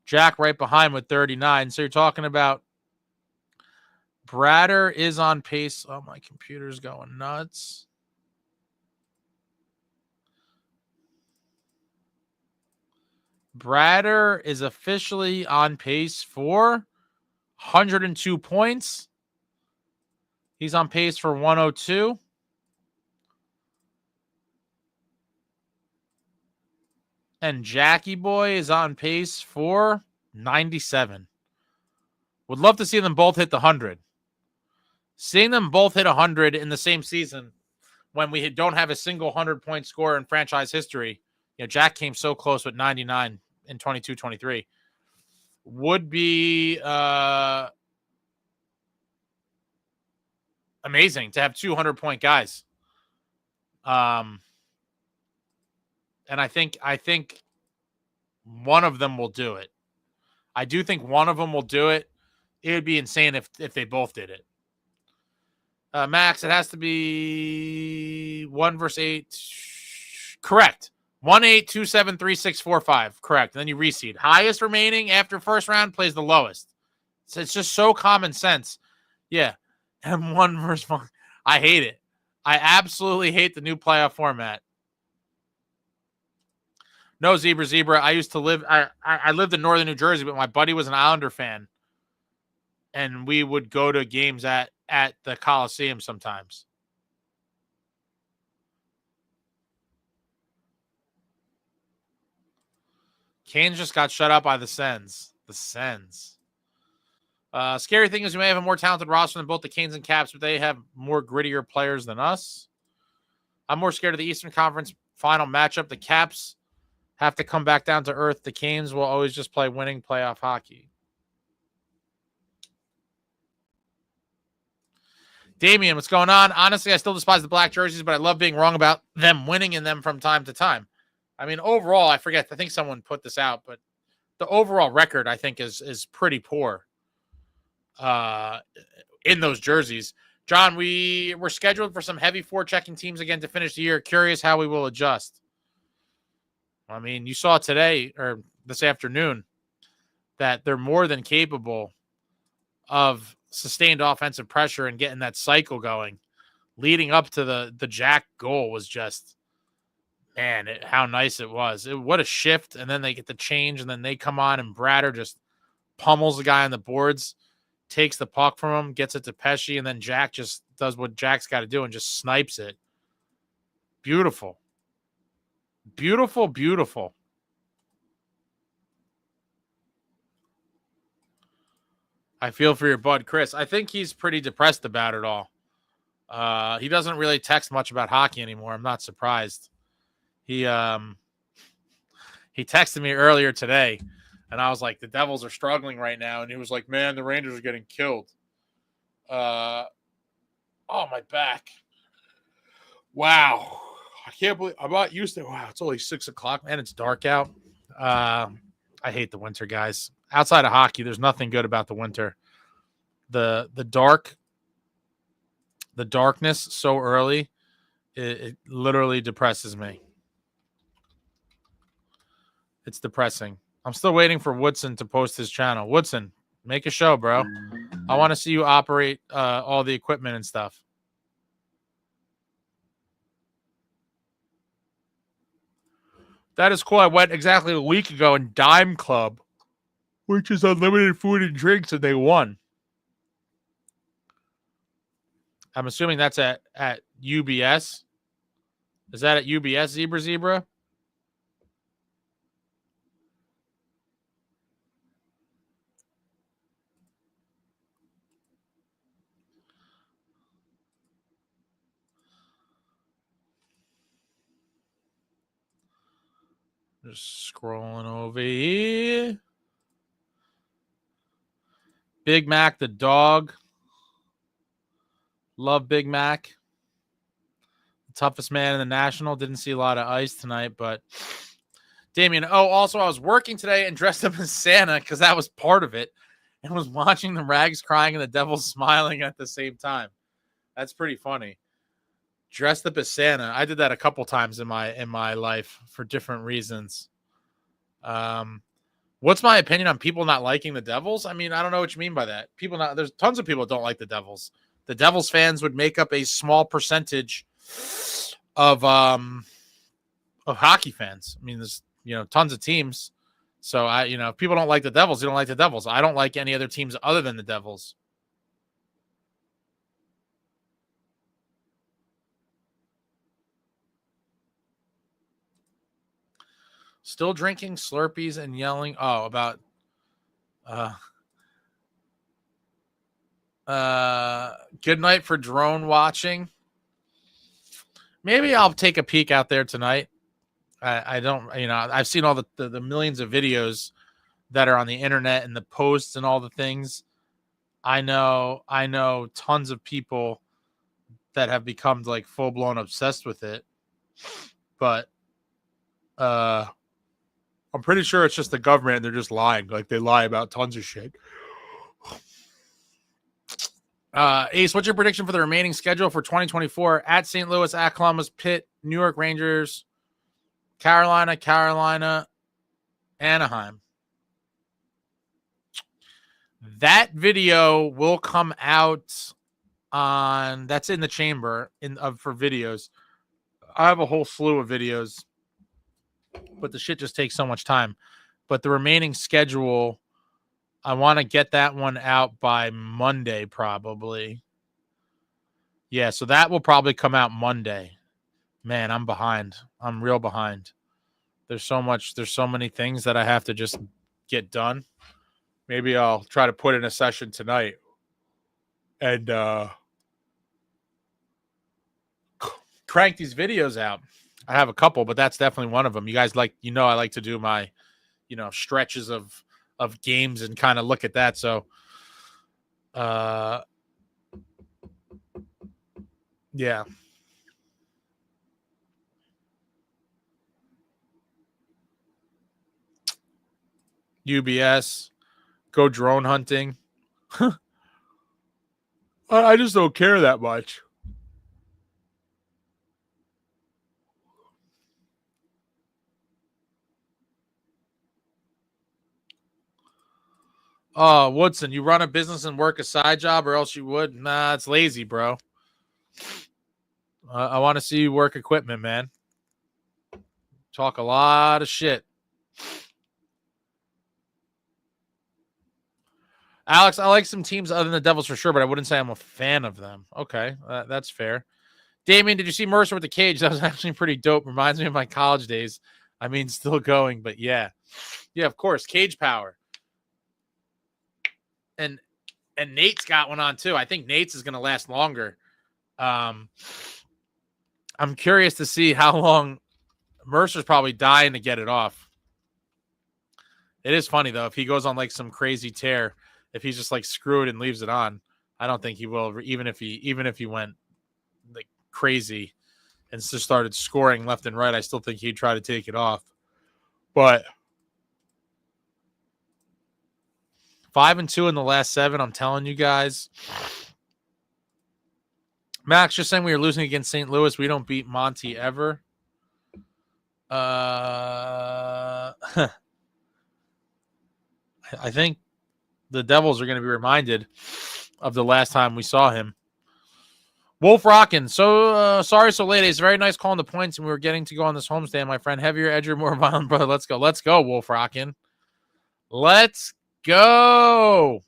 Jack right behind with 39. So you're talking about Bratter is on pace. Oh, my computer's going nuts. Bratter is officially on pace for 102 points. He's on pace for 102. And Jackie Boy is on pace for 97. Would love to see them both hit the 100. Seeing them both hit 100 in the same season when we don't have a single 100-point scorer in franchise history. Jack came so close with 99 in 22-23. Would be amazing to have 200-point guys. And I think one of them will do it. I do think one of them will do it. It would be insane if they both did it. Max, it has to be 1 versus 8. Correct. 1-8, 2-7, 3-6, 4-5. Correct. And then you reseed. Highest remaining after first round plays the lowest. So it's just so common sense. Yeah. And 1 versus 1. I hate it. I absolutely hate the new playoff format. No, Zebra. I used to live. I lived in northern New Jersey, but my buddy was an Islander fan, and we would go to games at the Coliseum sometimes. Canes just got shut out by the Sens. The Sens. Scary thing is we may have a more talented roster than both the Canes and Caps, but they have more grittier players than us. I'm more scared of the Eastern Conference final matchup. The Caps have to come back down to earth. The Canes will always just play winning playoff hockey. Damian, what's going on? Honestly, I still despise the black jerseys, but I love being wrong about them winning in them from time to time. I mean, overall, I think someone put this out, but the overall record, I think, is pretty poor in those jerseys. John, we're scheduled for some heavy forechecking teams again to finish the year. Curious how we will adjust. I mean, you saw today or this afternoon that they're more than capable of sustained offensive pressure and getting that cycle going. Leading up to the Jack goal was just, man, how nice it was. What a shift. And then they get the change, and then they come on, and Bratter just pummels the guy on the boards, takes the puck from him, gets it to Pesci, and then Jack just does what Jack's got to do and just snipes it. Beautiful. Beautiful, beautiful. I feel for your bud, Chris. I think he's pretty depressed about it all. He doesn't really text much about hockey anymore. I'm not surprised. He texted me earlier today, and I was like, the Devils are struggling right now. And he was like, man, the Rangers are getting killed. Oh, my back. Wow. I can't believe I'm not used to it. Wow, it's only 6 o'clock, man. It's dark out. I hate the winter, guys. Outside of hockey, there's nothing good about the winter. The darkness so early, it literally depresses me. It's depressing. I'm still waiting for Woodson to post his channel. Woodson, make a show, bro. I want to see you operate all the equipment and stuff. That is cool. I went exactly a week ago in Dime Club, which is unlimited food and drinks, and they won. I'm assuming that's at UBS. Is that at UBS, Zebra? Just scrolling over here. Big Mac the dog. Love Big Mac. The toughest man in the National. Didn't see a lot of ice tonight, but Damien. Oh, also, I was working today and dressed up as Santa because that was part of it, and was watching the Rags crying and the Devils smiling at the same time. That's pretty funny. Dressed up as Santa. I did that a couple times in my life for different reasons. What's my opinion on people not liking the Devils? I mean, I don't know what you mean by that. There's tons of people that don't like the Devils. The Devils fans would make up a small percentage of hockey fans. I mean, there's tons of teams. So if people don't like the Devils, they don't like the Devils. I don't like any other teams other than the Devils. Still drinking Slurpees and yelling. Oh, about good night for drone watching. Maybe I'll take a peek out there tonight. I don't, I've seen all the millions of videos that are on the internet and the posts and all the things. I know tons of people that have become like full blown obsessed with it, but I'm pretty sure it's just the government and they're just lying. Like they lie about tons of shit. Ace, what's your prediction for the remaining schedule for 2024? At St. Louis, at Columbus, Pitt, New York Rangers, Carolina, Anaheim. That video will come out that's in the chamber for videos. I have a whole slew of videos, but the shit just takes so much time. But the remaining schedule, I want to get that one out by Monday, probably. Yeah, so that will probably come out Monday. Man, I'm behind. I'm real behind. There's so many things that I have to just get done. Maybe I'll try to put in a session tonight and crank these videos out. I have a couple, but that's definitely one of them. You guys I like to do my, stretches of games and kind of look at that. So, yeah. UBS, go drone hunting. I just don't care that much. Oh, Woodson, you run a business and work a side job or else you would? Nah, it's lazy, bro. I want to see you work equipment, man. Talk a lot of shit. Alex, I like some teams other than the Devils for sure, but I wouldn't say I'm a fan of them. Okay, that's fair. Damien, did you see Mercer with the cage? That was actually pretty dope. Reminds me of my college days. I mean, still going, but yeah. Yeah, of course. Cage power. And Nate's got one on too. I think Nate's is going to last longer. I'm curious to see how long Mercer's probably dying to get it off. It is funny though, if he goes on like some crazy tear, if he's just like screw it and leaves it on, I don't think he will, even if he went like crazy and just started scoring left and right. I still think he'd try to take it off. But 5-2 in the last 7, I'm telling you guys. Max just saying we were losing against St. Louis. We don't beat Monty ever. I think the Devils are going to be reminded of the last time we saw him. Wolf Rockin'. So sorry so late. It's very nice calling the points, and we were getting to go on this homestand, my friend. Heavier, edgier, more violent, brother. Let's go. Let's go, Wolf Rockin'. Let's go.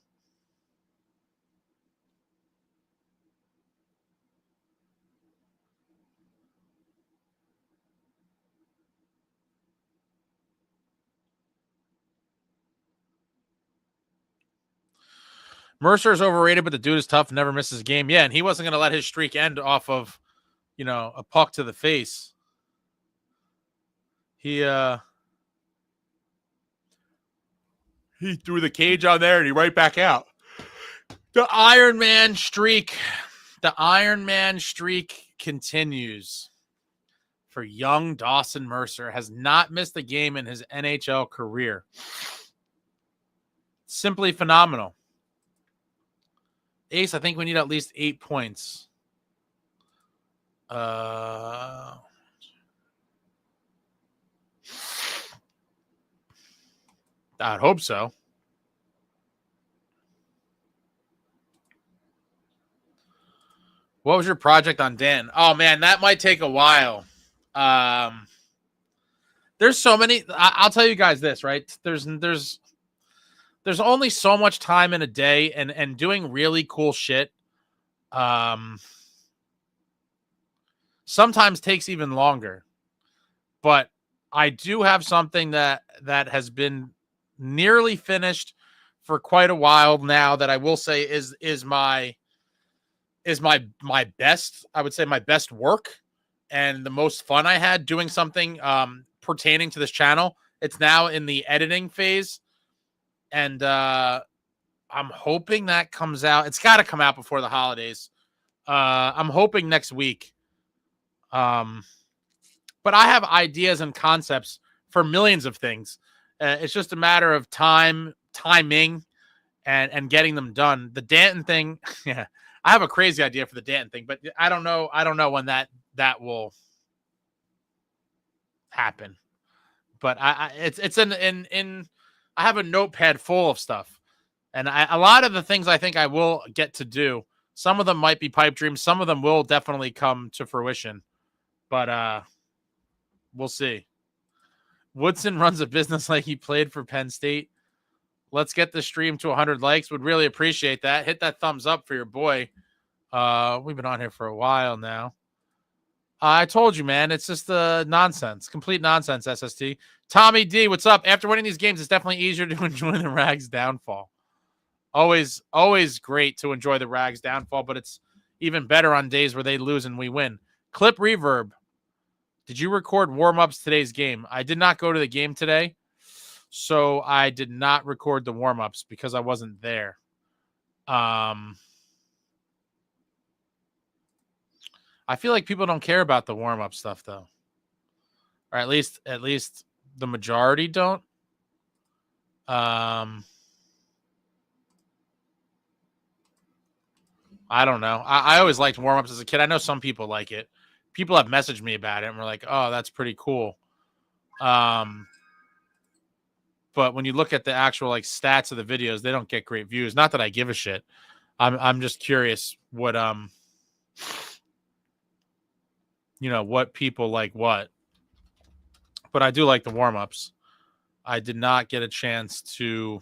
Mercer is overrated, but the dude is tough, never misses a game. Yeah, and he wasn't going to let his streak end off of, a puck to the face. He threw the cage on there and he right back out. The Iron Man streak continues for young Dawson Mercer. Has not missed a game in his NHL career. Simply phenomenal. Ace, I think we need at least 8 points. I'd hope so. What was your project on Dan? Oh man, that might take a while. There's so many. I'll tell you guys this, right? There's only so much time in a day, and doing really cool shit sometimes takes even longer. But I do have something that has been nearly finished for quite a while now that I will say is my best, I would say my best work and the most fun I had doing something pertaining to this channel. It's now in the editing phase. And I'm hoping that comes out. It's got to come out before the holidays. I'm hoping next week. But I have ideas and concepts for millions of things. It's just a matter of timing, and getting them done. The Danton thing, yeah, I have a crazy idea for the Danton thing, but I don't know when that will happen. But it's in I have a notepad full of stuff, and a lot of the things I think I will get to do. Some of them might be pipe dreams. Some of them will definitely come to fruition, but we'll see. Woodson runs a business like he played for Penn State. Let's get the stream to 100 likes. Would really appreciate that. Hit that thumbs up for your boy. We've been on here for a while now. I told you, man. It's just nonsense. Complete nonsense, SST. Tommy D, what's up? After winning these games, it's definitely easier to enjoy the Rags downfall. Always great to enjoy the Rags downfall, but it's even better on days where they lose and we win. Clip Reverb. Did you record warm-ups today's game? I did not go to the game today, so I did not record the warm-ups because I wasn't there. I feel like people don't care about the warm-up stuff, though. Or at least the majority don't. I don't know. I always liked warm-ups as a kid. I know some people like it. People have messaged me about it and we're like, oh, that's pretty cool. But when you look at the actual stats of the videos, they don't get great views. Not that I give a shit. I'm just curious what what people like what. But I do like the warm-ups. I did not get a chance to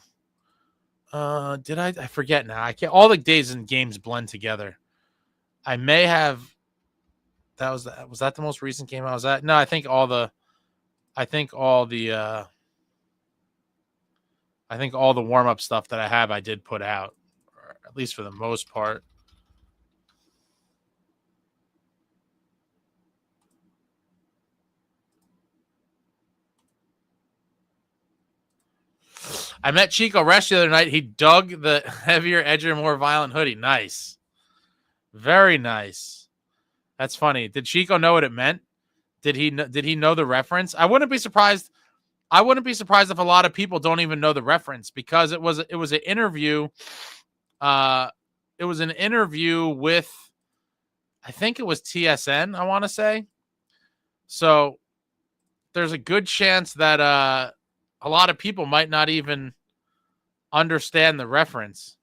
did I forget now. I can't, all the days and games blend together. I may have was that the most recent game I was at? No, I think all the warm-up stuff that I have I did put out, or at least for the most part. I met Chico Resch the other night. He dug the heavier, edgier, more violent hoodie. Nice. Very nice. That's funny. Did Chico know what it meant? Did he know the reference? I wouldn't be surprised if a lot of people don't even know the reference, because it was an interview. It was an interview with, I think it was TSN, I want to say. So there's a good chance that a lot of people might not even understand the reference.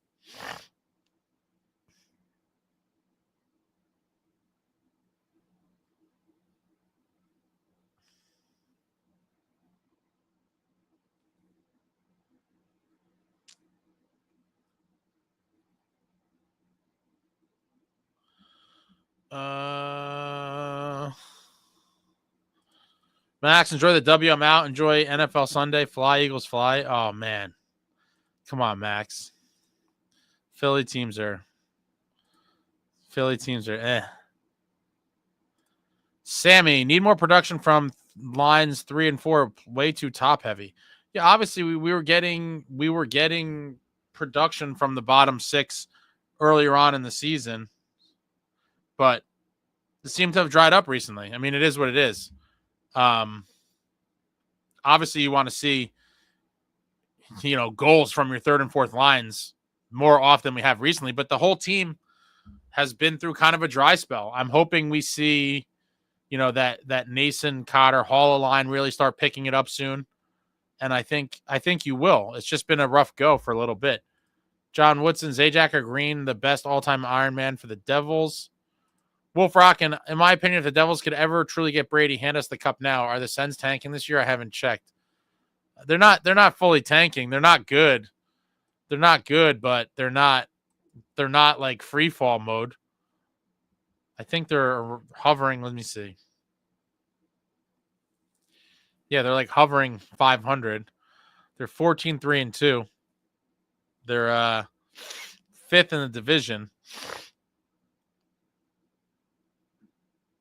Max, enjoy the W. I'm out. Enjoy NFL Sunday. Fly, Eagles, fly. Oh, man. Come on, Max. Philly teams are eh. Sammy, need more production from lines 3 and 4. Way too top heavy. Yeah, obviously we were getting production from the bottom 6 earlier on in the season, but it seemed to have dried up recently. I mean, it is what it is. Obviously you want to see, goals from your 3rd and 4th lines more often than we have recently, but the whole team has been through kind of a dry spell. I'm hoping we see, that Nason, Cotter, Hall line really start picking it up soon. And I think you will. It's just been a rough go for a little bit. John Woodson, Zajac or Green, the best all-time Iron Man for the Devils. Wolf Rock, in my opinion, if the Devils could ever truly get Brady, hand us the cup now. Are the Sens tanking this year? I haven't checked. They're not fully tanking. They're not good. They're not good, but they're not like free fall mode. I think they're hovering. Let me see. Yeah, they're like hovering 500. They're 14-3-2. They're 5th in the division,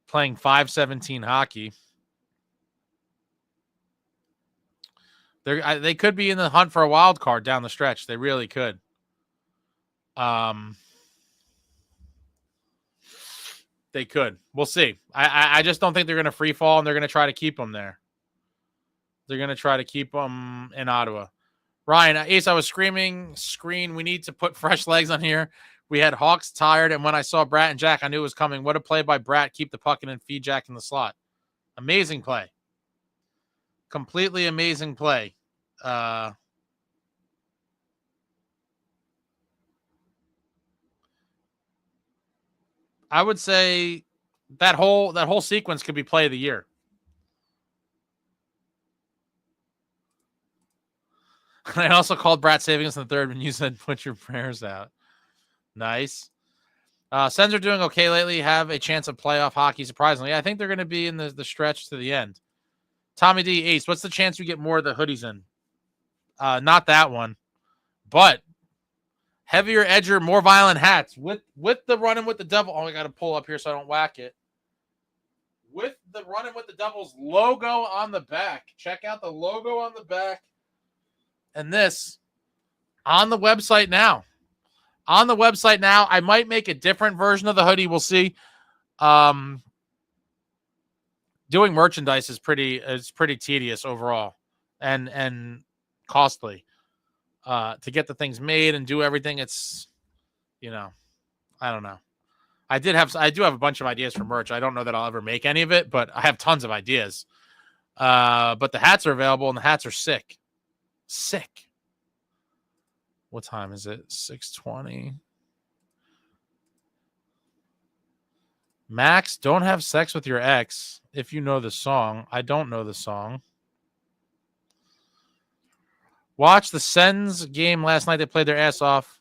playing .517 hockey. They could be in the hunt for a wild card down the stretch. They really could. They could. We'll see. I just don't think they're going to free fall, and they're going to try to keep them there. They're going to try to keep them in Ottawa. Ryan, Ace, I was screaming, we need to put fresh legs on here. We had Hawks tired, and when I saw Bratt and Jack, I knew it was coming. What a play by Bratt. Keep the puck in and feed Jack in the slot. Amazing play. Completely amazing play. I would say that whole sequence could be play of the year. I also called Bratt saving us in the 3rd when you said put your prayers out. Nice. Sens are doing okay lately. Have a chance of playoff hockey, surprisingly. I think they're going to be in the stretch to the end. Tommy D, Ace, what's the chance we get more of the hoodies in? Not that one. But heavier, edgier, more violent hats with the running with the devil. Oh, I got to pull up here so I don't whack it. With the running with the Devils logo on the back. Check out the logo on the back. And this on the website now. On the website now. I might make a different version of the hoodie. We'll see. Doing merchandise is pretty tedious overall and costly. To get the things made and do everything, it's I don't know. I do have a bunch of ideas for merch. I don't know that I'll ever make any of it, but I have tons of ideas. But the hats are available and the hats are sick. Sick. What time is it? 6:20. Max, don't have sex with your ex if you know the song. I don't know the song. Watched the Sens game last night. They played their ass off.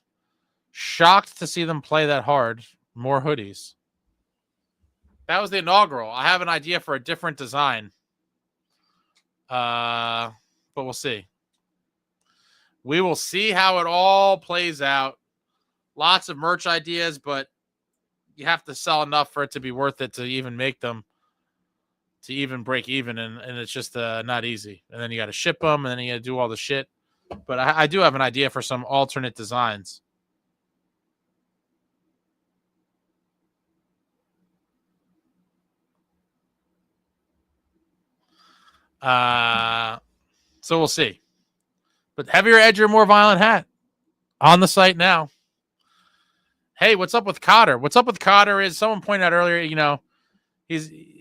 Shocked to see them play that hard. More hoodies. That was the inaugural. I have an idea for a different design. But we'll see. We will see how it all plays out. Lots of merch ideas, but you have to sell enough for it to be worth it to even make them, to even break even. And it's just not easy. And then you got to ship them, and then you got to do all the shit. But I do have an idea for some alternate designs. So we'll see. But heavier, edgier, more violent hat on the site now. Hey, what's up with Cotter? What's up with Cotter is someone pointed out earlier, you know, he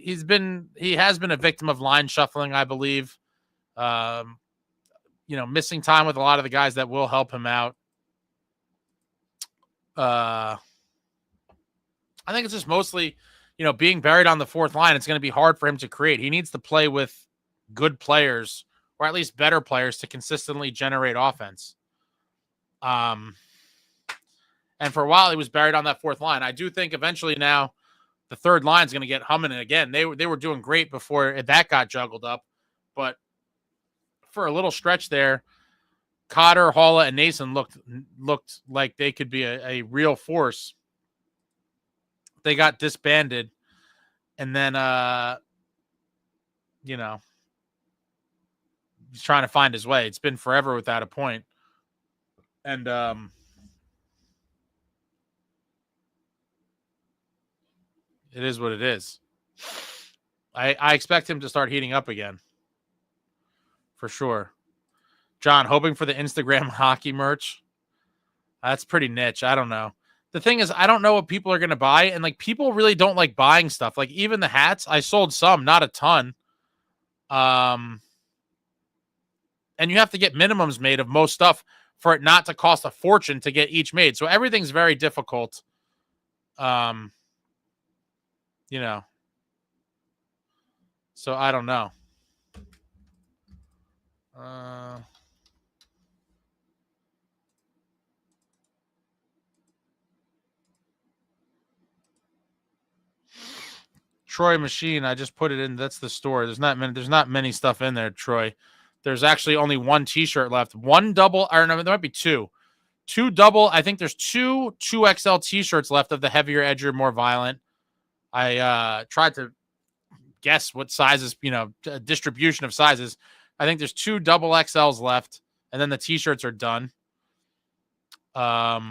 has been a victim of line shuffling, I believe. You know, missing time with a lot of the guys that will help him out. I think it's just mostly, you know, being buried on the fourth line. It's going to be hard for him to create. He needs to play with good players, or at least better players, to consistently generate offense. And for a while, he was buried on that fourth line. I do think eventually now the third line is going to get humming again. They were doing great before that got juggled up, but for a little stretch there, Cotter, Halla, and Nason looked like they could be a real force. They got disbanded, and then you know, he's trying to find his way. It's been forever without a point, and it is what it is. I expect him to start heating up again, for sure. John, hoping for the Instagram hockey merch. That's pretty niche. I don't know. The thing is, I don't know what people are going to buy. And like, people really don't like buying stuff. Like even the hats, I sold some, not a ton. And you have to get minimums made of most stuff for it not to cost a fortune to get each made. So everything's very difficult. You know, so I don't know. Troy Machine, I just put it in. That's the store. There's not many stuff in there, Troy. There's actually only one t-shirt left. One double, or no, there might be two. Two double, I think there's two 2XL t-shirts left of the heavier, edgier, more violent. I tried to guess what sizes, you know, distribution of sizes. I think there's two double XLs left, and then the t-shirts are done. A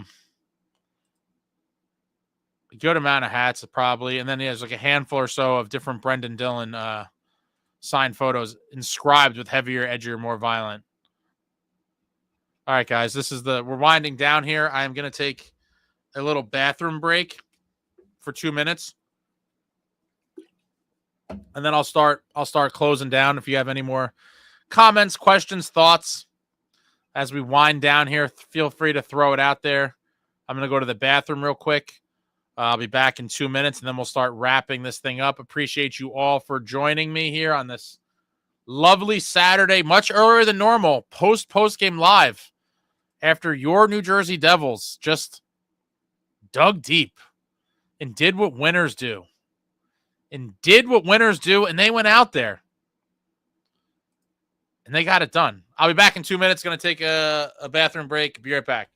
good amount of hats, probably. And then he has like a handful or so of different Brendan Dillon signed photos inscribed with heavier, edgier, more violent. All right, guys, we're winding down here. I am going to take a little bathroom break for 2 minutes. And then I'll start closing down. If you have any more comments, questions, thoughts as we wind down here, feel free to throw it out there. I'm going to go to the bathroom real quick. I'll be back in 2 minutes, and then we'll start wrapping this thing up. Appreciate you all for joining me here on this lovely Saturday, much earlier than normal, post-game live, after your New Jersey Devils just dug deep and did what winners do. And they went out there. And they got it done. I'll be back in 2 minutes. Going to take a bathroom break. Be right back.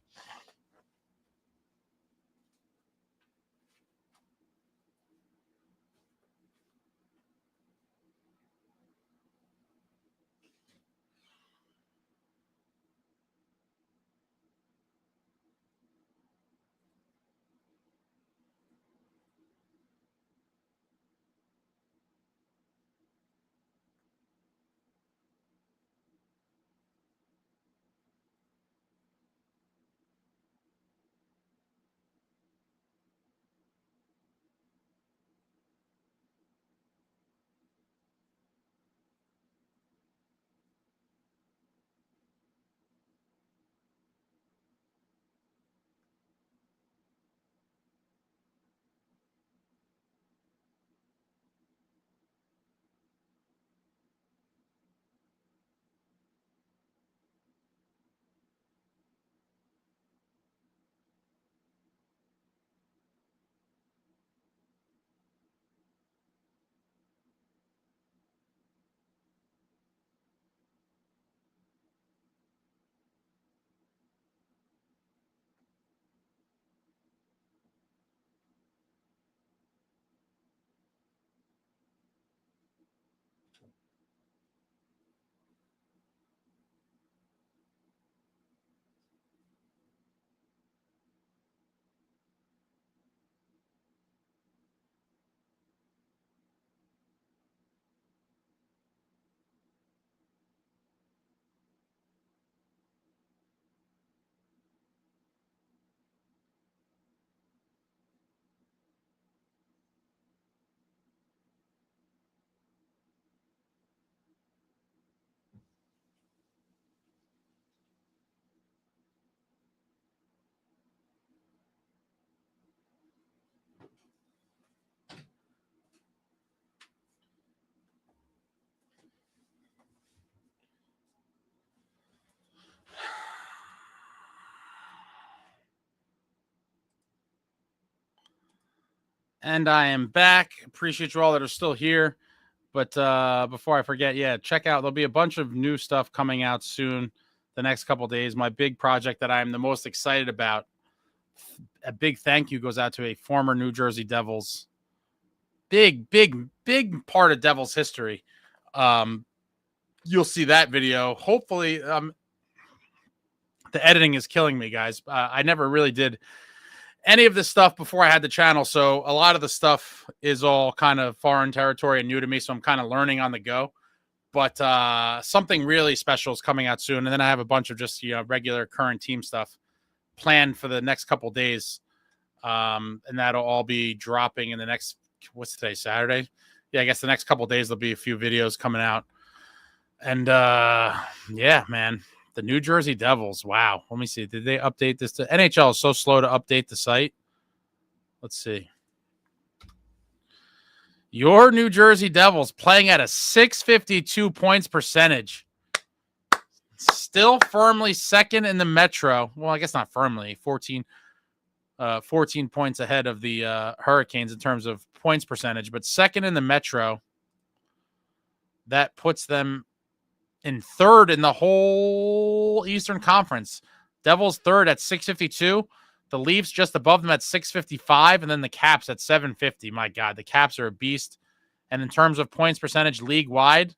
And I am back. Appreciate you all that are still here. But before I forget, yeah, check out. There'll be a bunch of new stuff coming out soon the next couple days. My big project that I am the most excited about. A big thank you goes out to a former New Jersey Devils. Big part of Devils history. You'll see that video. Hopefully, the editing is killing me, guys. I never really did any of this stuff before I had the channel, so a lot of the stuff is all kind of foreign territory and new to me, so I'm kind of learning on the go. But something really special is coming out soon, and then I have a bunch of just regular current team stuff planned for the next couple days, and that'll all be dropping in the next, what's today, Saturday? Yeah, I guess the next couple days there'll be a few videos coming out. And yeah, man. The New Jersey Devils. Wow. Let me see. Did they update this? NHL is so slow to update the site. Let's see. Your New Jersey Devils playing at a 652 points percentage. Still firmly second in the Metro. Well, I guess not firmly. 14 points ahead of the Hurricanes in terms of points percentage, but second in the Metro. That puts them in third in the whole Eastern Conference. Devils third at 652. The Leafs just above them at 655, and then the Caps at 750. My God, the Caps are a beast. And in terms of points percentage league-wide,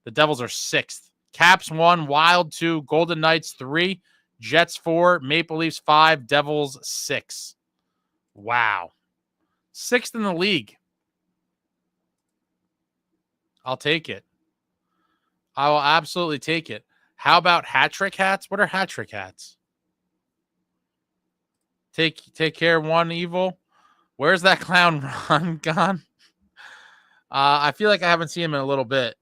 the Devils are sixth. Caps 1, Wild 2, Golden Knights 3, Jets 4, Maple Leafs 5, Devils 6. Wow. Sixth in the league. I'll take it. I will absolutely take it. How about hat trick hats? What are hat trick hats? Take care, one evil. Where's that clown Ron gone? I feel like I haven't seen him in a little bit.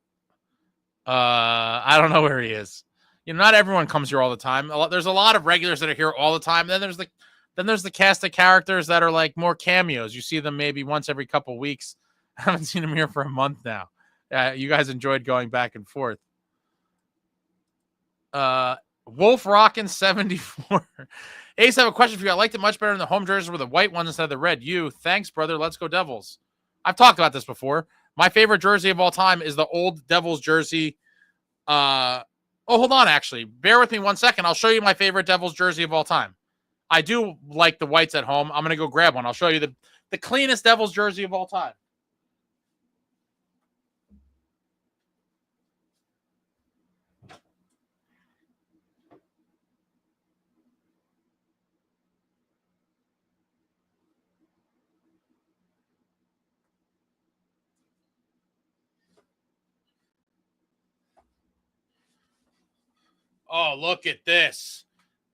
I don't know where he is. Not everyone comes here all the time. There's a lot of regulars that are here all the time. Then there's the cast of characters that are like more cameos. You see them maybe once every couple weeks. I haven't seen them here for a month now. You guys enjoyed going back and forth. Wolf Rockin' 74. Ace, I have a question for you. I liked it much better in the home jerseys with the white ones instead of the red. Thanks, brother. Let's go Devils. I've talked about this before. My favorite jersey of all time is the old Devils jersey. Hold on, actually. Bear with me 1 second. I'll show you my favorite Devils jersey of all time. I do like the whites at home. I'm going to go grab one. I'll show you the cleanest Devils jersey of all time. Oh, look at this.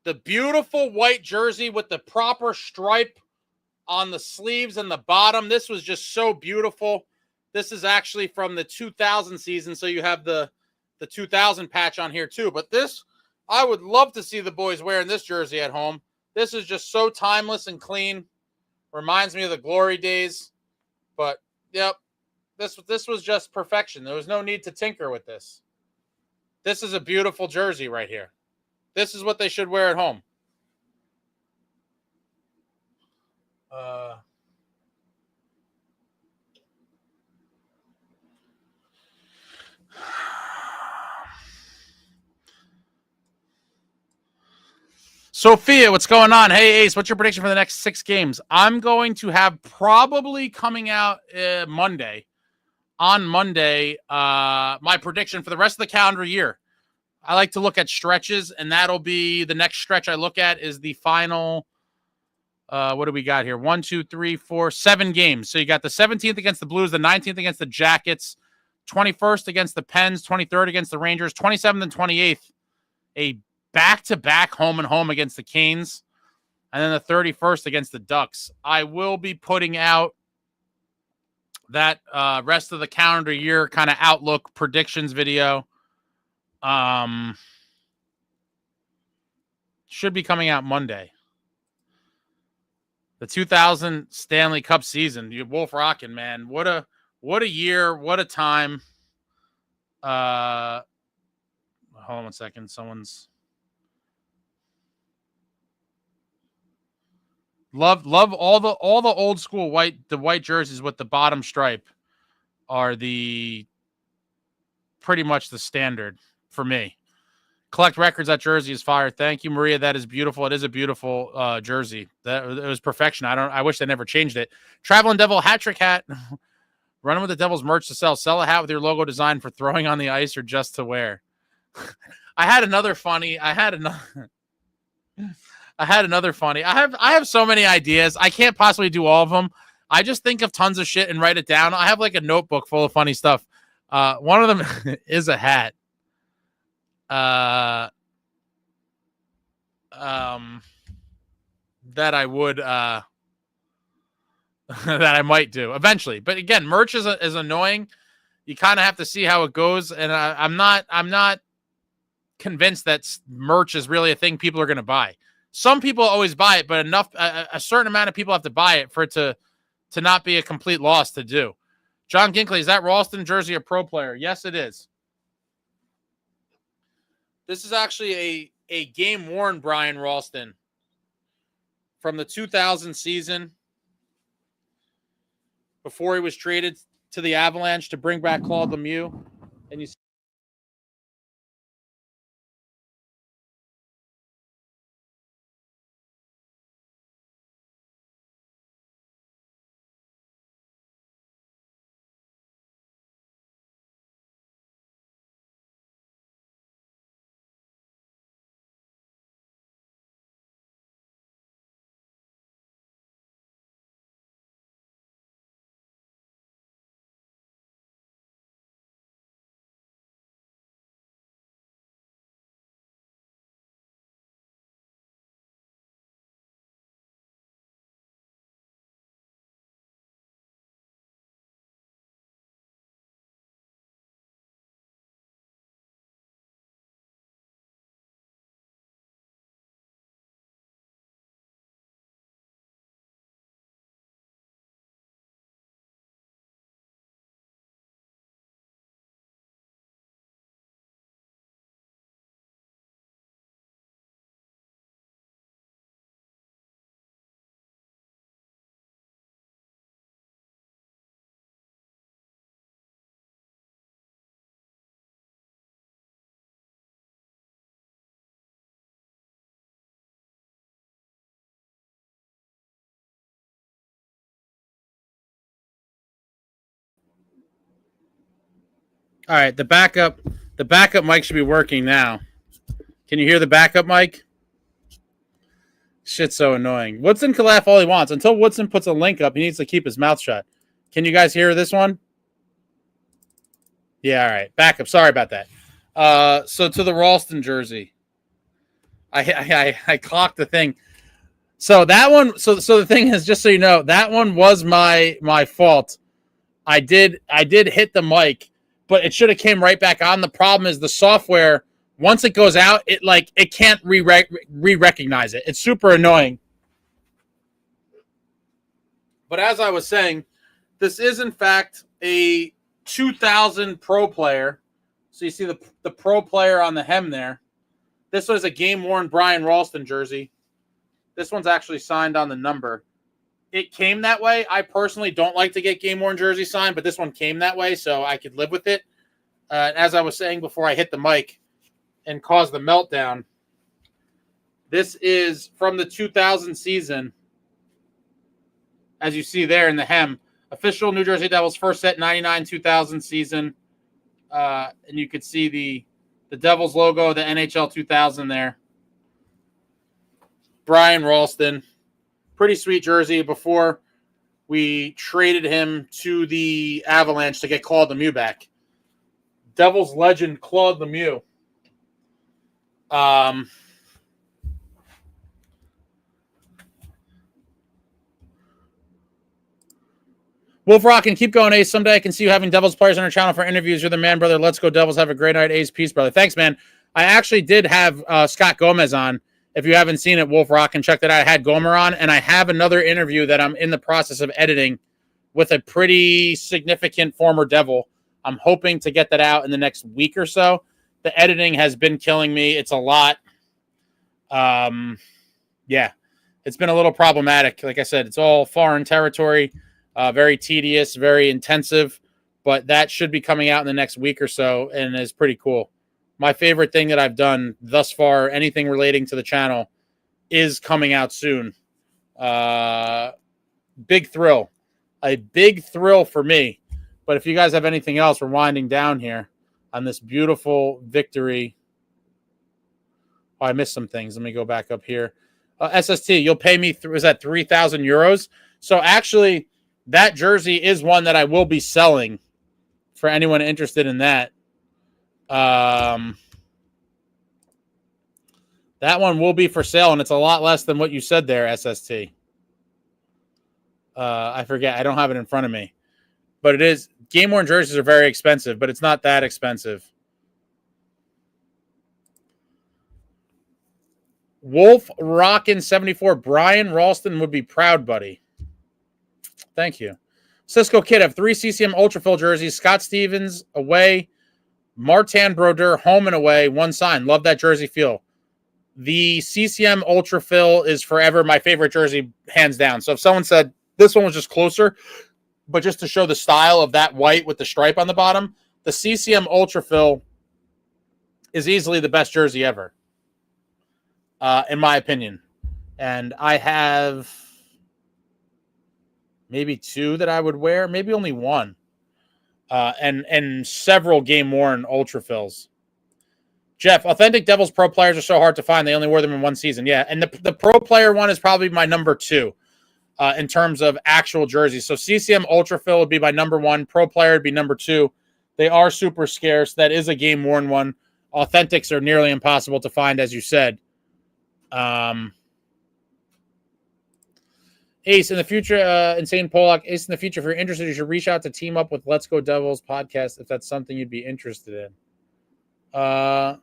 The beautiful white jersey with the proper stripe on the sleeves and the bottom. This was just so beautiful. This is actually from the 2000 season, so you have the 2000 patch on here too. But this, I would love to see the boys wearing this jersey at home. This is just so timeless and clean. Reminds me of the glory days. But, yep, this was just perfection. There was no need to tinker with this. This is a beautiful jersey right here. This is what they should wear at home. Sophia, what's going on? Hey, Ace, what's your prediction for the next 6 games? I'm going to have probably coming out Monday. On Monday, my prediction for the rest of the calendar year. I like to look at stretches, and that'll be the next stretch I look at is the final. What do we got here? 1, 2, 3, 4, 7 games. So you got the 17th against the Blues, the 19th against the Jackets, 21st against the Pens, 23rd against the Rangers, 27th and 28th, a back-to-back home and home against the Canes, and then the 31st against the Ducks. I will be putting out that rest of the calendar year kind of outlook predictions video. Should be coming out Monday. The 2000 Stanley Cup season. Wolf Rockin', man. What a year. What a time. Hold on 1 second. Love all the old school white jerseys with the bottom stripe are pretty much the standard for me. Collect records. That jersey is fire. Thank you, Maria. That is beautiful. It is a beautiful jersey. It was perfection. I wish they never changed it. Traveling Devil hat trick hat. Running with the Devils merch to sell. Sell a hat with your logo design for throwing on the ice or just to wear. I have another funny. I have so many ideas. I can't possibly do all of them. I just think of tons of shit and write it down. I have like a notebook full of funny stuff. One of them is a hat. That I would that I might do eventually. But again, merch is annoying. You kind of have to see how it goes, and I'm not convinced that merch is really a thing people are going to buy. Some people always buy it, but a certain amount of people have to buy it for it to not be a complete loss to do. John Ginkley, is that Ralston jersey a pro player? Yes, it is. This is actually a game-worn Brian Ralston from the 2000 season before he was traded to the Avalanche to bring back Claude Lemieux. And you see all right, the backup mic should be working now. Can you hear the backup mic? Shit's so annoying. Woodson can laugh all he wants. Until Woodson puts a link up, he needs to keep his mouth shut. Can you guys hear this one? Yeah, all right. Backup. Sorry about that. So to the Ralston jersey. I clocked the thing. So that one, so the thing is, just so you know, that one was my fault. I did hit the mic, but it should have came right back on. The problem is the software, once it goes out, it can't re-recognize it. It's super annoying. But as I was saying, this is in fact a 2000 pro player. So you see the pro player on the hem there. This was a game-worn Brian Ralston jersey. This one's actually signed on the number. It came that way. I personally don't like to get game-worn jersey signed, but this one came that way, so I could live with it. As I was saying before I hit the mic and caused the meltdown, this is from the 2000 season, as you see there in the hem. Official New Jersey Devils first set 99-2000 season. And you could see the Devils logo, the NHL 2000 there. Brian Ralston. Pretty sweet jersey before we traded him to the Avalanche to get Claude Lemieux back. Devils legend Claude Lemieux. Wolf Rockin', keep going, Ace. Someday I can see you having Devils players on our channel for interviews. You're the man, brother. Let's go, Devils. Have a great night, Ace. Peace, brother. Thanks, man. I actually did have Scott Gomez on. If you haven't seen it, Wolf Rockin', check that out. I had Gomer on, and I have another interview that I'm in the process of editing with a pretty significant former Devil. I'm hoping to get that out in the next week or so. The editing has been killing me. It's a lot. Yeah. it's been a little problematic. Like I said, it's all foreign territory, very tedious, very intensive, but that should be coming out in the next week or so, and is pretty cool. My favorite thing that I've done thus far, anything relating to the channel, is coming out soon. Big thrill. A big thrill for me. But if you guys have anything else, we're winding down here on this beautiful victory. Oh, I missed some things. Let me go back up here. SST, you'll pay me, is that 3,000 euros? So actually, that jersey is one that I will be selling for anyone interested in that. That one will be for sale, and it's a lot less than what you said there, SST. I forget. I don't have it in front of me. But it is. Game-worn jerseys are very expensive, but it's not that expensive. Wolf Rockin' 74. Brian Ralston would be proud, buddy. Thank you. Cisco Kid, I have 3 CCM Ultrafill jerseys. Scott Stevens away. Martin Brodeur home and away. 1 sign. Love that jersey feel. The CCM Ultrafill is forever my favorite jersey, hands down. So if someone said this one was just closer, but just to show the style of that white with the stripe on the bottom, the CCM Ultrafill is easily the best jersey ever, in my opinion. And I have maybe 2 that I would wear, maybe only 1, and several game-worn Ultrafills. Jeff, authentic Devils pro players are so hard to find. They only wore them in 1 season. Yeah, and the pro player one is probably my number 2 in terms of actual jerseys. So CCM Ultrafill would be my number 1. Pro player would be number 2. They are super scarce. That is a game-worn one. Authentics are nearly impossible to find, as you said. Ace, in the future, Insane Pollock, Ace, in the future, if you're interested, you should reach out to Team Up with Let's Go Devils podcast if that's something you'd be interested in.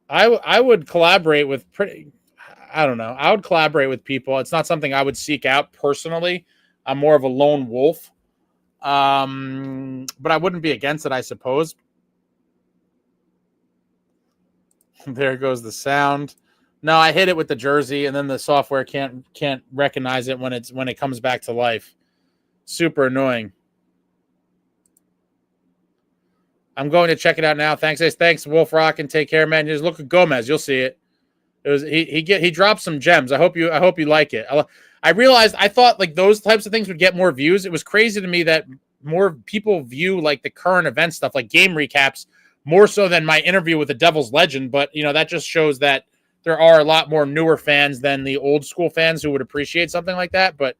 I would collaborate with I don't know. I would collaborate with people. It's not something I would seek out personally. I'm more of a lone wolf. But I wouldn't be against it, I suppose. There goes the sound. No, I hit it with the jersey, and then the software can't recognize it when it comes back to life. Super annoying. I'm going to check it out now. Thanks, Ace. Thanks, Wolf Rock, and take care, man. Just look at Gomez. You'll see it. It was he dropped some gems. I hope you like it. I realized I thought like those types of things would get more views. It was crazy to me that more people view like the current event stuff, like game recaps, more so than my interview with the Devils legend. But that just shows that there are a lot more newer fans than the old school fans who would appreciate something like that. But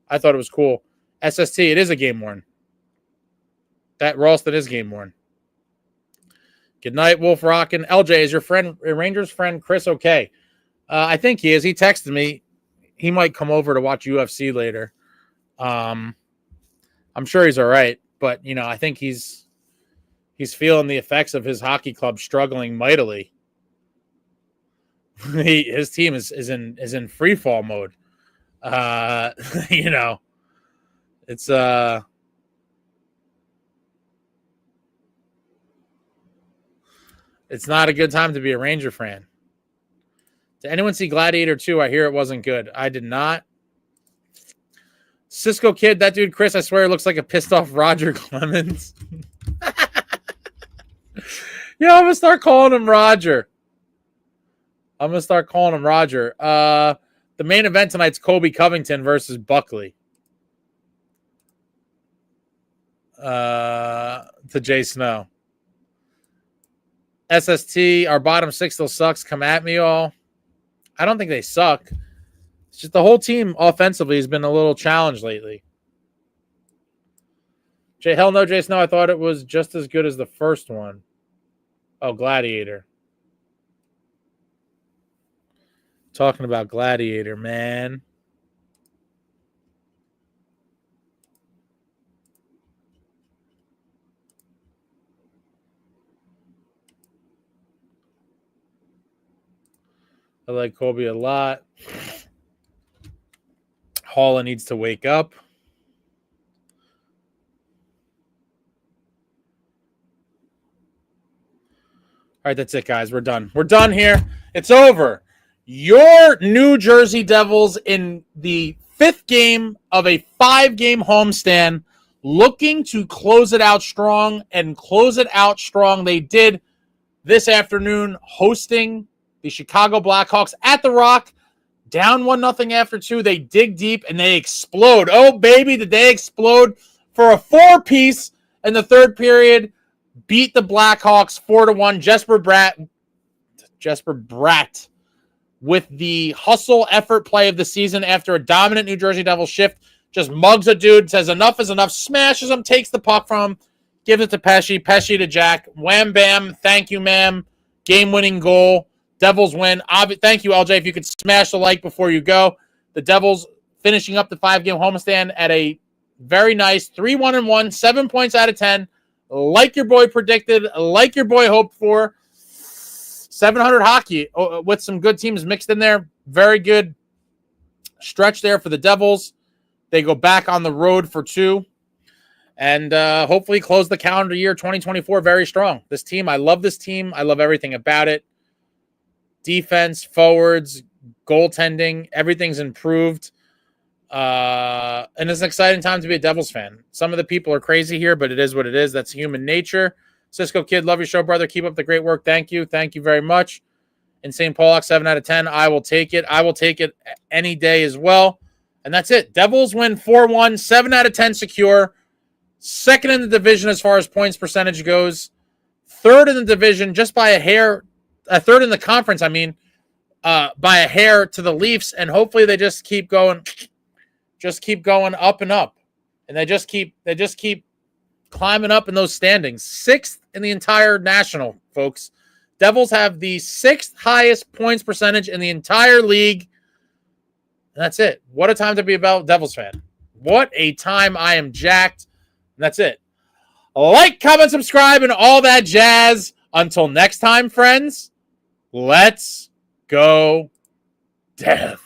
I thought it was cool. SST, it is a game worn. That Ralston is game worn. Good night, Wolf Rockin'. LJ, is your friend, Rangers friend Chris okay? I think he is. He texted me. He might come over to watch UFC later. I'm sure he's all right, but I think he's feeling the effects of his hockey club struggling mightily. His team is in free fall mode. It's It's not a good time to be a Ranger fan. Did anyone see Gladiator 2? I hear it wasn't good. I did not. Cisco Kid, that dude Chris, I swear, looks like a pissed off Roger Clemens. Yeah, I'm going to start calling him Roger. The main event tonight's Kobe Covington versus Buckley. To Jay Snow. SST, our bottom 6 still sucks. Come at me all. I don't think they suck. It's just the whole team offensively has been a little challenged lately. Hell no, Jay Snow. I thought it was just as good as the first one. Oh, Gladiator. Talking about Gladiator, man. I like Kobe a lot. Halla needs to wake up. All right, that's it, guys. We're done. We're done here. It's over. Your New Jersey Devils in the 5th game of a 5-game homestand, looking to close it out strong, and close it out strong they did this afternoon, hosting the Chicago Blackhawks at the Rock. Down 1-0 after 2. They dig deep and they explode. Oh, baby, did they explode for a 4-piece in the 3rd period. Beat the Blackhawks 4-1. Jesper Bratt with the hustle effort play of the season after a dominant New Jersey Devils shift. Just mugs a dude, says enough is enough, smashes him, takes the puck from him, gives it to Pesci, Pesci to Jack. Wham, bam, thank you, ma'am. Game-winning goal. Devils win. Thank you, LJ, if you could smash the like before you go. The Devils finishing up the 5-game homestand at a very nice 3-1-1, 7 points out of 10. Like your boy predicted, like your boy hoped for. 700 hockey with some good teams mixed in there. Very good stretch there for the Devils. They go back on the road for 2. And hopefully close the calendar year 2024 very strong. This team, I love this team. I love everything about it. Defense, forwards, goaltending, everything's improved. And it's an exciting time to be a Devils fan. Some of the people are crazy here, but it is what it is. That's human nature. Cisco Kid, love your show, brother. Keep up the great work. Thank you. Thank you very much. Insane Pollock, 7 out of 10. I will take it. I will take it any day as well. And that's it. Devils win 4-1, 7 out of 10 secure. 2nd in the division as far as points percentage goes. 3rd in the division, just by a hair. 3rd in the conference, by a hair to the Leafs. And hopefully they just keep going up and up. And they just keep climbing up in those standings. 6th in the entire national, folks. Devils have the 6th highest points percentage in the entire league. And that's it. What a time to be a Devils fan. What a time. I am jacked. And that's it. Like, comment, subscribe, and all that jazz. Until next time, friends, let's go Devs.